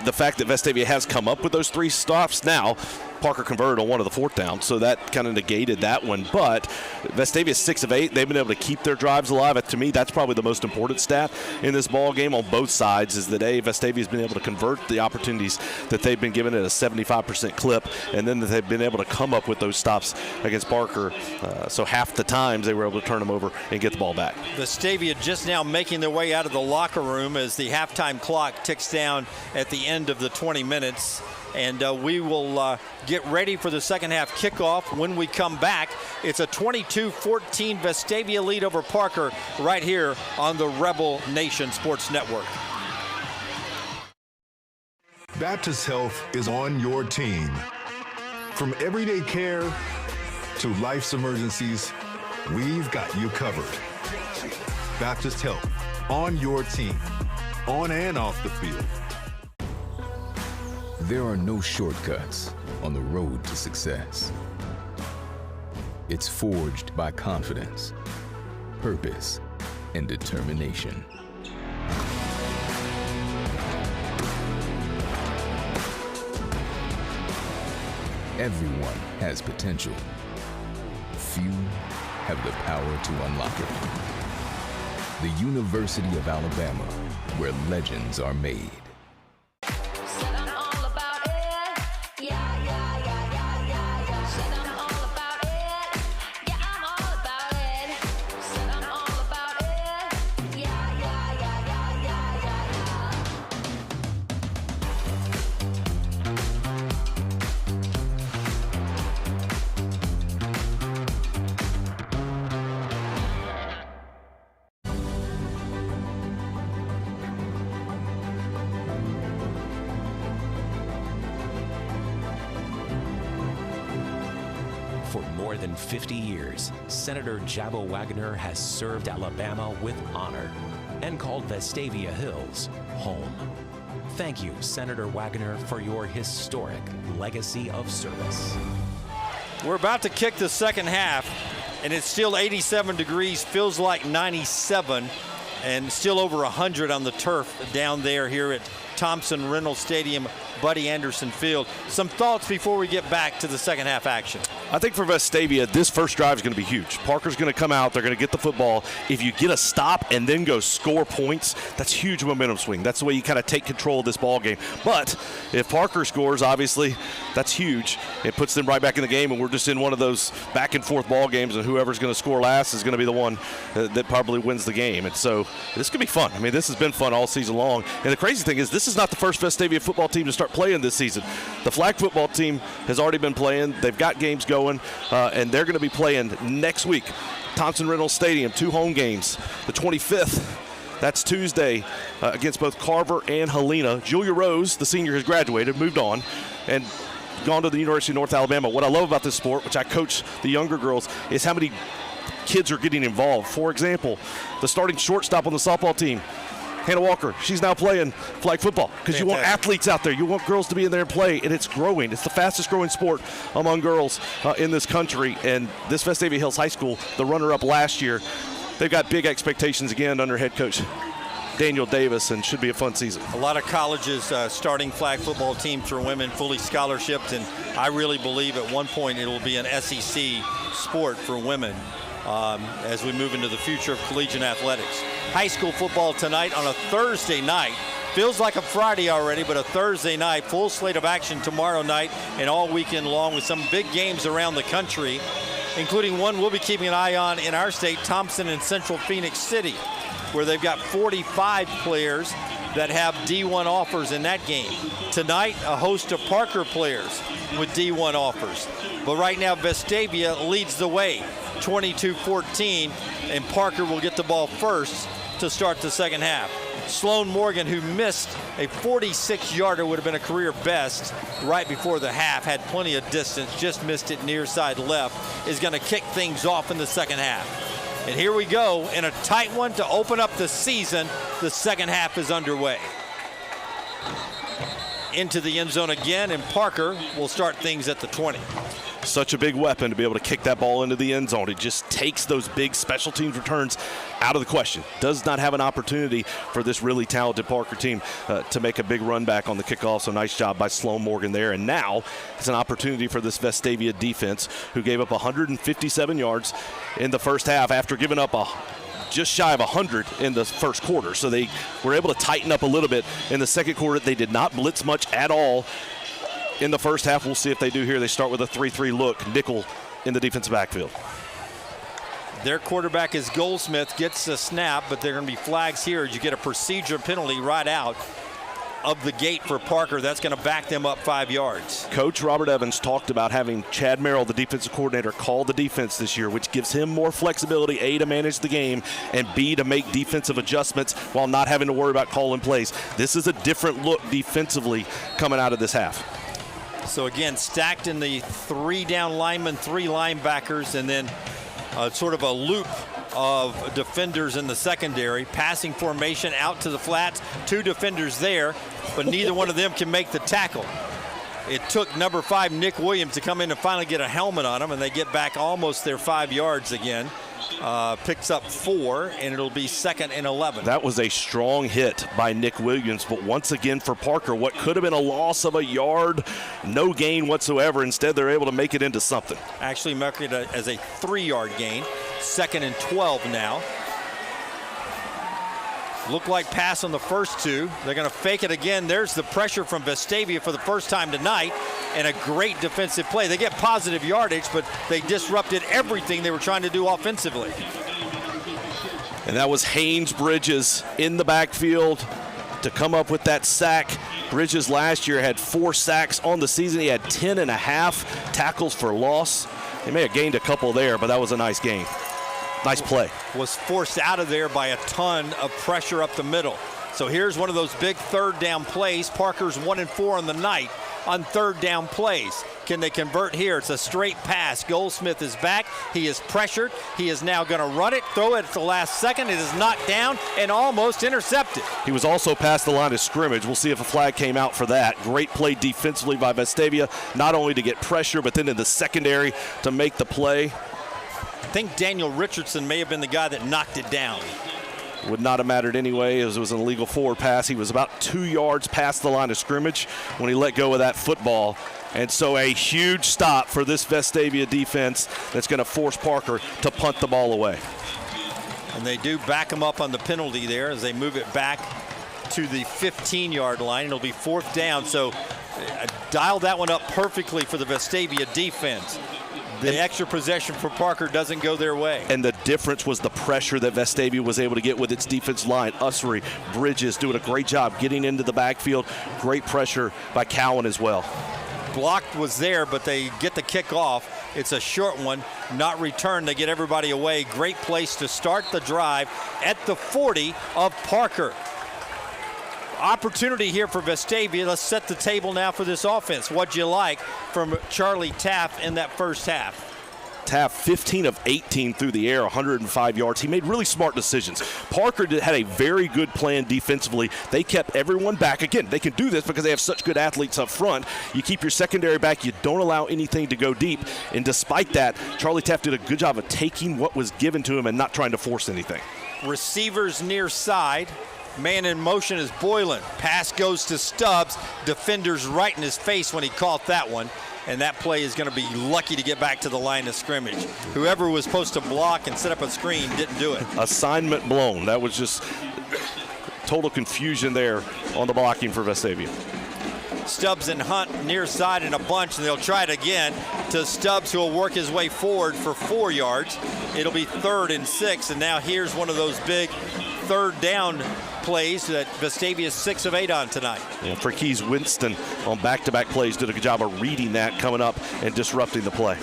The fact that Vestavia has come up with those 3 stops now, Parker converted on one of the 4th downs, so that kind of negated that one. But Vestavia's 6 of 8. They've been able to keep their drives alive. To me, that's probably the most important stat in this ball game on both sides, is that Vestavia's been able to convert the opportunities that they've been given at a 75% clip, and then that they've been able to come up with those stops against Parker. So half the times they were able to turn them over and get the ball back. Vestavia just now making their way out of the locker room as the halftime clock ticks down at the end of the 20 minutes. And we will get ready for the second half kickoff. When we come back, it's a 22-14 Vestavia lead over Parker right here on the Rebel Nation Sports Network. Baptist Health is on your team. From everyday care to life's emergencies, we've got you covered. Baptist Health, on your team, on and off the field. There are no shortcuts on the road to success. It's forged by confidence, purpose, and determination. Everyone has potential. Few have the power to unlock it. The University of Alabama, where legends are made. For more than 50 years, Senator Jabba Wagner has served Alabama with honor and called Vestavia Hills home. Thank you, Senator Wagner, for your historic legacy of service. We're about to kick the second half, and it's still 87 degrees, feels like 97, and still over 100 on the turf down there here at Thompson-Reynolds Stadium, Buddy Anderson Field. Some thoughts before we get back to the second half action. I think for Vestavia, this first drive is going to be huge. Parker's going to come out. They're going to get the football. If you get a stop and then go score points, that's huge momentum swing. That's the way you kind of take control of this ball game. But if Parker scores, obviously, that's huge. It puts them right back in the game, and we're just in one of those back-and-forth ball games, and whoever's going to score last is going to be the one that probably wins the game. And so this could be fun. I mean, this has been fun all season long. And the crazy thing is this is not the first Vestavia football team to start playing this season. The flag football team has already been playing. They've got games going, and they're going to be playing next week. Thompson-Reynolds Stadium, 2 home games. The 25th, that's Tuesday, against both Carver and Helena. Julia Rose, the senior, has graduated, moved on, and gone to the University of North Alabama. What I love about this sport, which I coach the younger girls, is how many kids are getting involved. For example, the starting shortstop on the softball team, Hannah Walker, she's now playing flag football because you want athletes out there. You want girls to be in there and play, and it's growing. It's the fastest growing sport among girls in this country. And this Vestavia Hills High School, the runner-up last year, they've got big expectations again under head coach Daniel Davis, and should be a fun season. A lot of colleges starting flag football teams for women, fully scholarshiped, and I really believe at one point it will be an SEC sport for women as we move into the future of collegiate athletics. High school football tonight on a Thursday night. Feels like a Friday already, but a Thursday night. Full slate of action tomorrow night and all weekend long with some big games around the country, including one we'll be keeping an eye on in our state, Thompson and Central Phoenix City, where they've got 45 players that have D1 offers in that game. Tonight, a host of Parker players with D1 offers. But right now, Vestavia leads the way, 22-14, and Parker will get the ball first to start the second half. Sloan Morgan, who missed a 46-yarder, would have been a career best right before the half, had plenty of distance, just missed it near side left, is going to kick things off in the second half. And here we go in a tight one to open up the season. The second half is underway. Into the end zone again, and Parker will start things at the 20. Such a big weapon to be able to kick that ball into the end zone. It just takes those big special teams returns out of the question. Does not have an opportunity for this really talented Parker team to make a big run back on the kickoff. So nice job by Sloan Morgan there. And now it's an opportunity for this Vestavia defense, who gave up 157 yards in the first half after giving up just shy of 100 in the first quarter. So they were able to tighten up a little bit in the second quarter. They did not blitz much at all in the first half. We'll see if they do here. They start with a 3-3 look, nickel in the defensive backfield. Their quarterback is Goldsmith, gets a snap, but there are going to be flags here. You get a procedure penalty right out of the gate for Parker. That's going to back them up 5 yards. Coach Robert Evans talked about having Chad Merrill, the defensive coordinator, call the defense this year, which gives him more flexibility, A, to manage the game, and B, to make defensive adjustments while not having to worry about calling plays. This is a different look defensively coming out of this half. So again, stacked in the 3 down linemen, 3 linebackers, and then sort of a loop of defenders in the secondary. Passing formation out to the flats, 2 defenders there, but neither one of them can make the tackle. It took number 5, Nick Williams, to come in and finally get a helmet on him, and they get back almost their 5 yards again. picks up 4, and it'll be 2nd and 11. That was a strong hit by Nick Williams, but once again for Parker, what could have been a loss of a yard, no gain whatsoever. Instead, they're able to make it into something. Actually marking it as a 3-yard gain. 2nd and 12 now. Look like pass on the first 2. They're going to fake it again. There's the pressure from Vestavia for the first time tonight, and a great defensive play. They get positive yardage, but they disrupted everything they were trying to do offensively. And that was Haynes Bridges in the backfield to come up with that sack. Bridges last year had 4 sacks on the season. He had 10.5 tackles for loss. He may have gained a couple there, but that was a nice gain. Nice play. Was forced out of there by a ton of pressure up the middle. So here's one of those big 3rd down plays. Parker's 1 and 4 on the night on 3rd down plays. Can they convert here? It's a straight pass. Goldsmith is back. He is pressured. He is now going to run it, throw it at the last second. It is knocked down and almost intercepted. He was also past the line of scrimmage. We'll see if a flag came out for that. Great play defensively by Vestavia, not only to get pressure, but then in the secondary to make the play. I think Daniel Richardson may have been the guy that knocked it down. Would not have mattered anyway, as it was an illegal forward pass. He was about 2 yards past the line of scrimmage when he let go of that football. And so a huge stop for this Vestavia defense that's going to force Parker to punt the ball away. And they do back him up on the penalty there as they move it back to the 15-yard line. It'll be 4th down. So dial that one up perfectly for the Vestavia defense. The extra possession for Parker doesn't go their way. And the difference was the pressure that Vestavia was able to get with its defense line. Ussery, Bridges doing a great job getting into the backfield. Great pressure by Cowan as well. Blocked was there, but they get the kick off. It's a short one, not returned. They get everybody away. Great place to start the drive at the 40 of Parker. Opportunity here for Vestavia. Let's set the table now for this offense. What'd you like from Charlie Taff in that first half? Taff 15 of 18 through the air, 105 yards. He made really smart decisions. Parker had a very good plan defensively. They kept everyone back. Again, they can do this because they have such good athletes up front. You keep your secondary back. You don't allow anything to go deep. And despite that, Charlie Taff did a good job of taking what was given to him and not trying to force anything. Receivers near side. Man in motion is Boylan. Pass goes to Stubbs. Defender's right in his face when he caught that one. And that play is going to be lucky to get back to the line of scrimmage. Whoever was supposed to block and set up a screen didn't do it. Assignment blown. That was just total confusion there on the blocking for Vestavia. Stubbs and Hunt near side in a bunch, and they'll try it again to Stubbs, who will work his way forward for 4 yards. It'll be 3rd and 6, and now here's one of those big 3rd down plays that Vestavia is 6 of 8 on tonight. Yeah, Freakes Winston on back-to-back plays did a good job of reading that, coming up and disrupting the play.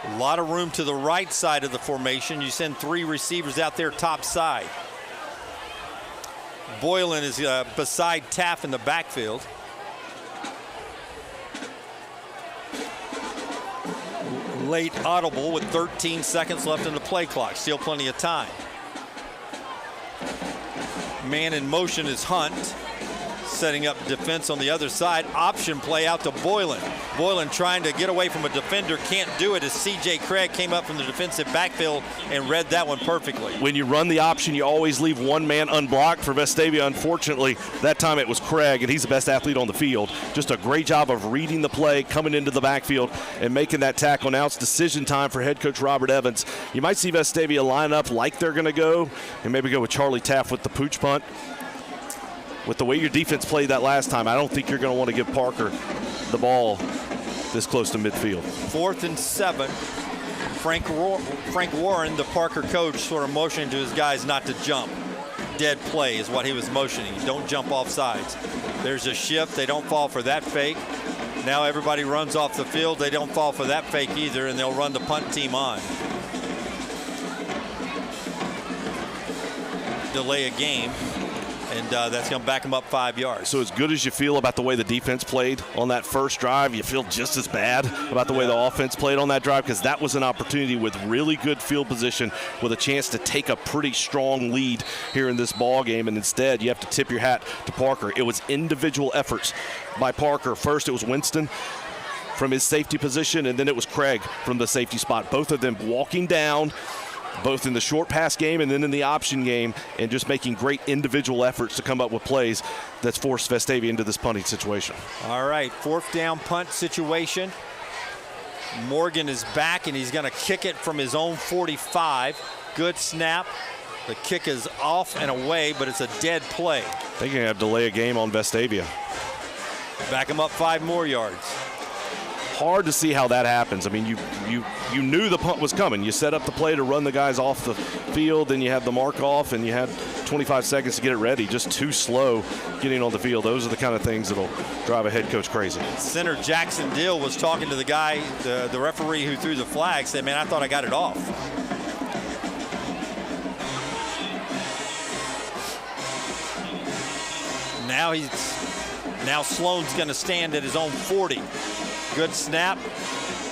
A lot of room to the right side of the formation. You send 3 receivers out there top side. Boylan is beside Taff in the backfield. Late audible with 13 seconds left in the play clock. Still plenty of time. Man in motion is Hunt. Setting up defense on the other side. Option play out to Boylan. Boylan trying to get away from a defender. Can't do it as C.J. Craig came up from the defensive backfield and read that one perfectly. When you run the option, you always leave one man unblocked. For Vestavia, unfortunately, that time it was Craig, and he's the best athlete on the field. Just a great job of reading the play, coming into the backfield, and making that tackle. Now it's decision time for head coach Robert Evans. You might see Vestavia line up like they're going to go, and maybe go with Charlie Taff with the pooch punt. With the way your defense played that last time, I don't think you're going to want to give Parker the ball this close to midfield. 4th and 7. Frank Warren, the Parker coach, sort of motioning to his guys not to jump. Dead play is what he was motioning. Don't jump off sides. There's a shift. They don't fall for that fake. Now everybody runs off the field. They don't fall for that fake either, and they'll run the punt team on. Delay a game. And that's going to back them up 5 yards. So as good as you feel about the way the defense played on that first drive, you feel just as bad about the way the offense played on that drive, because that was an opportunity with really good field position with a chance to take a pretty strong lead here in this ball game. And instead, you have to tip your hat to Parker. It was individual efforts by Parker. First, it was Winston. from his safety position, and then it was Craig from the safety spot. Both of them walking down, both in the short pass game and then in the option game, and just making great individual efforts to come up with plays that's forced Vestavia into this punting situation. All right, 4th down punt situation. Morgan is back, and he's going to kick it from his own 45. Good snap. The kick is off and away, but it's a dead play. They're going to have delay a game on Vestavia. Back him up 5 more yards. Hard to see how that happens. I mean, you knew the punt was coming. You set up the play to run the guys off the field, then you had the mark off, and you had 25 seconds to get it ready. Just too slow getting on the field. Those are the kind of things that'll drive a head coach crazy. Center Jackson Dill was talking to the guy, the referee who threw the flag, said, man, I thought I got it off. Now Sloan's going to stand at his own 40. Good snap.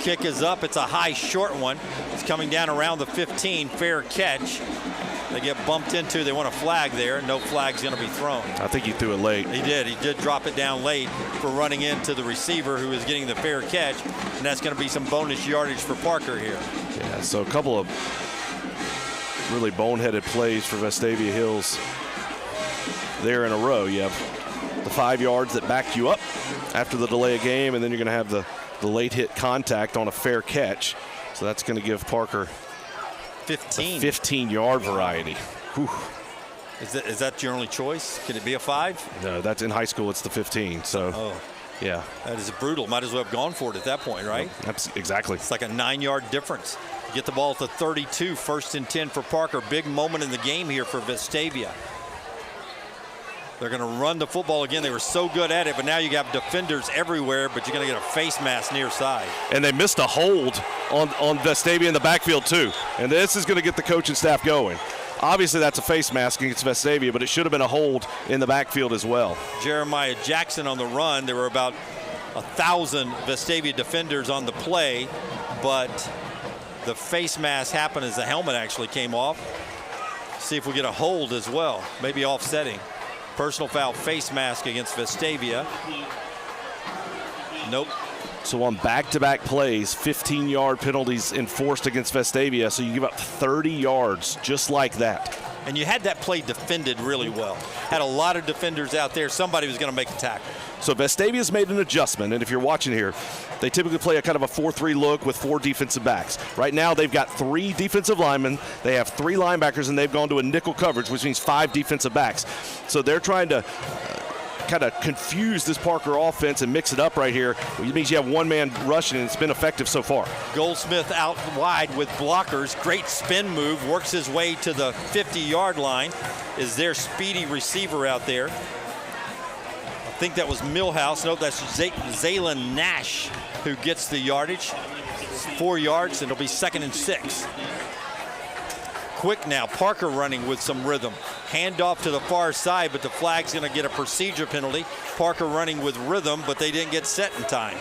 Kick is up. It's a high, short one. It's coming down around the 15. Fair catch. They get bumped into. They want a flag there. No flag's going to be thrown. I think he threw it late. He did. He did drop it down late for running into the receiver who is getting the fair catch. And that's going to be some bonus yardage for Parker here. Yeah, so a couple of really boneheaded plays for Vestavia Hills there in a row. You have the 5 yards that backed you up after the delay of game, and then you're going to have the late hit contact on a fair catch. So that's going to give Parker 15-yard variety. Whew. Is that your only choice? Can it be a 5? No, that's in high school. It's the 15. So, yeah. That is brutal. Might as well have gone for it at that point, right? That's exactly. It's like a 9-yard difference. Get the ball at the 32, 1st and 10 for Parker. Big moment in the game here for Vestavia. They're going to run the football again. They were so good at it, but now you got defenders everywhere, but you're going to get a face mask near side. And they missed a hold on Vestavia in the backfield too. And this is going to get the coaching staff going. Obviously that's a face mask against Vestavia, but it should have been a hold in the backfield as well. Jeremiah Jackson on the run. There were about 1,000 Vestavia defenders on the play, but the face mask happened as the helmet actually came off. See if we get a hold as well, maybe offsetting. Personal foul, face mask against Vestavia. Nope. So on back-to-back plays, 15-yard penalties enforced against Vestavia, so you give up 30 yards just like that. And you had that play defended really well. Had a lot of defenders out there. Somebody was going to make the tackle. So Vestavia's made an adjustment, and if you're watching here, they typically play a kind of a 4-3 look with 4 defensive backs. Right now, they've got 3 defensive linemen, they have 3 linebackers, and they've gone to a nickel coverage, which means 5 defensive backs. So they're trying to kind of confuse this Parker offense and mix it up right here. It means you have one man rushing, and it's been effective so far. Goldsmith out wide with blockers. Great spin move. Works his way to the 50-yard line. Is their speedy receiver out there. I think that was Millhouse. No, that's Zaylen Nash who gets the yardage. 4 yards, and it'll be 2nd and 6. Quick now, Parker running with some rhythm. Handoff to the far side, but the flag's going to get a procedure penalty. Parker running with rhythm, but they didn't get set in time.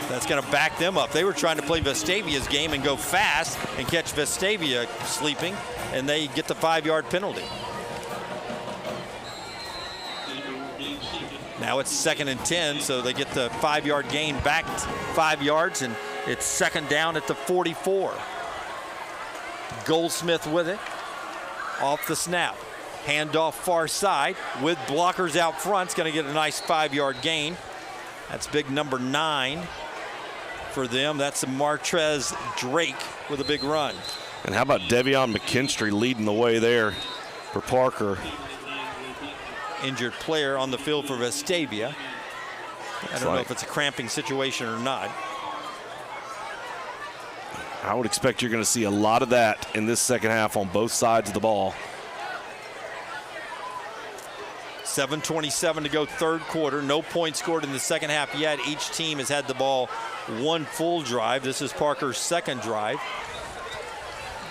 That's going to back them up. They were trying to play Vestavia's game and go fast and catch Vestavia sleeping, and they get the 5-yard penalty. Now it's 2nd and 10, so they get the 5-yard gain back 5 yards, and it's 2nd down at the 44. Goldsmith with it. Off the snap. Handoff far side with blockers out front. It's going to get a nice 5-yard gain. That's big number 9 for them. That's Martrez Drake with a big run. And how about Devion McKinstry leading the way there for Parker? Injured player on the field for Vestavia. I don't know if it's a cramping situation or not. I would expect you're going to see a lot of that in this second half on both sides of the ball. 7:27 to go, 3rd quarter. No points scored in the second half yet. Each team has had the ball 1 full drive. This is Parker's 2nd drive.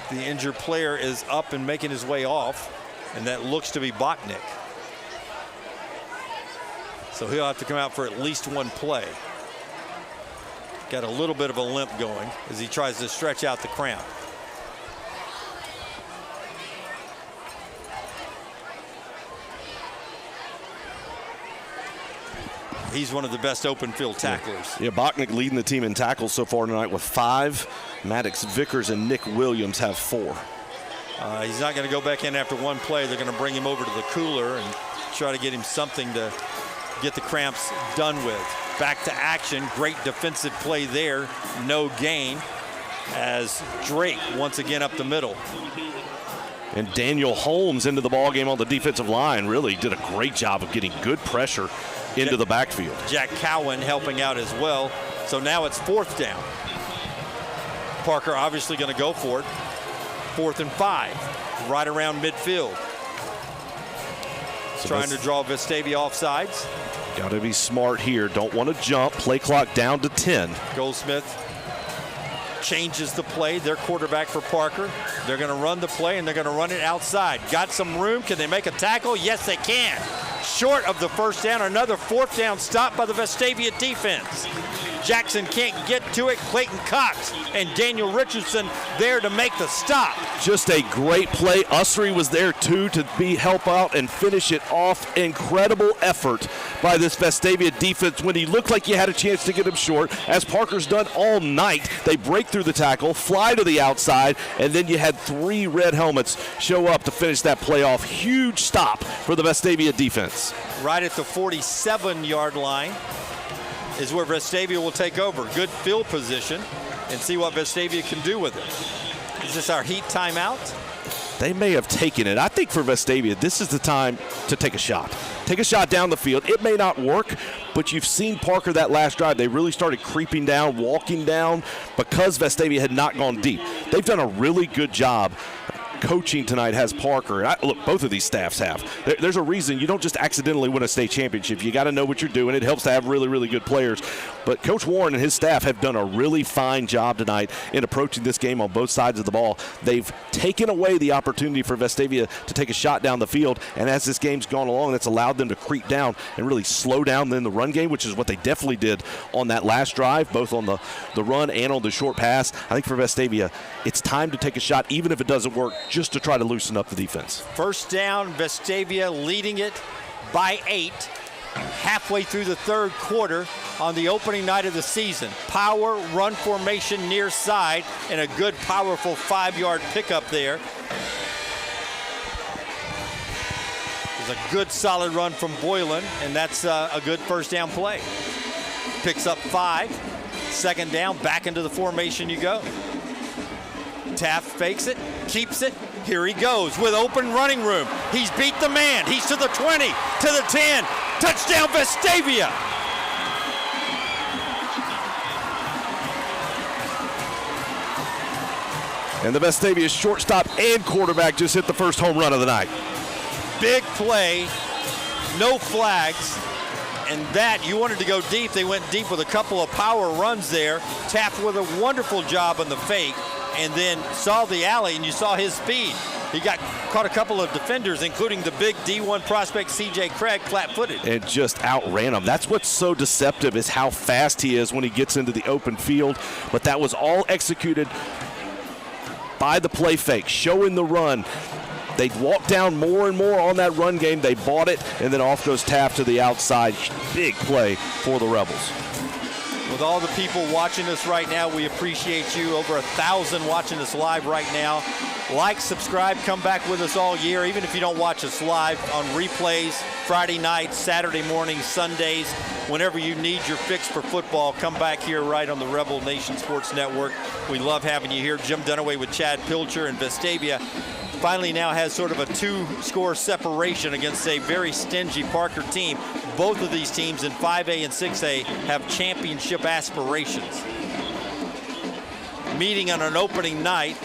The injured player is up and making his way off, and that looks to be Botnick. So he'll have to come out for at least 1 play. Got a little bit of a limp going as he tries to stretch out the cramp. He's one of the best open field tacklers. Yeah, Bachnick leading the team in tackles so far tonight with 5. Maddox Vickers and Nick Williams have 4. He's not going to go back in after one play. They're going to bring him over to the cooler and try to get him something to get the cramps done with. Back to action. Great defensive play there. No gain as Drake once again up the middle. And Daniel Holmes into the ball game on the defensive line really did a great job of getting good pressure into the backfield. Jack Cowan helping out as well. So now it's 4th down. Parker obviously going to go for it. 4th and 5, right around midfield. So trying to draw Vestavia offsides. Got to be smart here. Don't want to jump. Play clock down to 10. Goldsmith changes the play. Their quarterback for Parker. They're going to run the play, and they're going to run it outside. Got some room. Can they make a tackle? Yes, they can. Short of the 1st down. Another 4th down stop by the Vestavia defense. Jackson can't get to it. Clayton Cox and Daniel Richardson there to make the stop. Just a great play. Ussery was there too to help out and finish it off. Incredible effort by this Vestavia defense when he looked like you had a chance to get him short, as Parker's done all night. They break through the tackle, fly to the outside, and then you had 3 red helmets show up to finish that play off. Huge stop for the Vestavia defense. Right at the 47-yard line is where Vestavia will take over. Good field position, and see what Vestavia can do with it. Is this our heat timeout? They may have taken it. I think for Vestavia, this is the time to take a shot. Take a shot down the field. It may not work, but you've seen Parker that last drive. They really started creeping down, walking down, because Vestavia had not gone deep. They've done a really good job. Coaching tonight has Parker. And look, both of these staffs have. There's a reason you don't just accidentally win a state championship. You got to know what you're doing. It helps to have really, really good players. But Coach Warren and his staff have done a really fine job tonight in approaching this game on both sides of the ball. They've taken away the opportunity for Vestavia to take a shot down the field. And as this game's gone along, that's allowed them to creep down and really slow down then the run game, which is what they definitely did on that last drive, both on the run and on the short pass. I think for Vestavia, it's time to take a shot, even if it doesn't work, just to try to loosen up the defense. 1st down, Vestavia leading it by 8, halfway through the 3rd quarter on the opening night of the season. Power run formation near side, and a good, powerful 5-yard pickup there. There's a good, solid run from Boylan, and that's a good 1st down play. Picks up 5. 2nd down, back into the formation you go. Taft fakes it, keeps it. Here he goes with open running room. He's beat the man. He's to the 20, to the 10. Touchdown, Vestavia. And the Vestavia shortstop and quarterback just hit the first home run of the night. Big play, no flags. And that, you wanted to go deep. They went deep with a couple of power runs there. Taft with a wonderful job on the fake, and then saw the alley, and you saw his speed. He caught a couple of defenders, including the big D1 prospect C.J. Craig, flat-footed. And just outran him. That's what's so deceptive, is how fast he is when he gets into the open field. But that was all executed by the play fake, showing the run. They walked down more and more on that run game. They bought it, and then off goes Taft to the outside. Big play for the Rebels. With all the people watching us right now, we appreciate you. Over 1,000 watching us live right now. Like, subscribe, come back with us all year, even if you don't watch us live, on replays, Friday nights, Saturday mornings, Sundays. Whenever you need your fix for football, come back here right on the Rebel Nation Sports Network. We love having you here. Jim Dunaway with Chad Pilcher, and Vestavia finally now has sort of a 2-score separation against a very stingy Parker team. Both of these teams in 5A and 6A have championship aspirations. Meeting on an opening night,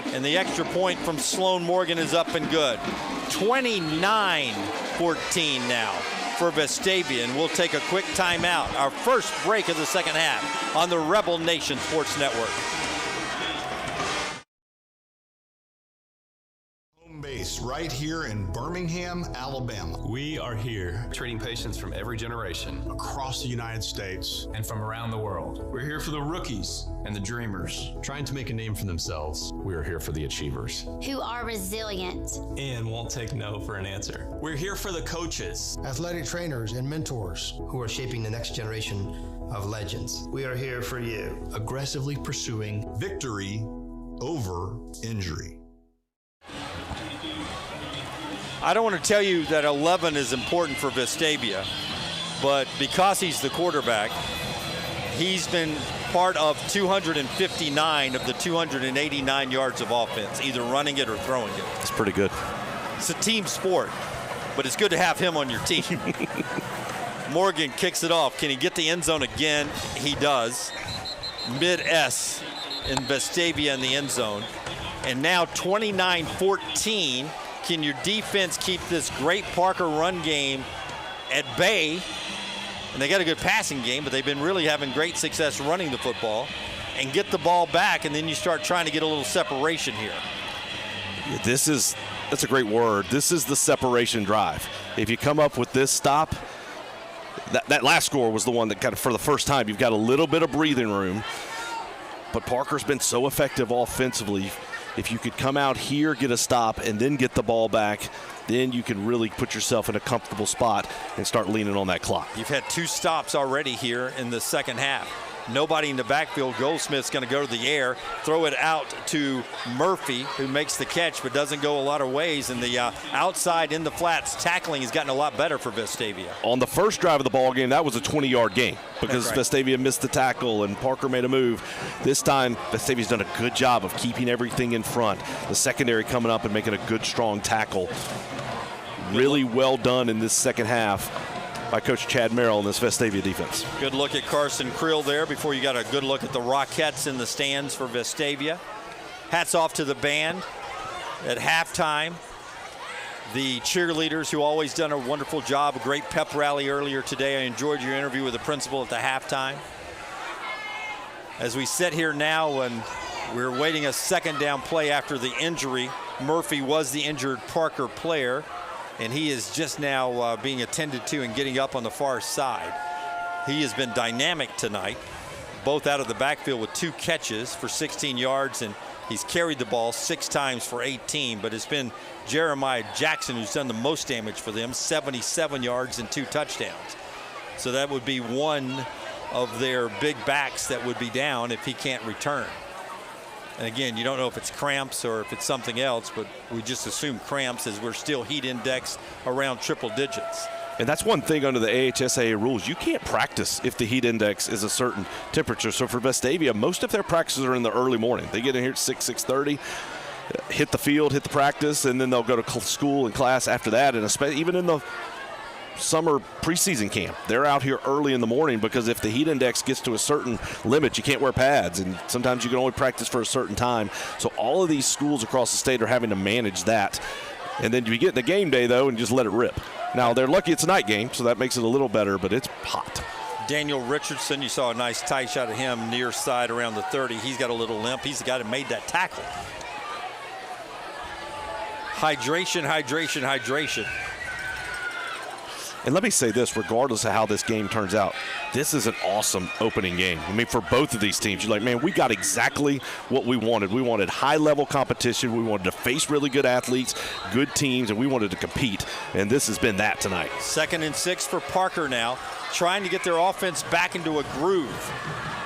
and the extra point from Sloan Morgan is up and good. 29-14 now for Vestavia, and we'll take a quick timeout. Our first break of the second half on the Rebel Nation Sports Network. base right here in Birmingham, Alabama. We are here treating patients from every generation Across the United States. and from around the world. We're here for the rookies and the dreamers, trying to make a name for themselves. We are here for the achievers, who are resilient and won't take no for an answer. We're here for the coaches, athletic trainers and mentors who are shaping the next generation of legends. We are here for you. Aggressively pursuing victory over injury. I don't want to tell you that 11 is important for Vestavia, but because he's the quarterback, he's been part of 259 of the 289 yards of offense, either running it or throwing it. That's pretty good. It's a team sport, but it's good to have him on your team. Morgan kicks it off. Can he get the end zone again? He does. Mid-S in Vestavia in the end zone. And now 29-14. Can your defense keep this great Parker run game at bay? And they got a good passing game, but they've been really having great success running the football, and get the ball back, and then you start trying to get a little separation here. Yeah, that's a great word. This is the separation drive. If you come up with this stop, that last score was the one that kind of, for the first time, you've got a little bit of breathing room. But Parker's been so effective offensively. If you could come out here, get a stop, and then get the ball back, then you can really put yourself in a comfortable spot and start leaning on that clock. You've had 2 stops already here in the second half. Nobody in the backfield. Goldsmith's going to go to the air, throw it out to Murphy, who makes the catch but doesn't go a lot of ways. And the outside in the flats tackling has gotten a lot better for Vestavia. On the first drive of the ball game, that was a 20-yard game because That's right. Vestavia missed the tackle and Parker made a move. This time, Vestavia's done a good job of keeping everything in front. The secondary coming up and making a good, strong tackle. Really well done in this second half by Coach Chad Merrill in this Vestavia defense. Good look at Carson Creel there before you got a good look at the Rockettes in the stands for Vestavia. Hats off to the band at halftime. The cheerleaders who always done a wonderful job, a great pep rally earlier today. I enjoyed your interview with the principal at the halftime. As we sit here now and we're waiting a second down play after the injury. Murphy was the injured Parker player, and he is just now being attended to and getting up on the far side. He has been dynamic tonight, both out of the backfield with 2 catches for 16 yards, and he's carried the ball 6 times for 18, but it's been Jeremiah Jackson who's done the most damage for them, 77 yards and 2 touchdowns. So that would be one of their big backs that would be down if he can't return. And again, you don't know if it's cramps or if it's something else, but we just assume cramps as we're still heat index around triple digits. And that's one thing under the AHSAA rules. You can't practice if the heat index is a certain temperature. So for Vestavia, most of their practices are in the early morning. They get in here at 6:30, hit the field, hit the practice, and then they'll go to school and class after that. And especially even in the summer preseason camp, they're out here early in the morning because if the heat index gets to a certain limit, you can't wear pads, and sometimes you can only practice for a certain time. So all of these schools across the state are having to manage that. And then you get in the game day, though, and just let it rip. Now, they're lucky it's a night game, so that makes it a little better, but it's hot. Daniel Richardson, you saw a nice tight shot of him near side around the 30. He's got a little limp. He's the guy that made that tackle. Hydration, hydration, hydration. And let me say this, regardless of how this game turns out, this is an awesome opening game. I mean, for both of these teams, you're like, man, we got exactly what we wanted. We wanted high-level competition. We wanted to face really good athletes, good teams, and we wanted to compete. And this has been that tonight. 2nd and 6 for Parker now, trying to get their offense back into a groove.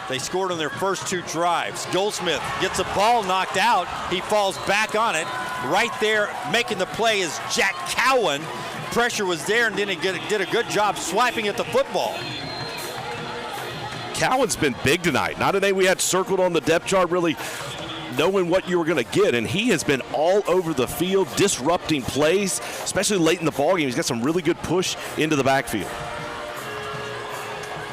They scored on their first 2 drives. Goldsmith gets a ball knocked out. He falls back on it. Right there making the play is Jack Cowan. Pressure was there, and then he did a good job swiping at the football. Cowan's been big tonight. Not a name we had circled on the depth chart, really knowing what you were going to get, and he has been all over the field disrupting plays, especially late in the ballgame. He's got some really good push into the backfield.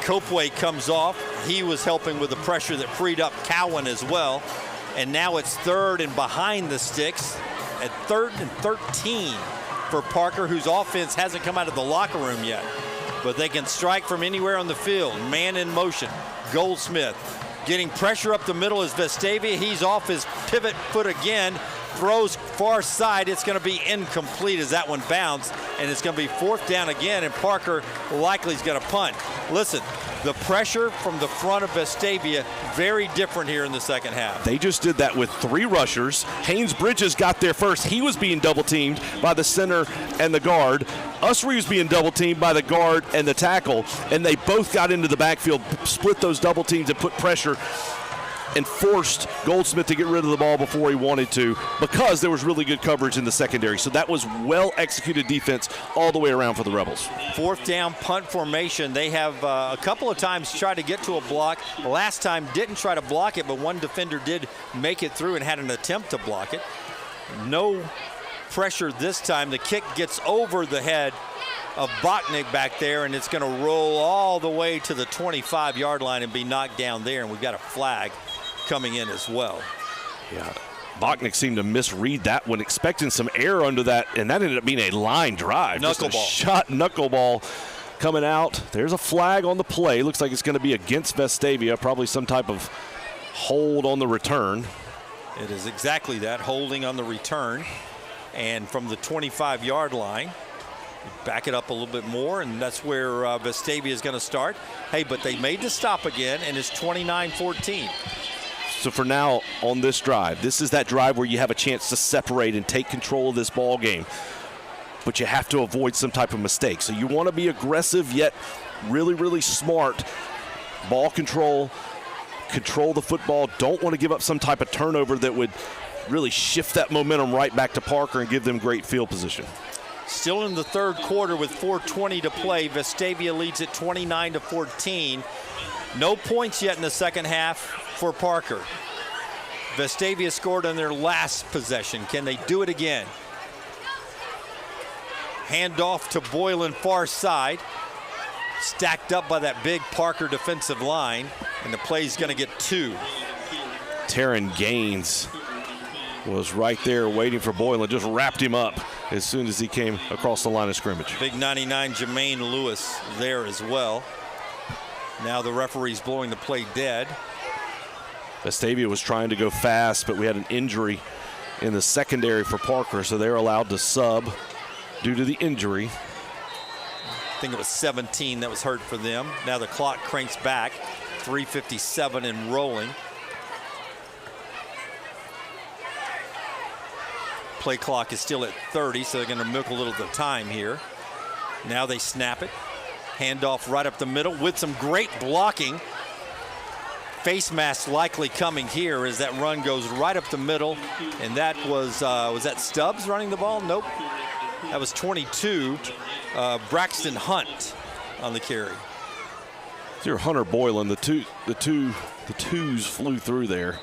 Copeway comes off. He was helping with the pressure that freed up Cowan as well. And now it's 3rd and behind the sticks at 3rd and 13 for Parker, whose offense hasn't come out of the locker room yet. But they can strike from anywhere on the field. Man in motion. Goldsmith getting pressure up the middle is Vestavia. He's off his pivot foot again. throws far side. It's going to be incomplete as that one bounced, and it's going to be 4th down again, and Parker likely is going to punt. Listen, the pressure from the front of Vestavia, very different here in the second half. They just did that with 3 rushers. Haynes Bridges got there first. He was being double-teamed by the center and the guard. Usry was being double-teamed by the guard and the tackle, and they both got into the backfield, split those double teams and put pressure and forced Goldsmith to get rid of the ball before he wanted to because there was really good coverage in the secondary. So that was well-executed defense all the way around for the Rebels. 4th down punt formation. They have a couple of times tried to get to a block. Last time didn't try to block it, but one defender did make it through and had an attempt to block it. No pressure this time. The kick gets over the head of Botnick back there, and it's going to roll all the way to the 25-yard line and be knocked down there, and we've got a flag coming in as well. Yeah, Botnick seemed to misread that one, expecting some air under that, and that ended up being a line drive. Knuckleball. Shot knuckleball coming out. There's a flag on the play. Looks like it's going to be against Vestavia, probably some type of hold on the return. It is exactly that, holding on the return. And from the 25-yard line, back it up a little bit more, and that's where Vestavia is going to start. Hey, but they made the stop again, and it's 29-14. So for now on this drive, this is that drive where you have a chance to separate and take control of this ball game. But you have to avoid some type of mistake. So you want to be aggressive yet really, really smart. Ball control the football. Don't want to give up some type of turnover that would really shift that momentum right back to Parker and give them great field position. Still in the third quarter with 4:20 to play. Vestavia leads at 29-14. No points yet in the second half for Parker. Vestavia scored on their last possession. Can they do it again? Handoff to Boylan, far side. Stacked up by that big Parker defensive line, and the play's going to get 2. Taryn Gaines was right there waiting for Boylan, just wrapped him up as soon as he came across the line of scrimmage. Big 99 Jermaine Lewis there as well. Now the referee's blowing the play dead. Vestavia was trying to go fast, but we had an injury in the secondary for Parker, so they're allowed to sub due to the injury. I think it was 17 that was hurt for them. Now the clock cranks back, 3:57 and rolling. Play clock is still at 30, so they're going to milk a little of the time here. Now they snap it. Handoff right up the middle with some great blocking. Face mask likely coming here as that run goes right up the middle. And that was that Stubbs running the ball? Nope. That was 22, Braxton Hunt on the carry. Here, Hunter Boylan, the twos flew through there.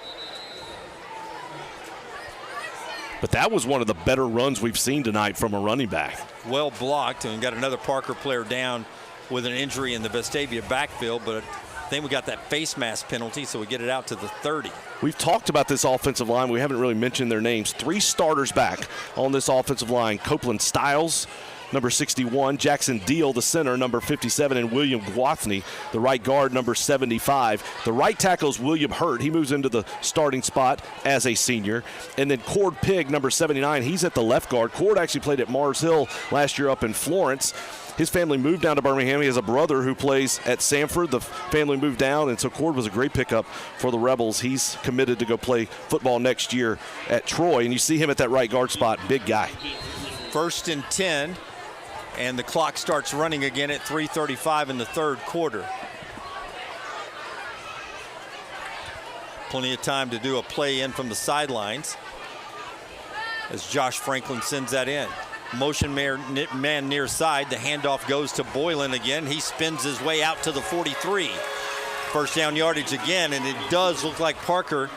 But that was one of the better runs we've seen tonight from a running back. Well blocked, and got another Parker player down with an injury in the Vestavia backfield, but I think we got that face mask penalty, so we get it out to the 30. We've talked about this offensive line. We haven't really mentioned their names. 3 starters back on this offensive line. Copeland Stiles, number 61, Jackson Deal, the center, number 57, and William Guathney, the right guard, number 75. The right tackle is William Hurt. He moves into the starting spot as a senior. And then Cord Pigg, number 79, he's at the left guard. Cord actually played at Mars Hill last year up in Florence. His family moved down to Birmingham. He has a brother who plays at Samford. The family moved down, and so Cord was a great pickup for the Rebels. He's committed to go play football next year at Troy, and you see him at that right guard spot, big guy. 1st and 10, and the clock starts running again at 3:35 in the third quarter. Plenty of time to do a play in from the sidelines as Josh Franklin sends that in. Motion man near side. The handoff goes to Boylan again. He spins his way out to the 43. First down yardage again, and it does look like Parker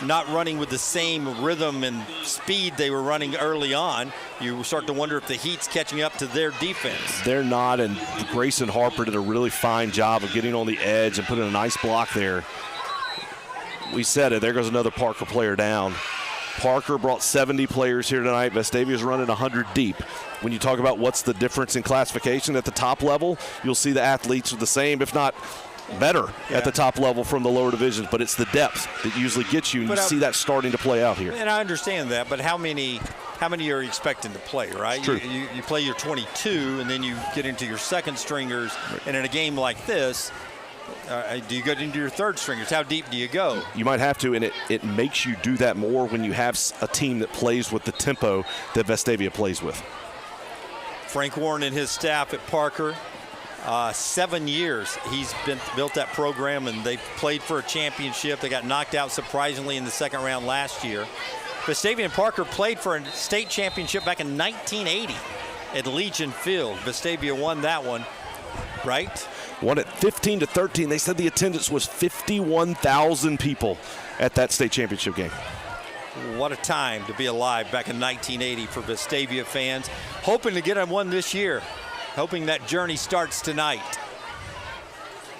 not running with the same rhythm and speed they were running early on. You start to wonder if the heat's catching up to their defense. They're not, and Grayson Harper did a really fine job of getting on the edge and putting a nice block there. We said it. There goes another Parker player down. Parker brought 70 players here tonight. Vestavia's running 100 deep. When you talk about what's the difference in classification at the top level, you'll see the athletes are the same, if not better at the top level from the lower divisions, but it's the depth that usually gets you, and you see that starting to play out here. And I understand that, but how many are you expecting to play, right? You play your 22, and then you get into your second stringers, and in a game like this, do you go into your third stringers? How deep do you go? You might have to, and it makes you do that more when you have a team that plays with the tempo that Vestavia plays with. Frank Warren and his staff at Parker, 7 years he's built that program, and they played for a championship. They got knocked out surprisingly in the second round last year. Vestavia and Parker played for a state championship back in 1980 at Legion Field. Vestavia won that one, right? Won it 15-13. They said the attendance was 51,000 people at that state championship game. What a time to be alive back in 1980 for Vestavia fans. Hoping to get one this year. Hoping that journey starts tonight.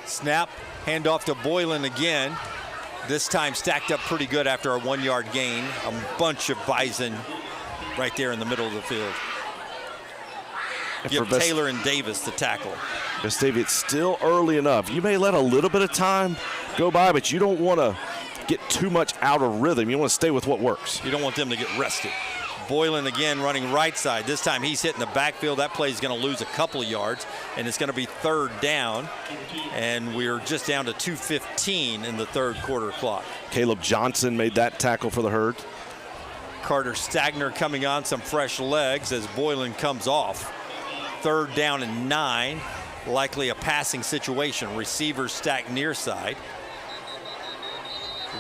Snap, handoff to Boylan again. This time stacked up pretty good after a 1-yard gain. A bunch of Bison right there in the middle of the field. Give Taylor and Davis the tackle. Vestavia, it's still early enough. You may let a little bit of time go by, but you don't want to get too much out of rhythm. You want to stay with what works. You don't want them to get rested. Boylan again running right side. This time he's hitting the backfield. That play is going to lose a couple of yards, and it's going to be third down. And we're just down to 2:15 in the third quarter clock. Caleb Johnson made that tackle for the Herd. Carter Stagner coming on some fresh legs as Boylan comes off. Third down and 9. Likely a passing situation. Receivers stacked near side.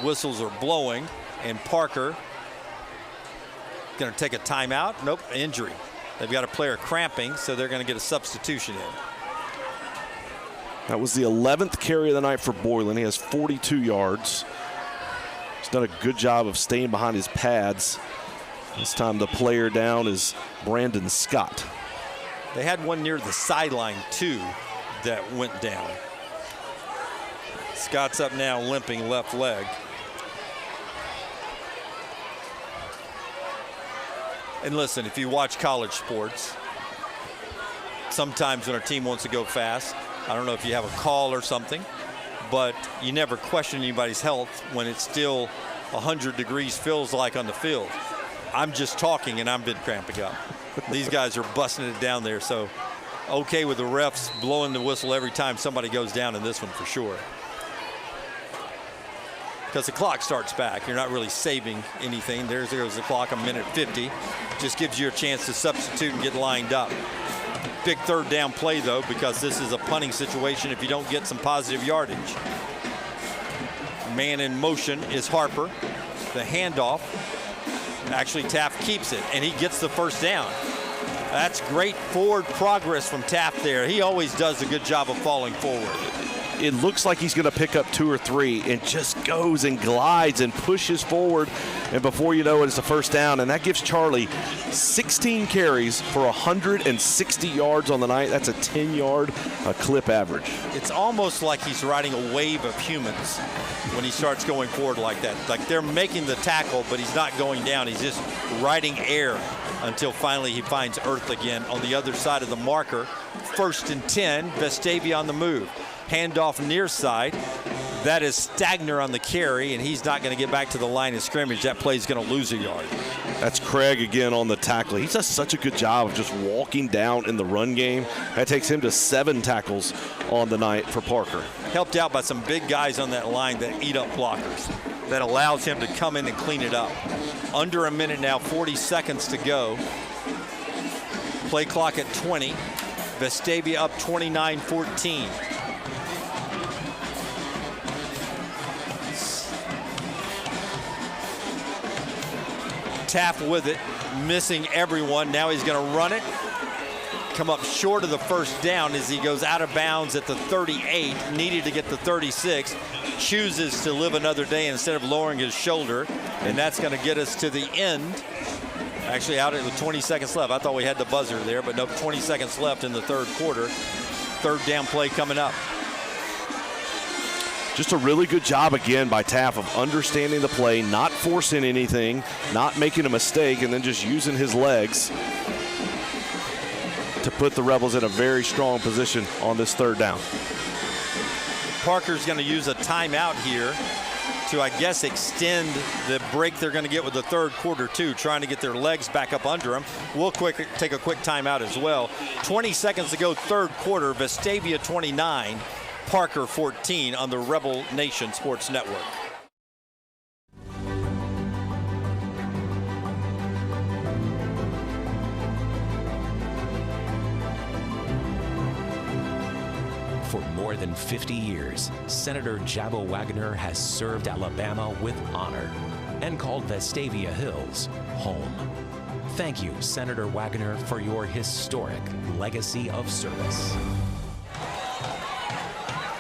Whistles are blowing, and Parker going to take a timeout. Nope, injury. They've got a player cramping, so they're going to get a substitution in. That was the 11th carry of the night for Boylan. He has 42 yards. He's done a good job of staying behind his pads. This time the player down is Brandon Scott. They had one near the sideline, too, that went down. Scott's up now, limping left leg. And listen, if you watch college sports, sometimes when a team wants to go fast, I don't know if you have a call or something, but you never question anybody's health when it's still 100 degrees feels like on the field. I'm just talking and I've been cramping up. These guys are busting it down there, so okay with the refs blowing the whistle every time somebody goes down in this one for sure. Because the clock starts back. You're not really saving anything. There goes the clock, 1:50. Just gives you a chance to substitute and get lined up. Big third down play, though, because this is a punting situation if you don't get some positive yardage. Man in motion is Harper. The handoff. Actually, Taft keeps it, and he gets the first down. That's great forward progress from Taft there. He always does a good job of falling forward. It looks like he's going to pick up 2 or 3 and just goes and glides and pushes forward. And before you know it, it's a first down. And that gives Charlie 16 carries for 160 yards on the night. That's a 10-yard clip average. It's almost like he's riding a wave of humans when he starts going forward like that. Like they're making the tackle, but he's not going down. He's just riding air until finally he finds earth again on the other side of the marker. 1st and 10, Vestavia on the move. Handoff near side. That is Stagner on the carry, and he's not going to get back to the line of scrimmage. That play is going to lose a yard. That's Craig again on the tackle. He does such a good job of just walking down in the run game. That takes him to 7 tackles on the night for Parker. Helped out by some big guys on that line that eat up blockers. That allows him to come in and clean it up. Under a minute now, 40 seconds to go. Play clock at 20. Vestavia up 29-14. Taft with it, missing everyone. Now he's going to run it. Come up short of the first down as he goes out of bounds at the 38. Needed to get the 36. Chooses to live another day instead of lowering his shoulder. And that's going to get us to the end. Actually out with 20 seconds left. I thought we had the buzzer there, but no, 20 seconds left in the third quarter. Third down play coming up. Just a really good job again by Taft of understanding the play, not forcing anything, not making a mistake, and then just using his legs to put the Rebels in a very strong position on this third down. Parker's going to use a timeout here to, I guess, extend the break they're going to get with the third quarter, too, trying to get their legs back up under them. We'll take a quick timeout as well. 20 seconds to go, third quarter. Vestavia 29, Parker 14 on the Rebel Nation Sports Network. For more than 50 years, Senator Jabba Wagner has served Alabama with honor and called Vestavia Hills home. Thank you, Senator Wagner, for your historic legacy of service.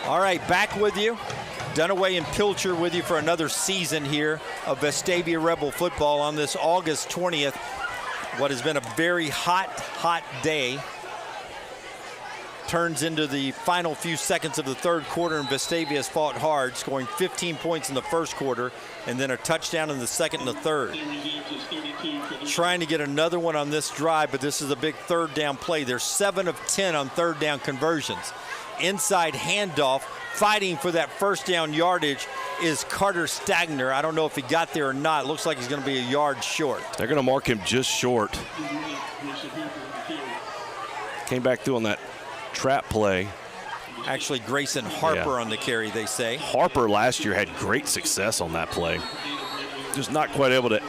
All right, back with you. Dunaway and Pilcher with you for another season here of Vestavia Rebel football on this August 20th. What has been a very hot day turns into the final few seconds of the third quarter, and Vestavia has fought hard, scoring 15 points in the first quarter and then a touchdown in the second and the third. Trying to get another one on this drive, but this is a big third down play. They're 7 of 10 on third down conversions. Inside handoff, fighting for that first down yardage is Carter Stagner. I don't know if he got there or not. It looks like he's going to be a yard short. They're going to mark him just short. Came back through on that trap play. Actually, Grayson Harper on the carry, they say. Harper last year had great success on that play. Just not quite able to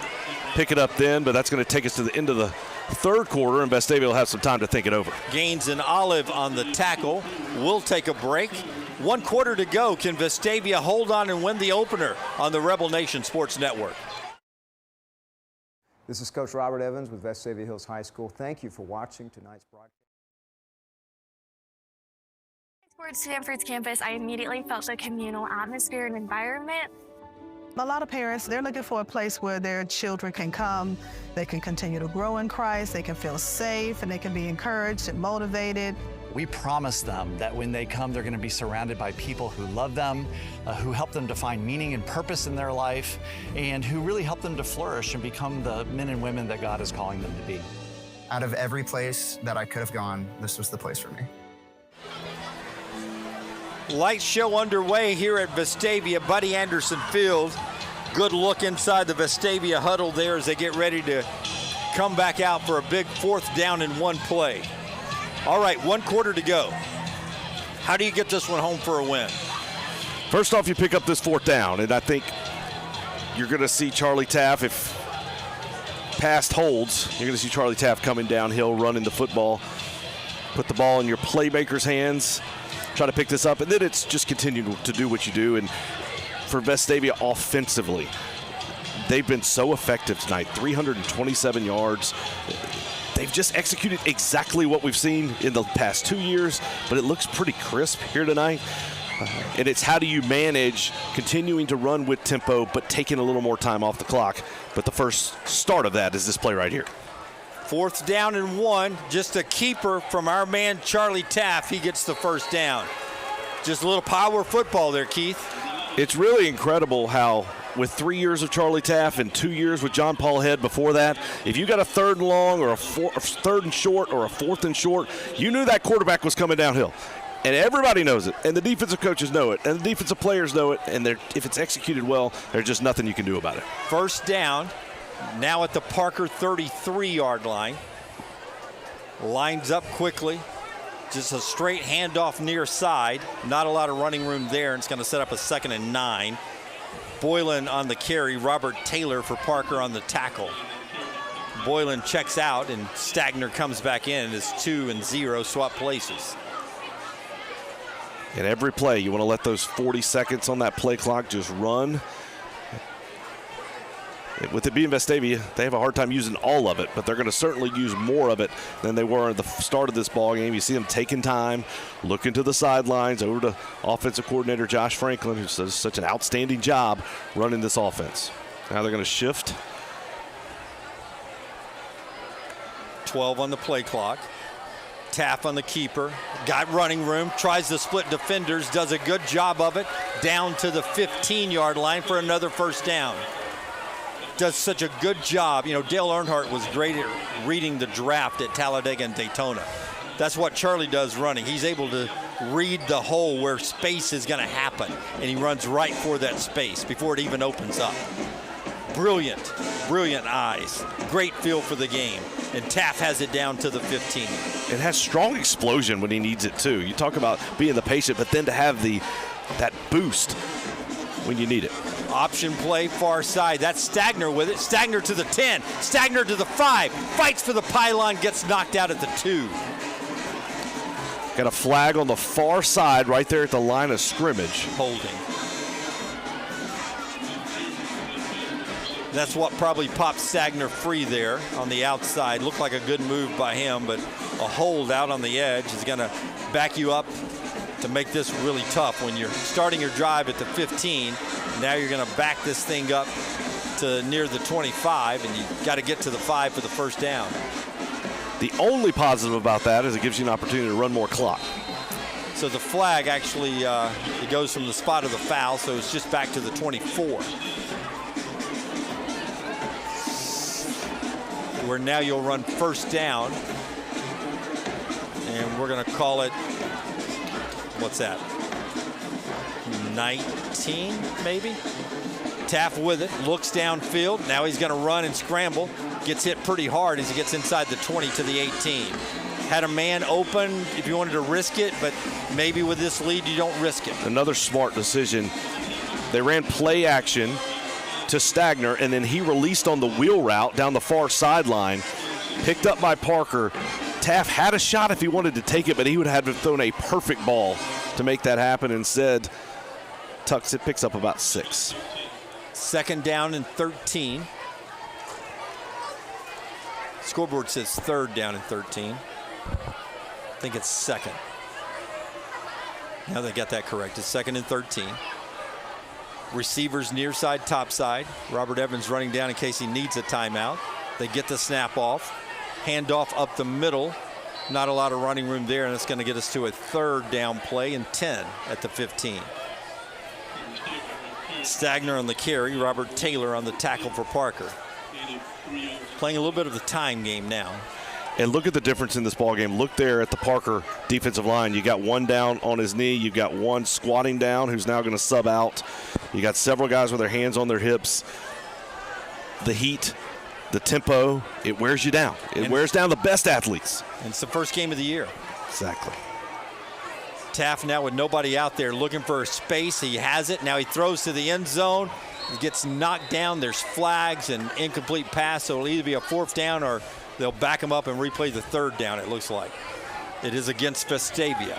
pick it up then, but that's going to take us to the end of the third quarter, and Vestavia will have some time to think it over. Gaines and Olive on the tackle. We'll take a break. 1 quarter to go. Can Vestavia hold on and win the opener on the Rebel Nation Sports Network? This is Coach Robert Evans with Vestavia Hills High School. Thank you for watching tonight's broadcast. Towards Sanford's campus, I immediately felt the communal atmosphere and environment. A lot of parents, they're looking for a place where their children can come, they can continue to grow in Christ, they can feel safe, and they can be encouraged and motivated. We promise them that when they come, they're going to be surrounded by people who love them, who help them to find meaning and purpose in their life, and who really help them to flourish and become the men and women that God is calling them to be. Out of every place that I could have gone, this was the place for me. Light show underway here at Vestavia, Buddy Anderson Field. Good look inside the Vestavia huddle there as they get ready to come back out for a big fourth down in one play. All right, 1 quarter to go. How do you get this one home for a win? First off, you pick up this fourth down, and I think you're going to see Charlie Taff, if past holds, you're going to see Charlie Taff coming downhill, running the football, put the ball in your playmaker's hands, try to pick this up, and then it's just continue to do what you do. And for Vestavia offensively, they've been so effective tonight, 327 yards. They've just executed exactly what we've seen in the past 2 years, but it looks pretty crisp here tonight. And it's how do you manage continuing to run with tempo, but taking a little more time off the clock. But the first start of that is this play right here. Fourth down and 1, just a keeper from our man Charlie Taff. He gets the first down. Just a little power football there, Keith. It's really incredible how with 3 years of Charlie Taff and 2 years with John Paul Head before that, if you got a third and long or a third and short or a fourth and short, you knew that quarterback was coming downhill. And everybody knows it, and the defensive coaches know it, and the defensive players know it, and if it's executed well, there's just nothing you can do about it. First down. Now at the Parker 33-yard line. Lines up quickly. Just a straight handoff near side. Not a lot of running room there, and it's going to set up a 2nd and 9. Boylan on the carry. Robert Taylor for Parker on the tackle. Boylan checks out, and Stagner comes back in. It's 2 and 0, swap places. And every play, you want to let those 40 seconds on that play clock just run. With it being Vestavia, they have a hard time using all of it, but they're going to certainly use more of it than they were at the start of this ball game. You see them taking time, looking to the sidelines, over to offensive coordinator Josh Franklin, who does such an outstanding job running this offense. Now they're going to shift. 12 on the play clock. Taff on the keeper. Got running room, tries to split defenders, does a good job of it, down to the 15-yard line for another first down. Does such a good job. You know, Dale Earnhardt was great at reading the draft at Talladega and Daytona. That's what Charlie does running. He's able to read the hole where space is going to happen, and he runs right for that space before it even opens up. Brilliant, brilliant eyes. Great feel for the game. And Taft has it down to the 15. It has strong explosion when he needs it too. You talk about being the patient, but then to have that boost when you need it. Option play, far side. That's Stagner with it. Stagner to the 10. Stagner to the 5. Fights for the pylon, gets knocked out at the 2. Got a flag on the far side right there at the line of scrimmage. Holding. That's what probably popped Stagner free there on the outside. Looked like a good move by him, but a hold out on the edge is going to back you up to make this really tough. When you're starting your drive at the 15, now you're going to back this thing up to near the 25, and you got to get to the 5 for the first down. The only positive about that is it gives you an opportunity to run more clock. So the flag actually, it goes from the spot of the foul, so it's just back to the 24. Where now you'll run first down, and we're going to call it, what's that, 19 maybe? Taft with it, looks downfield. Now he's going to run and scramble. Gets hit pretty hard as he gets inside the 20 to the 18. Had a man open if you wanted to risk it, but maybe with this lead you don't risk it. Another smart decision. They ran play action to Stagner, and then he released on the wheel route down the far sideline, picked up by Parker. Taft had a shot if he wanted to take it, but he would have had to thrown a perfect ball to make that happen. Instead, tucks it, picks up about 6. Second down and 13. Scoreboard says third down and 13. I think it's second. Now they got that correct. It's second and 13. Receivers near side, top side. Robert Evans running down in case he needs a timeout. They get the snap off. Handoff up the middle. Not a lot of running room there, and it's going to get us to a third down play and 10 at the 15. Stagner on the carry. Robert Taylor on the tackle for Parker. Playing a little bit of the time game now. And look at the difference in this ball game. Look there at the Parker defensive line. You got one down on his knee. You've got one squatting down who's now going to sub out. You got several guys with their hands on their hips. The heat, the tempo, it wears you down. It wears down the best athletes. And it's the first game of the year. Exactly. Taft now with nobody out there looking for a space. He has it. Now he throws to the end zone. He gets knocked down. There's flags and incomplete pass, so it'll either be a fourth down or they'll back him up and replay the third down, it looks like. It is against Vestavia.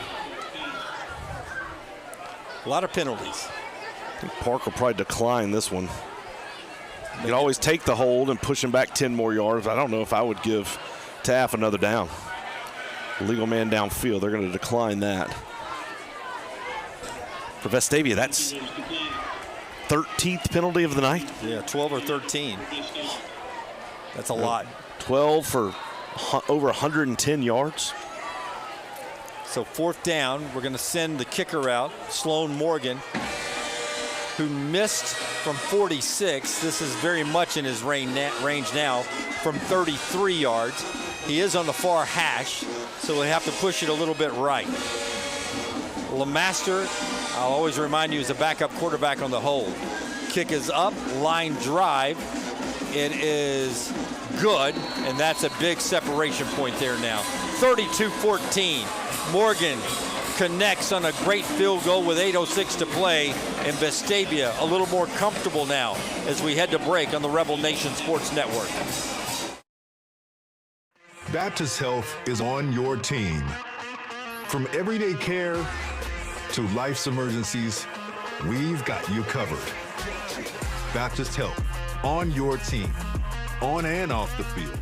A lot of penalties. I think Park will probably decline this one. You can always take the hold and push him back 10 more yards. I don't know if I would give Taft another down. Legal man downfield, they're going to decline that. For Vestavia, that's 13th penalty of the night. Yeah, 12 or 13. That's a lot. 12 for over 110 yards. So fourth down, we're going to send the kicker out, Sloan Morgan, who missed from 46. This is very much in his range now from 33 yards. He is on the far hash, so we'll have to push it a little bit right. LeMaster, I'll always remind you, is a backup quarterback on the hold. Kick is up, line drive. It is good, and that's a big separation point there now. 32-14. Morgan connects on a great field goal with 8:06 to play, and Vestavia a little more comfortable now as we head to break on the Rebel Nation Sports Network. Baptist Health is on your team. From everyday care to life's emergencies, we've got you covered. Baptist Health, on your team, on and off the field.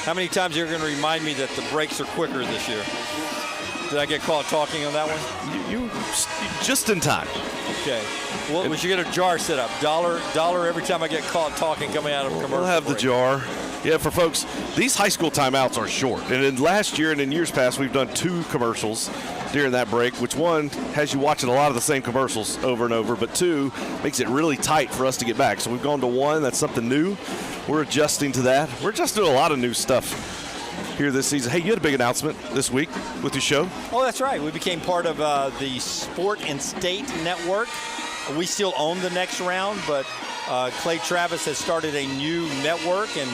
How many times are you going to remind me that the breaks are quicker this year? Did I get caught talking on that one? You just in time. Okay. Well, we should get a jar set up. Dollar every time I get caught talking coming out of commercial. We'll have break. the jar. Yeah, for folks, these high school timeouts are short. And in last year and in years past, we've done 2 commercials during that break, which one has you watching a lot of the same commercials over and over, but 2 makes it really tight for us to get back. So we've gone to 1. That's something new. we're adjusting to that. We're just doing a lot of new stuff here this season. Hey, you had a big announcement this week with your show. Oh, that's right. We became part of the Sport and State Network. We still own the Next Round, but Clay Travis has started a new network, and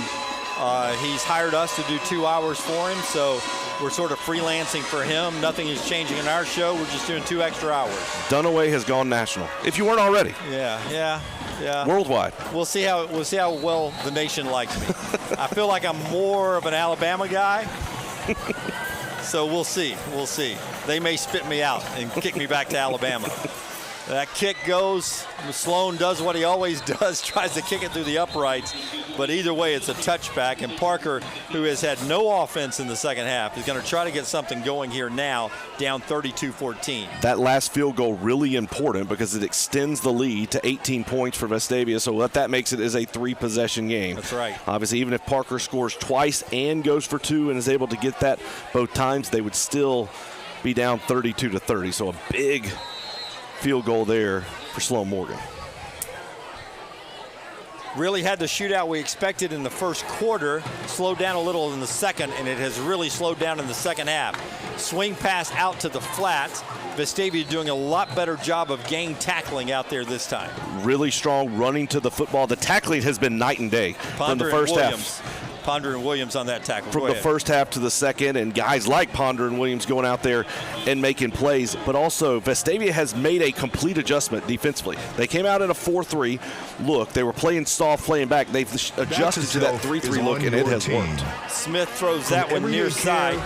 he's hired us to do 2 hours for him. So we're sort of freelancing for him. Nothing is changing in our show. We're just doing 2 extra hours. Dunaway has gone national, if you weren't already. Yeah. Worldwide. We'll see how well the nation likes me. I feel like I'm more of an Alabama guy. So we'll see. They may spit me out and kick me back to Alabama. That kick goes. Sloan does what he always does, tries to kick it through the uprights. But either way, it's a touchback. And Parker, who has had no offense in the second half, is going to try to get something going here now, down 32-14. That last field goal really important because it extends the lead to 18 points for Vestavia. So what that makes it is a 3-possession game. That's right. Obviously, even if Parker scores twice and goes for 2 and is able to get that both times, they would still be down 32-30. So a big field goal there for Sloan Morgan. Really had the shootout we expected in the first quarter, slowed down a little in the second, and it has really slowed down in the second half. Swing pass out to the flats. Vestavia doing a lot better job of gang tackling out there this time. Really strong running to the football. The tackling has been night and day from the first half. Ponder and Williams on that tackle. From the first half to the second, and guys like Ponder and Williams going out there and making plays. But also, Vestavia has made a complete adjustment defensively. They came out in a 4-3 look. They were playing soft, playing back. They've adjusted to that 3-3 look, and it has worked. Smith throws that one near side.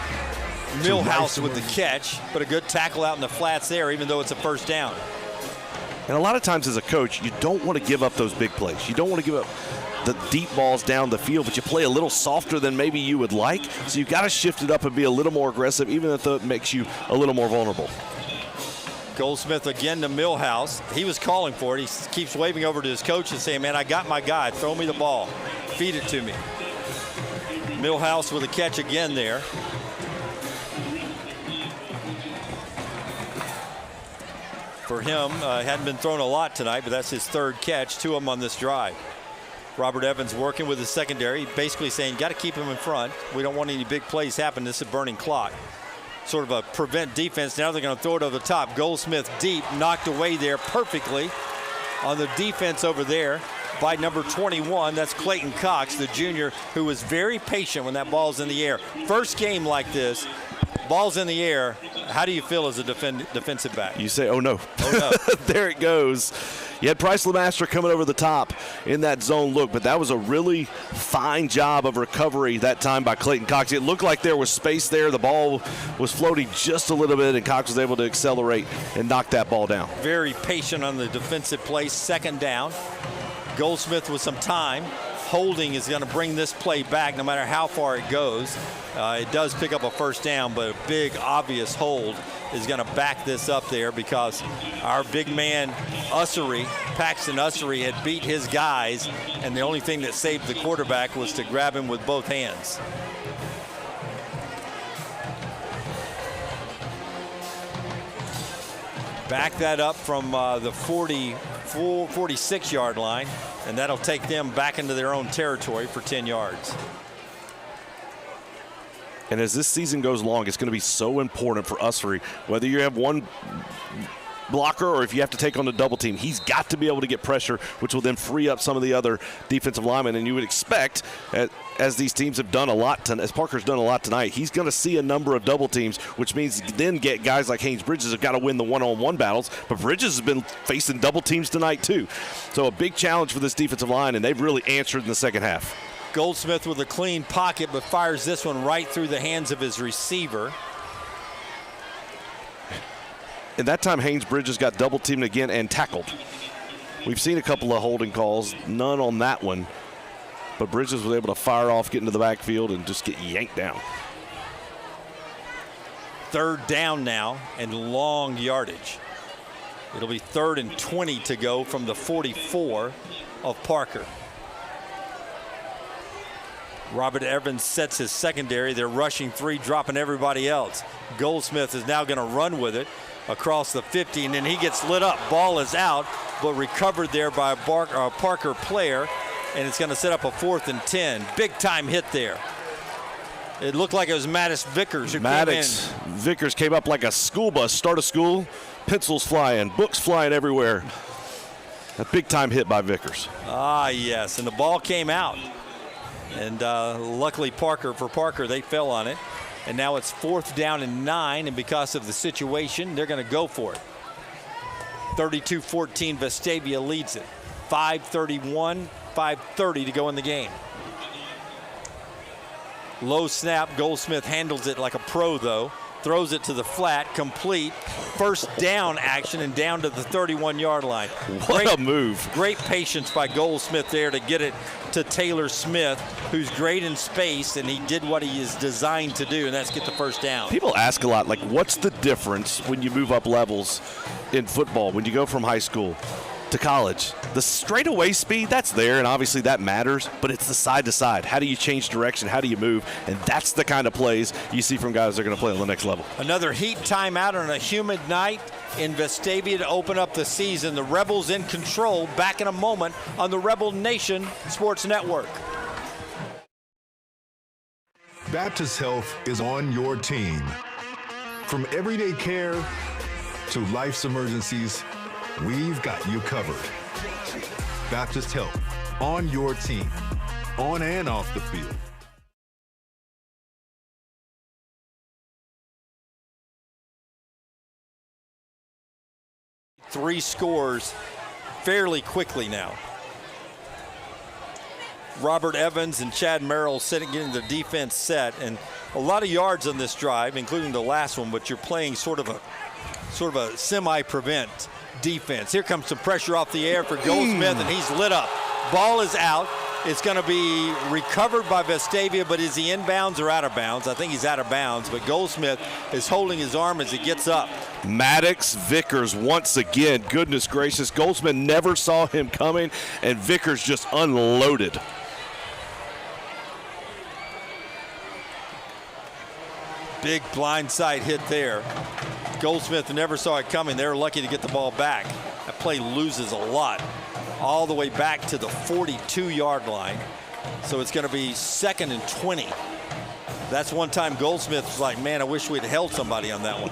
Millhouse with the catch, but a good tackle out in the flats there, even though it's a first down. And a lot of times as a coach, you don't want to give up those big plays. You don't want to give up the deep balls down the field, but you play a little softer than maybe you would like. So you've got to shift it up and be a little more aggressive, even if it makes you a little more vulnerable. Goldsmith again to Millhouse. He was calling for it. He keeps waving over to his coach and saying, man, I got my guy. Throw me the ball. Feed it to me. Millhouse with a catch again there. For him, hadn't been thrown a lot tonight, but that's his third catch, 2 of them on this drive. Robert Evans working with his secondary, basically saying, got to keep him in front. We don't want any big plays happen. This is a burning clock. Sort of a prevent defense. Now they're going to throw it over the top. Goldsmith deep, knocked away there perfectly on the defense over there by number 21. That's Clayton Cox, the junior, who was very patient when that ball's in the air. First game like this, ball's in the air. How do you feel as a defensive back? You say, oh no. Oh no. There it goes. You had Bryce Lemaster coming over the top in that zone look, but that was a really fine job of recovery that time by Clayton Cox. It looked like there was space there. The ball was floating just a little bit, and Cox was able to accelerate and knock that ball down. Very patient on the defensive play, second down. Goldsmith with some time. Holding is going to bring this play back no matter how far it goes. It does pick up a first down, but a big, obvious hold is going to back this up there because our big man, Paxton Ussery, had beat his guys, and the only thing that saved the quarterback was to grab him with both hands. Back that up from the 46-yard line, and that'll take them back into their own territory for 10 yards. And as this season goes along, it's going to be so important for Ussery, whether you have one blocker or if you have to take on the double team, he's got to be able to get pressure, which will then free up some of the other defensive linemen. And you would expect, as these teams have done a lot, as Parker's done a lot tonight, he's going to see a number of double teams, which means then get guys like Haynes Bridges have got to win the one-on-one battles. But Bridges has been facing double teams tonight too. So a big challenge for this defensive line, and they've really answered in the second half. Goldsmith with a clean pocket, but fires this one right through the hands of his receiver. And that time Haynes Bridges got double teamed again and tackled. We've seen a couple of holding calls, none on that one. But Bridges was able to fire off, get into the backfield, and just get yanked down. Third down now and long yardage. It'll be 3rd and 20 to go from the 44 of Parker. Robert Evans sets his secondary. They're rushing 3, dropping everybody else. Goldsmith is now going to run with it across the 50, and then he gets lit up. Ball is out, but recovered there by a Parker player. and it's going to set up a 4th and 10. Big-time hit there. It looked like it was Maddox Vickers who came in. Vickers came up like a school bus, start of school, pencils flying, books flying everywhere. A big-time hit by Vickers. Ah, yes, and the ball came out. And luckily for Parker, they fell on it. And now it's 4th down and 9, and because of the situation, they're going to go for it. 32-14, Vestavia leads it. 5:31, 5:30 to go in the game. Low snap, Goldsmith handles it like a pro though. Throws it to the flat, complete. First down action and down to the 31-yard line. What a move. Great patience by Goldsmith there to get it to Taylor Smith, who's great in space, and he did what he is designed to do, and that's get the first down. People ask a lot, like, what's the difference when you move up levels in football, when you go from high school to college? The straightaway speed, that's there, and obviously that matters, but it's the side to side. How do you change direction? How do you move? And that's the kind of plays you see from guys that are going to play on the next level. Another heat timeout on a humid night in Vestavia to open up the season. The Rebels in control. Back in a moment on the Rebel Nation Sports Network. Baptist Health is on your team. From everyday care to life's emergencies, we've got you covered. Baptist Health, on your team, on and off the field. Three scores fairly quickly now. Robert Evans and Chad Merrill getting the defense set, and a lot of yards on this drive, including the last one, but you're playing sort of a semi-prevent defense. Here comes some pressure off the air for Goldsmith, and he's lit up. Ball is out. It's going to be recovered by Vestavia, but is he inbounds or out of bounds? I think he's out of bounds, but Goldsmith is holding his arm as he gets up. Maddox Vickers once again. Goodness gracious. Goldsmith never saw him coming, and Vickers just unloaded. Big blindside hit there. Goldsmith never saw it coming. They were lucky to get the ball back. That play loses a lot. All the way back to the 42-yard line. So it's going to be 2nd and 20. That's one time Goldsmith was like, man, I wish we'd held somebody on that one.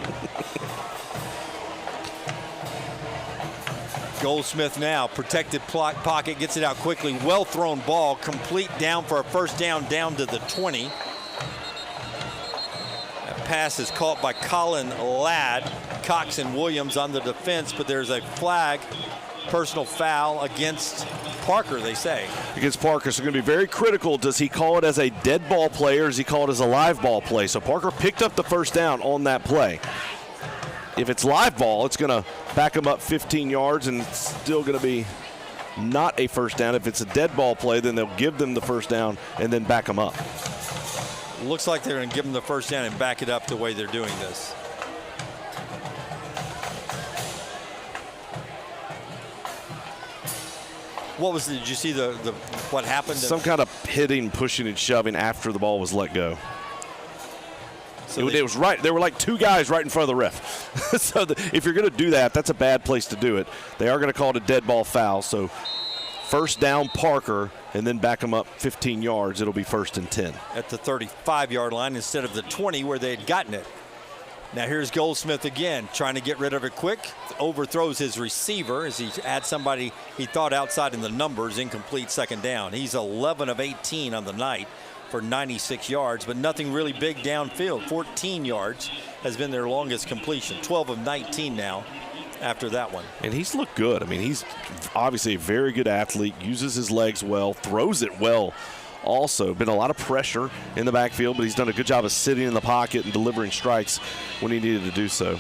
Goldsmith now, protected pocket, gets it out quickly. Well-thrown ball, complete down for a first down, down to the 20. That pass is caught by Colin Ladd. Cox and Williams on the defense, but there's a flag, personal foul against Parker, they say. Against Parker, so going to be very critical. Does he call it as a dead ball play or does he call it as a live ball play? So Parker picked up the first down on that play. If it's live ball, it's going to back him up 15 yards and it's still going to be not a first down. If it's a dead ball play, then they'll give them the first down and then back them up. Looks like they're going to give them the first down and back it up the way they're doing this. What was it? Did you see what happened? Some kind of hitting, pushing, and shoving after the ball was let go. So it was right. There were like two guys right in front of the ref. So if you're going to do that, that's a bad place to do it. They are going to call it a dead ball foul. So first down Parker, and then back them up 15 yards. It'll be 1st and 10. At the 35-yard line instead of the 20 where they had gotten it. Now here's Goldsmith again, trying to get rid of it quick. Overthrows his receiver as he had somebody he thought outside in the numbers. Incomplete, 2nd down. He's 11 of 18 on the night for 96 yards, but nothing really big downfield. 14 yards has been their longest completion. 12 of 19 now after that one. And he's looked good. I mean, he's obviously a very good athlete, uses his legs well, throws it well. Also been a lot of pressure in the backfield, but he's done a good job of sitting in the pocket and delivering strikes when he needed to do so.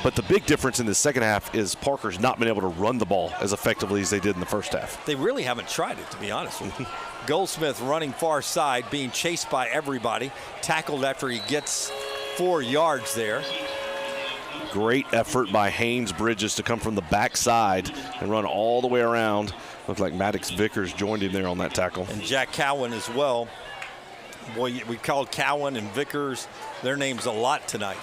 But the big difference in the second half is Parker's not been able to run the ball as effectively as they did in the first half. They really haven't tried it, to be honest with you. Goldsmith running far side, being chased by everybody, tackled after he gets 4 yards there. Great effort by Haynes Bridges to come from the backside and run all the way around. Looked like Maddox Vickers joined him there on that tackle. And Jack Cowan as well. Boy, we called Cowan and Vickers their names a lot tonight.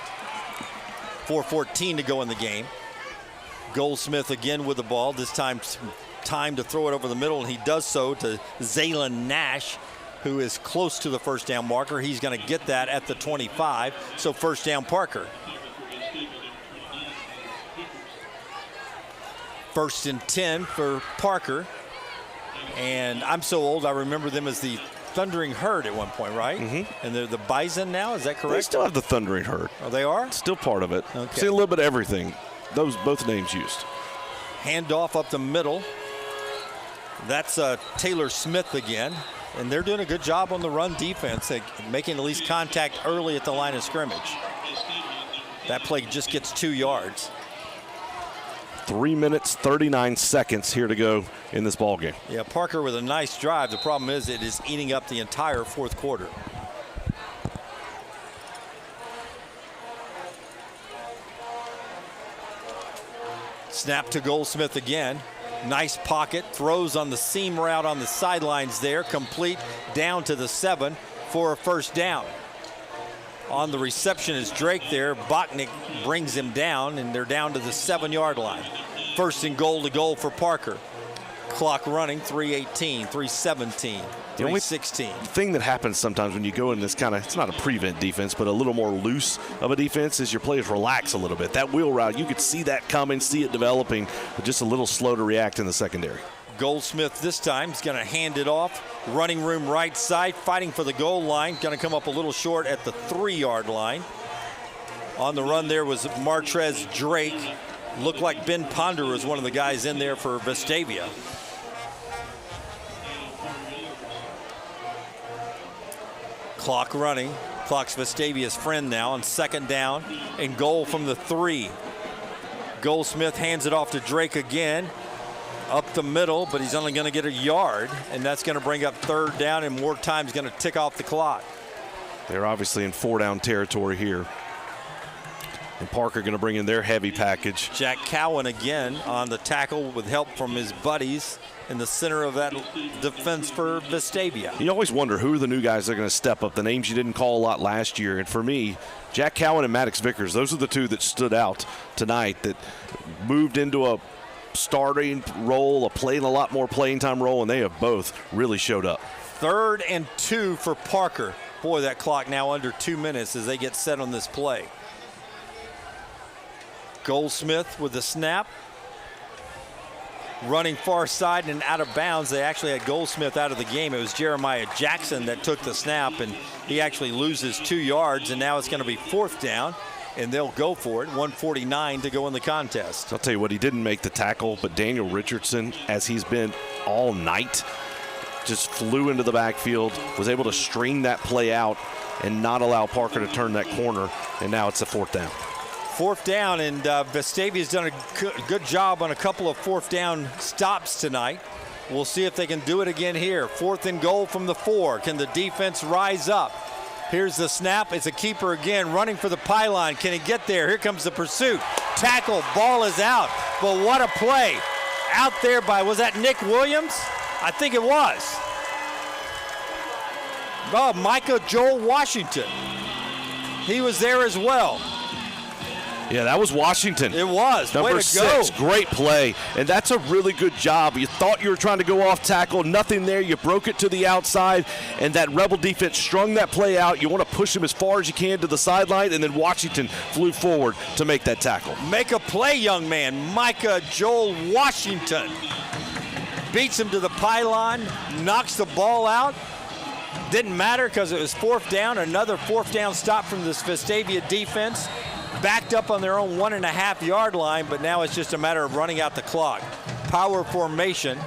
4:14 to go in the game. Goldsmith again with the ball, this time time to throw it over the middle, and he does so to Zaylen Nash, who is close to the first down marker. He's going to get that at the 25, so first down Parker. First and 10 for Parker. And I'm so old, I remember them as the Thundering Herd at one point, right? Mm-hmm. And they're the Bison now, is that correct? They still have the Thundering Herd. Oh, they are? Still part of it. Okay. See a little bit of everything. Those both names used. Handoff up the middle. That's Taylor Smith again. And they're doing a good job on the run defense, making at least contact early at the line of scrimmage. That play just gets 2 yards. 3 minutes, 39 seconds here to go in this ball game. Yeah, Parker with a nice drive. The problem is it is eating up the entire fourth quarter. Snap to Goldsmith again. Nice pocket, throws on the seam route on the sidelines there, complete down to the 7 for a first down. On the reception is Drake there. Botnick brings him down, and they're down to the 7-yard line. First and goal to goal for Parker. Clock running, 3:18, 3:17, 3:16. The thing that happens sometimes when you go in this kind of, it's not a prevent defense, but a little more loose of a defense, is your players relax a little bit. That wheel route, you could see that coming, see it developing, but just a little slow to react in the secondary. Goldsmith this time is going to hand it off. Running room right side, fighting for the goal line. Going to come up a little short at the 3-yard line. On the run there was Martrez Drake. Looked like Ben Ponder was one of the guys in there for Vestavia. Clock running. Clock's Vestavia's friend now on second down and goal from the 3. Goldsmith hands it off to Drake again. Up the middle, but he's only going to get a yard, and that's going to bring up third down, and more time is going to tick off the clock. They're obviously in 4-down territory here. And Parker going to bring in their heavy package. Jack Cowan again on the tackle with help from his buddies in the center of that defense for Vestavia. You always wonder who are the new guys that are going to step up, the names you didn't call a lot last year. And for me, Jack Cowan and Maddox Vickers, those are the two that stood out tonight, that moved into a starting role, playing a lot more playing time role, and they have both really showed up. 3rd and 2 for Parker. Boy, that clock now under 2 minutes as they get set on this play. Goldsmith with the snap. Running far side and out of bounds. They actually had Goldsmith out of the game. It was Jeremiah Jackson that took the snap, and he actually loses 2 yards, and now it's going to be 4th down. And they'll go for it. 1:49 to go in the contest. I'll tell you what, he didn't make the tackle, but Daniel Richardson, as he's been all night, just flew into the backfield, was able to string that play out and not allow Parker to turn that corner, and now it's a 4th down. 4th down, and Vestavia's done a good job on a couple of 4th down stops tonight. We'll see if they can do it again here. 4th and goal from the 4. Can the defense rise up? Here's the snap. It's a keeper again, running for the pylon. Can he get there? Here comes the pursuit. Tackle, ball is out. But what a play. Out there by, was that Nick Williams? I think it was. Oh, Micah Joel Washington. He was there as well. Yeah, that was Washington. It was. Number Way to 6, go. great play. And that's a really good job. You thought you were trying to go off tackle, nothing there. You broke it to the outside, and that Rebel defense strung that play out. You want to push him as far as you can to the sideline, and then Washington flew forward to make that tackle. Make a play, young man. Micah Joel Washington beats him to the pylon, knocks the ball out. Didn't matter because it was 4th down. Another 4th down stop from this Vestavia defense. Backed up on their own 1.5-yard line, but now it's just a matter of running out the clock. Power formation.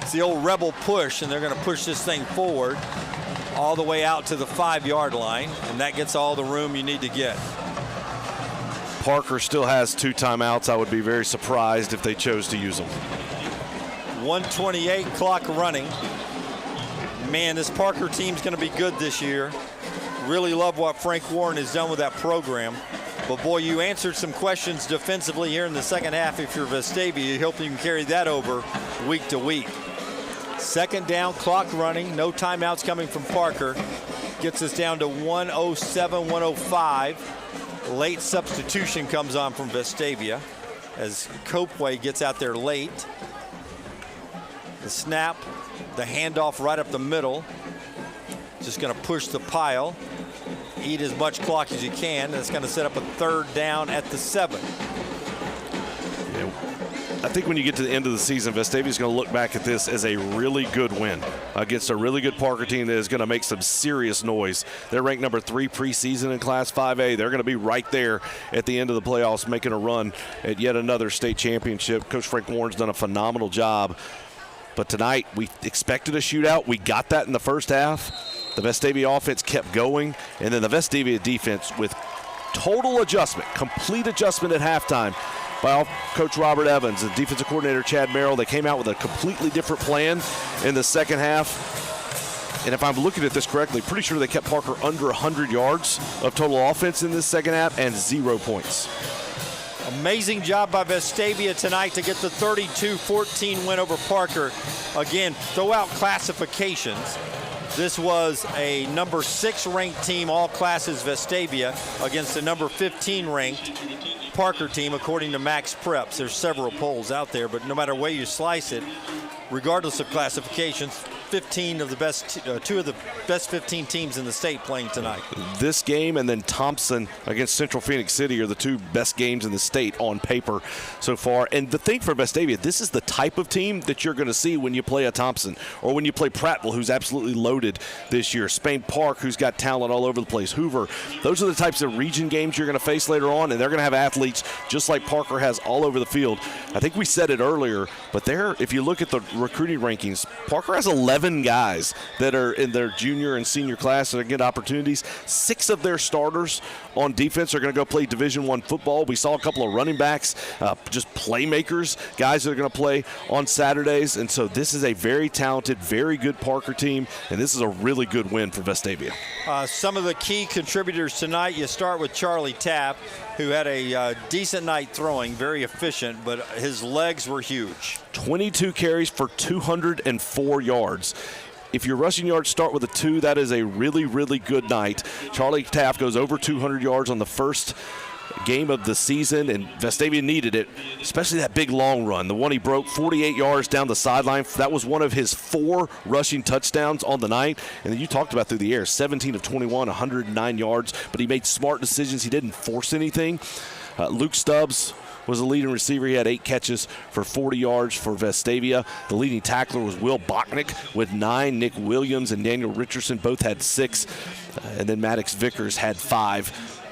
It's the old Rebel push, and they're going to push this thing forward all the way out to the 5-yard line, and that gets all the room you need to get. Parker still has 2 timeouts. I would be very surprised if they chose to use them. 1:28 clock running. Man, this Parker team's going to be good this year. Really love what Frank Warren has done with that program. But boy, you answered some questions defensively here in the second half. If you're Vestavia, you hope you can carry that over week to week. 2nd down, clock running, no timeouts coming from Parker. Gets us down to 1:07, 1:05. Late substitution comes on from Vestavia as Copeway gets out there late. The snap, the handoff right up the middle. Just going to push the pile, eat as much clock as you can. That's going to set up a 3rd down at the 7. Yeah. I think when you get to the end of the season, Vestavia is going to look back at this as a really good win against a really good Parker team that is going to make some serious noise. They're ranked number 3 preseason in Class 5A. They're going to be right there at the end of the playoffs making a run at yet another state championship. Coach Frank Warren's done a phenomenal job. But tonight, we expected a shootout. We got that in the first half. The Vestavia offense kept going, and then the Vestavia defense with total adjustment, complete adjustment at halftime by Coach Robert Evans and defensive coordinator Chad Merrill. They came out with a completely different plan in the second half. And if I'm looking at this correctly, pretty sure they kept Parker under 100 yards of total offense in this second half and 0 points. Amazing job by Vestavia tonight to get the 32-14 win over Parker. Again, throw out classifications. This was a number 6 ranked team, all classes Vestavia, against a number 15 ranked Parker team, according to Max Preps. There's several polls out there, but no matter way you slice it, regardless of classifications, 15 of the best, 2 of the best 15 teams in the state playing tonight. This game and then Thompson against Central Phoenix City are the 2 best games in the state on paper so far. And the thing for Vestavia, this is the type of team that you're going to see when you play a Thompson or when you play Prattville, who's absolutely loaded this year. Spain Park, who's got talent all over the place. Hoover. Those are the types of region games you're going to face later on, and they're going to have athletes just like Parker has all over the field. I think we said it earlier, but if you look at the recruiting rankings, Parker has 11 guys that are in their junior and senior class that are getting opportunities. 6 of their starters on defense are going to go play Division I football. We saw a couple of running backs, just playmakers, guys that are going to play on Saturdays. And so this is a very talented, very good Parker team, and this is a really good win for Vestavia. Some of the key contributors tonight, you start with Charlie Tapp, who had a decent night throwing, very efficient, but his legs were huge. 22 carries for 204 yards. If your rushing yards start with a 2, that is a really, really good night. Charlie Taft goes over 200 yards on the first game of the season, and Vestavia needed it, especially that big long run. The one he broke 48 yards down the sideline. That was one of his 4 rushing touchdowns on the night. And then you talked about through the air, 17 of 21, 109 yards, but he made smart decisions. He didn't force anything. Luke Stubbs was the leading receiver. He had 8 catches for 40 yards for Vestavia. The leading tackler was Will Bachnick with 9. Nick Williams and Daniel Richardson both had 6. And then Maddox Vickers had 5.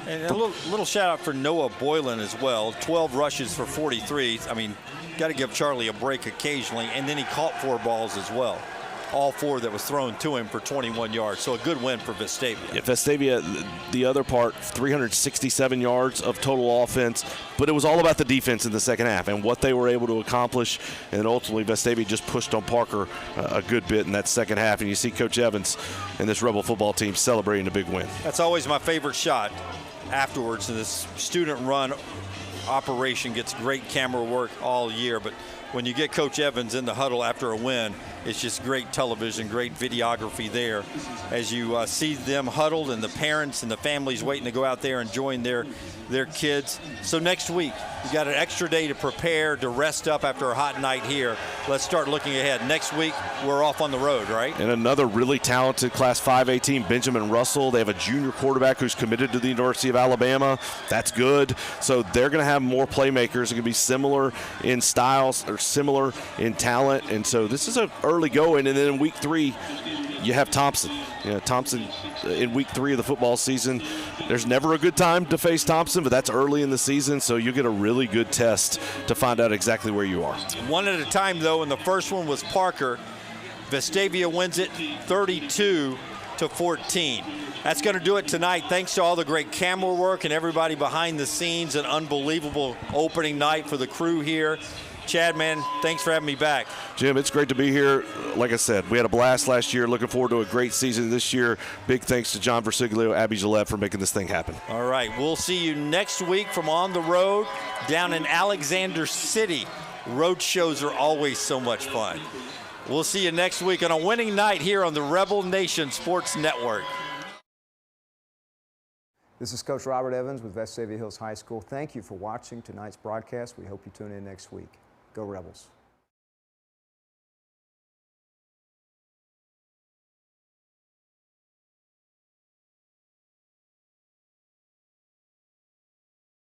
And a little shout out for Noah Boylan as well. 12 rushes for 43. I mean, got to give Charlie a break occasionally. And then he caught 4 balls as well. All 4 that was thrown to him for 21 yards. So a good win for Vestavia. Yeah, Vestavia, the other part, 367 yards of total offense. But it was all about the defense in the second half and what they were able to accomplish. And ultimately, Vestavia just pushed on Parker a good bit in that second half. And you see Coach Evans and this Rebel football team celebrating a big win. That's always my favorite shot afterwards. And this student-run operation gets great camera work all year. But when you get Coach Evans in the huddle after a win, it's just great television, great videography there as you see them huddled and the parents and the families waiting to go out there and join their kids. So next week, you got an extra day to prepare, to rest up after a hot night here. Let's start looking ahead. Next week, we're off on the road, right? And another really talented Class 5A team, Benjamin Russell. They have a junior quarterback who's committed to the University of Alabama. That's good. So they're going to have more playmakers. They're going to be similar in styles or similar in talent. And so this is an early going. And then in week 3, you have Thompson. Thompson in week 3 of the football season. There's never a good time to face Thompson, but that's early in the season, so you get a really good test to find out exactly where you are. One at a time, though, and the first one was Parker. Vestavia wins it 32-14. That's going to do it tonight. Thanks to all the great camera work and everybody behind the scenes. An unbelievable opening night for the crew here. Chad, man, thanks for having me back. Jim, it's great to be here. Like I said, we had a blast last year. Looking forward to a great season this year. Big thanks to John Versiglio, Abby Gillette for making this thing happen. All right, we'll see you next week from On the Road down in Alexander City. Road shows are always so much fun. We'll see you next week on a winning night here on the Rebel Nation Sports Network. This is Coach Robert Evans with Vestavia Hills High School. Thank you for watching tonight's broadcast. We hope you tune in next week. Go Rebels.